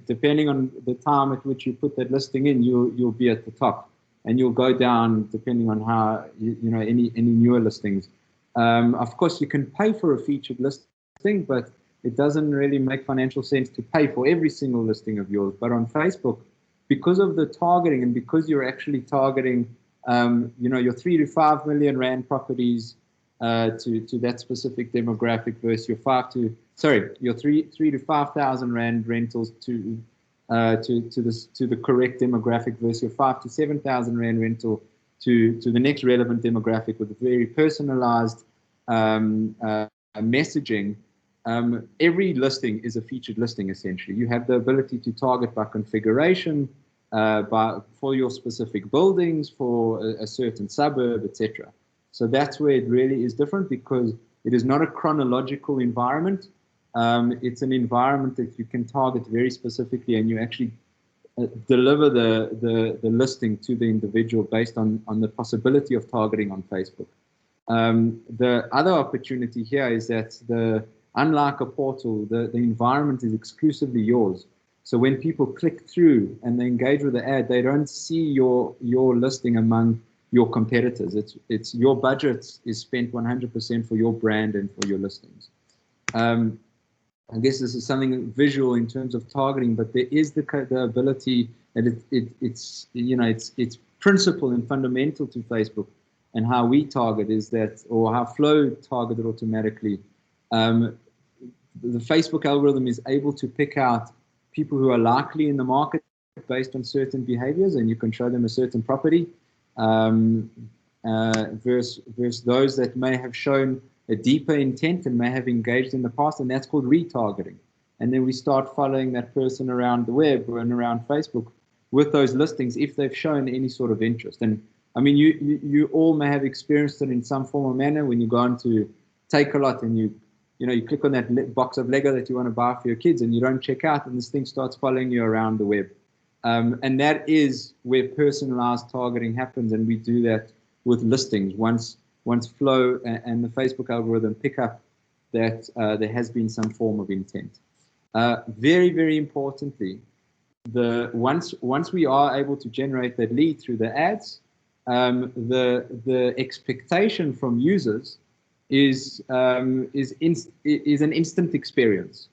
Speaker 7: Depending on the time at which you put that listing in, you'll be at the top, and you'll go down depending on how any newer listings. Of course, you can pay for a featured listing, but it doesn't really make financial sense to pay for every single listing of yours. But on Facebook, because of the targeting and because you're actually targeting, your 3 to 5 million rand properties to that specific demographic versus your 3 to 5,000 rand rentals to the correct demographic versus your 5 to 7,000 rand rental to the next relevant demographic with a very personalized messaging. Every listing is a featured listing essentially. You have the ability to target by configuration, for your specific buildings, for a certain suburb, etc. So that's where it really is different, because it is not a chronological environment. It's an environment that you can target very specifically, and you actually deliver the listing to the individual based on the possibility of targeting on Facebook. The other opportunity here is that unlike a portal, the environment is exclusively yours. So when people click through and they engage with the ad, they don't see your listing among your competitors. It's your budget is spent 100% for your brand and for your listings. I guess this is something visual in terms of targeting, but there is the ability that it's principle and fundamental to Facebook and how we target is that, or how Flow targeted automatically. The Facebook algorithm is able to pick out people who are likely in the market based on certain behaviors, and you can show them a certain property versus those that may have shown a deeper intent and may have engaged in the past, and that's called retargeting. And then we start following that person around the web and around Facebook with those listings if they've shown any sort of interest. And I mean, you all may have experienced it in some form or manner when you go on to Takealot and you click on that box of Lego that you want to buy for your kids and you don't check out, and this thing starts following you around the web. And that is where personalized targeting happens, and we do that with listings. Once Flow and the Facebook algorithm pick up that there has been some form of intent. Very, very importantly, once we are able to generate that lead through the ads, the expectation from users is an instant experience.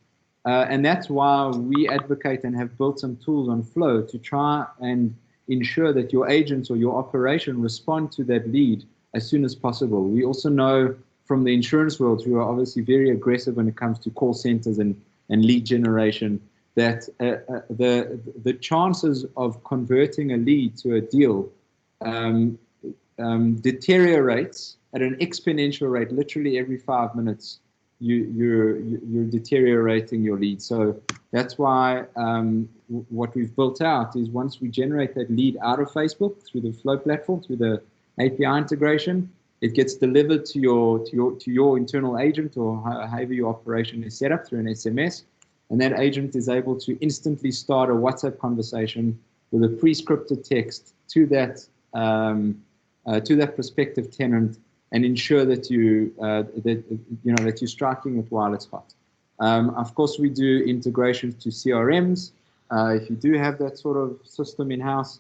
Speaker 7: And that's why we advocate and have built some tools on Flow to try and ensure that your agents or your operation respond to that lead as soon as possible. We also know from the insurance world, who are obviously very aggressive when it comes to call centers and lead generation, that the chances of converting a lead to a deal deteriorates at an exponential rate. Literally every 5 minutes, you're deteriorating your lead. So that's why what we've built out is, once we generate that lead out of Facebook through the Flow platform, through the API integration, it gets delivered to your internal agent, or however your operation is set up, through an SMS, and that agent is able to instantly start a WhatsApp conversation with a pre-scripted text to that prospective tenant, and ensure that you're striking it while it's hot. Of course, we do integrations to CRMs if you do have that sort of system in house.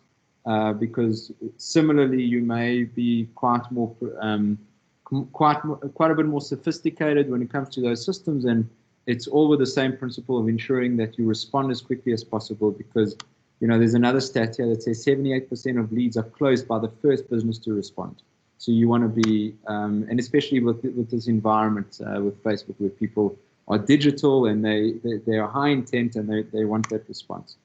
Speaker 7: Because similarly, you may be quite a bit more sophisticated when it comes to those systems, and it's all with the same principle of ensuring that you respond as quickly as possible. Because there's another stat here that says 78% of leads are closed by the first business to respond. So you want to be, and especially with this environment with Facebook, where people are digital and they are high intent and they want that response.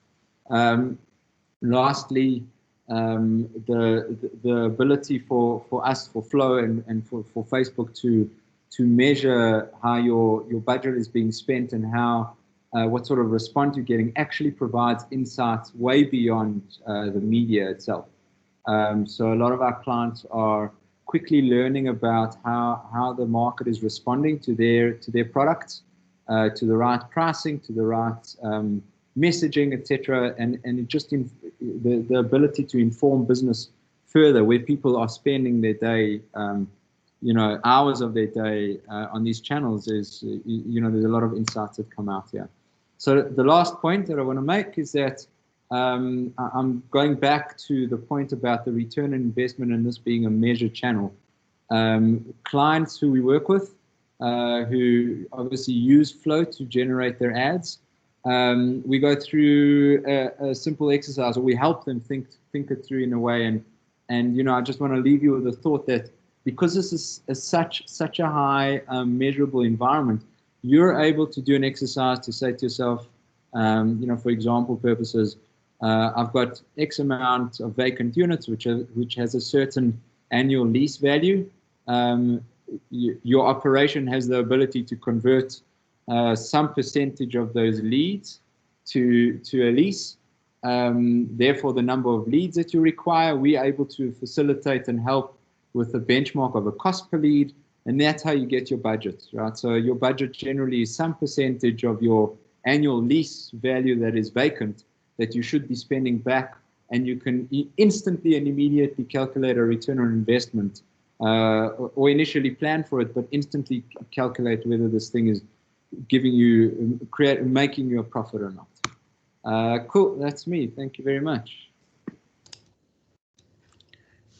Speaker 7: Lastly, the ability for us, for Flow and for Facebook to measure how your budget is being spent and how what sort of response you're getting actually provides insights way beyond the media itself. So a lot of our clients are quickly learning about how the market is responding to their products, to the right pricing, to the right messaging, etc., and it just the ability to inform business further, where people are spending their day, hours of their day on these channels, is there's a lot of insights that come out here. So the last point that I want to make is that I'm going back to the point about the return on investment and this being a measured channel. Clients who we work with, who obviously use Flow to generate their ads, we go through a simple exercise, or we help them think it through in a way. And I just want to leave you with the thought that, because this is such a high measurable environment, you're able to do an exercise to say to yourself, for example purposes, I've got X amount of vacant units, which has a certain annual lease value. Your operation has the ability to convert some percentage of those leads to a lease. Therefore, the number of leads that you require, we're able to facilitate and help with the benchmark of a cost per lead, and that's how you get your budget, right? So your budget generally is some percentage of your annual lease value that is vacant that you should be spending back, and you can instantly and immediately calculate a return on investment, or initially plan for it, but instantly calculate whether this thing is making you a profit or not. Cool, that's me. Thank you very much.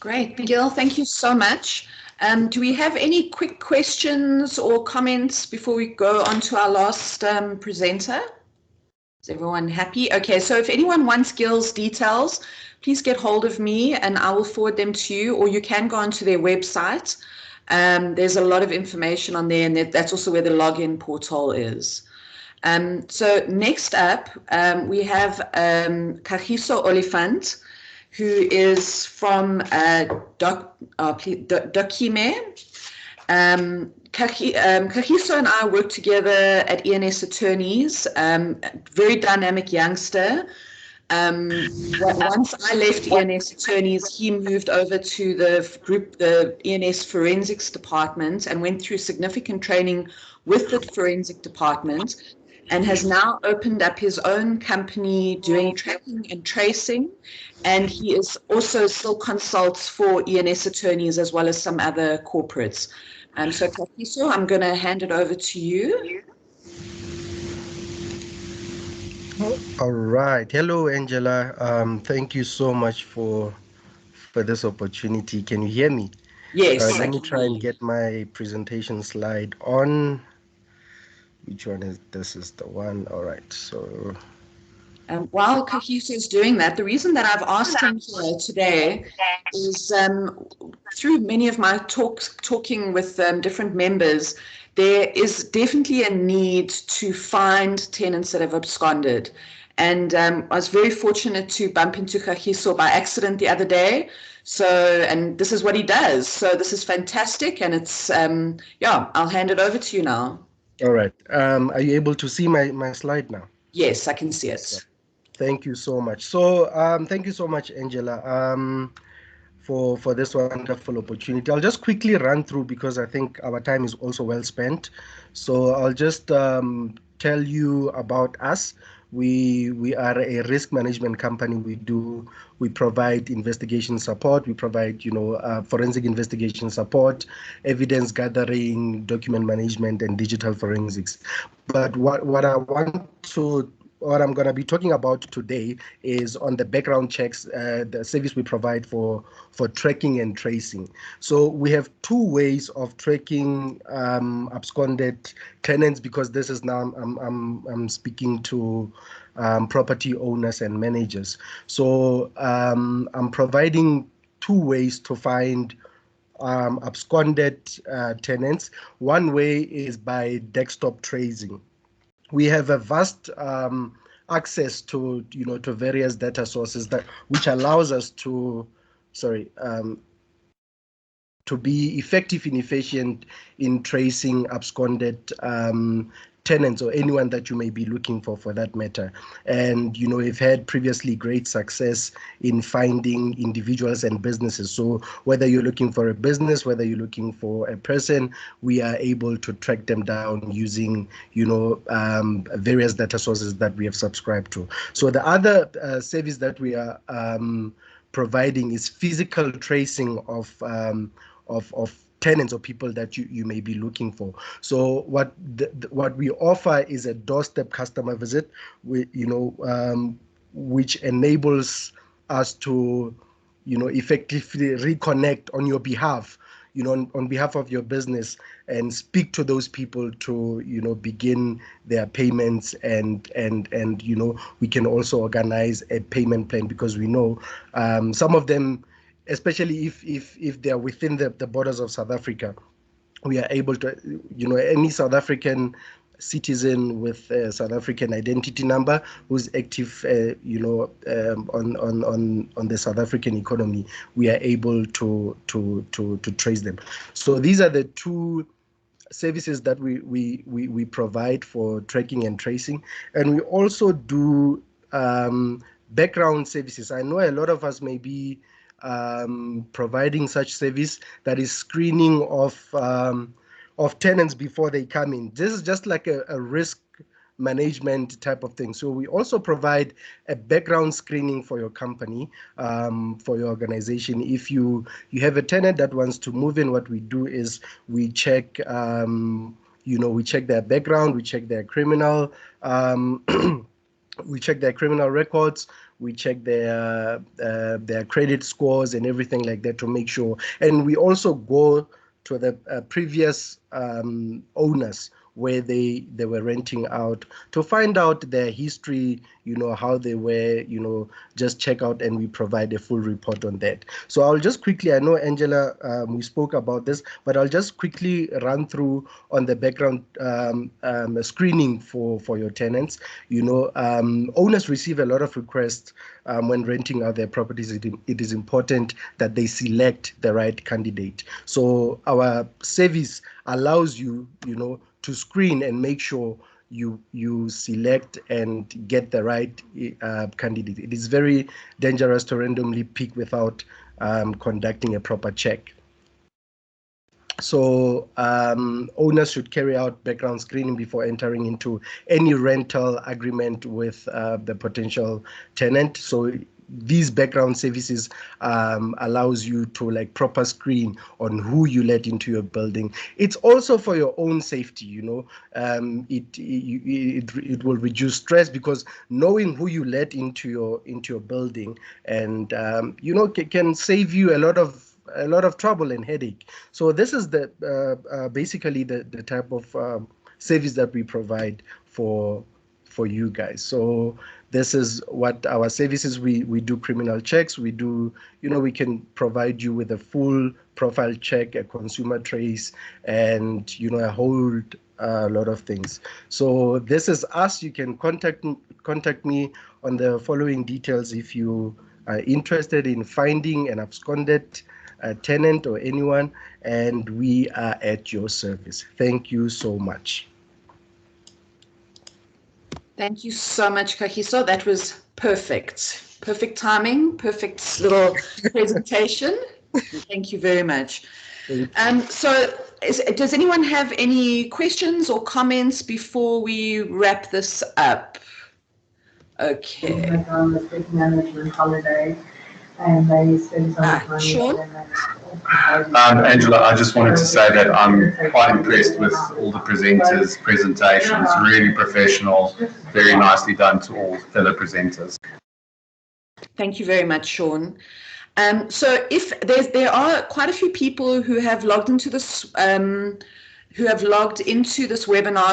Speaker 1: Great, Miguel, thank you so much. Do we have any quick questions or comments before we go on to our last presenter? Is everyone happy? Okay, so if anyone wants Gil's details, please get hold of me and I will forward them to you, or you can go onto their website. There's a lot of information on there, and that's also where the login portal is. So next up, we have Kagiso Olifant, who is from Dokime. Kagiso and I work together at ENS Attorneys, very dynamic youngster. Once I left ENS Attorneys, he moved over to the ENS Forensics Department, and went through significant training with the Forensic Department, and has now opened up his own company doing tracking and tracing. And he is also still consults for ENS Attorneys as well as some other corporates. So Kagiso, I'm going to hand it over to you.
Speaker 8: All right. Hello, Angela. Thank you so much for this opportunity. Can you hear me?
Speaker 1: Yes.
Speaker 8: Let me try and get my presentation slide on. Which one is this? Is the one? All right. So
Speaker 1: while Kagiso is doing that, the reason that I've asked him here today is through many of my talking with different members, there is definitely a need to find tenants that have absconded. And I was very fortunate to bump into Kagiso by accident the other day. So, and this is what he does. So this is fantastic. And it's, yeah, I'll hand it over to you now.
Speaker 8: All right. Are you able to see my slide now?
Speaker 1: Yes, I can see it.
Speaker 8: Thank you so much. So thank you so much, Angela, for this wonderful opportunity. I'll just quickly run through because I think our time is also well spent. So I'll just tell you about us. We are a risk management company. We provide investigation support. We provide forensic investigation support, evidence gathering, document management, and digital forensics. But what I'm going to be talking about today is on the background checks, the service we provide for tracking and tracing. So we have two ways of tracking absconded tenants, because this is now I'm speaking to property owners and managers. So I'm providing two ways to find absconded tenants. One way is by desktop tracing. We have a vast access to to various data sources which allows us to be effective and efficient in tracing absconded tenants or anyone that you may be looking for that matter. And we've had previously great success in finding individuals and businesses. So whether you're looking for a business, whether you're looking for a person, we are able to track them down using various data sources that we have subscribed to. So the other service that we are providing is physical tracing of tenants or people that you may be looking for. So what we offer is a doorstep customer visit, which enables us to effectively reconnect on your behalf, on behalf of your business, and speak to those people to begin their payments, and we can also organize a payment plan, because we know some of them, especially if they are within the borders of South Africa, we are able to, any South African citizen with a South African identity number who's active, on the South African economy, we are able to trace them. So these are the two services that we provide for tracking and tracing, and we also do background services. I know a lot of us may be providing such service, that is screening of tenants before they come in. This is just like a risk management type of thing. So we also provide a background screening for your company, for your organization. If you have a tenant that wants to move in, what we do is we check we check their background, we check their criminal we check their criminal records, we check their credit scores and everything like that to make sure. And we also go to the previous owners where they were renting out to find out their history, how they were, just check out, and we provide a full report on that. So I'll just quickly, I know Angela, we spoke about this, but I'll just quickly run through on the background screening for your tenants. Owners receive a lot of requests when renting out their properties. It is important that they select the right candidate. So our service allows you, to screen and make sure you select and get the right candidate. It is very dangerous to randomly pick without conducting a proper check. So owners should carry out background screening before entering into any rental agreement with the potential tenant. So these background services allows you to proper screen on who you let into your building. It's also for your own safety, it will reduce stress, because knowing who you let into your building and can save you a lot of trouble and headache. So this is the basically the type of service that we provide for for you guys. So this is what our services, we do criminal checks, we do, we can provide you with a full profile check, a consumer trace, and a whole lot of things. So this is us. You can contact me on the following details if you are interested in finding an absconded tenant or anyone, and we are at your service. Thank you so much.
Speaker 1: Thank you so much, Kagiso. That was perfect. Perfect timing, perfect little presentation. Thank you very much. So does anyone have any questions or comments before we wrap this up? Okay.
Speaker 9: Management holiday, and they spend
Speaker 1: Shaun?
Speaker 6: Angela, I just wanted to say that I'm quite impressed with all the presenters' presentations. Really professional, very nicely done to all fellow presenters.
Speaker 1: Thank you very much, Shaun. So if there are quite a few people who have logged into this webinar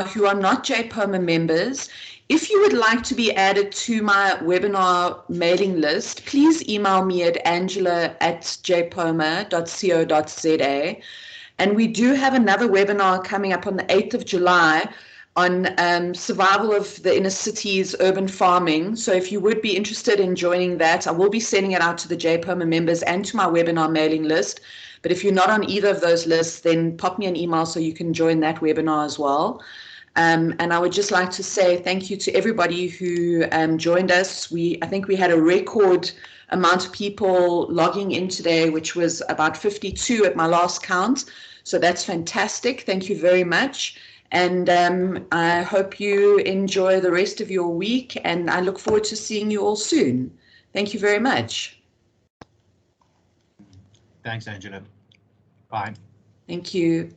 Speaker 1: who are not JPOMA members. If you would like to be added to my webinar mailing list, please email me at angela@jpoma.co.za. And we do have another webinar coming up on the 8th of July on survival of the inner cities, urban farming. So if you would be interested in joining that, I will be sending it out to the JPOMA members and to my webinar mailing list. But if you're not on either of those lists, then pop me an email so you can join that webinar as well. And I would just like to say thank you to everybody who joined us. I think we had a record amount of people logging in today, which was about 52 at my last count. So that's fantastic. Thank you very much. And I hope you enjoy the rest of your week, and I look forward to seeing you all soon. Thank you very much.
Speaker 4: Thanks, Angela. Bye.
Speaker 1: Thank you.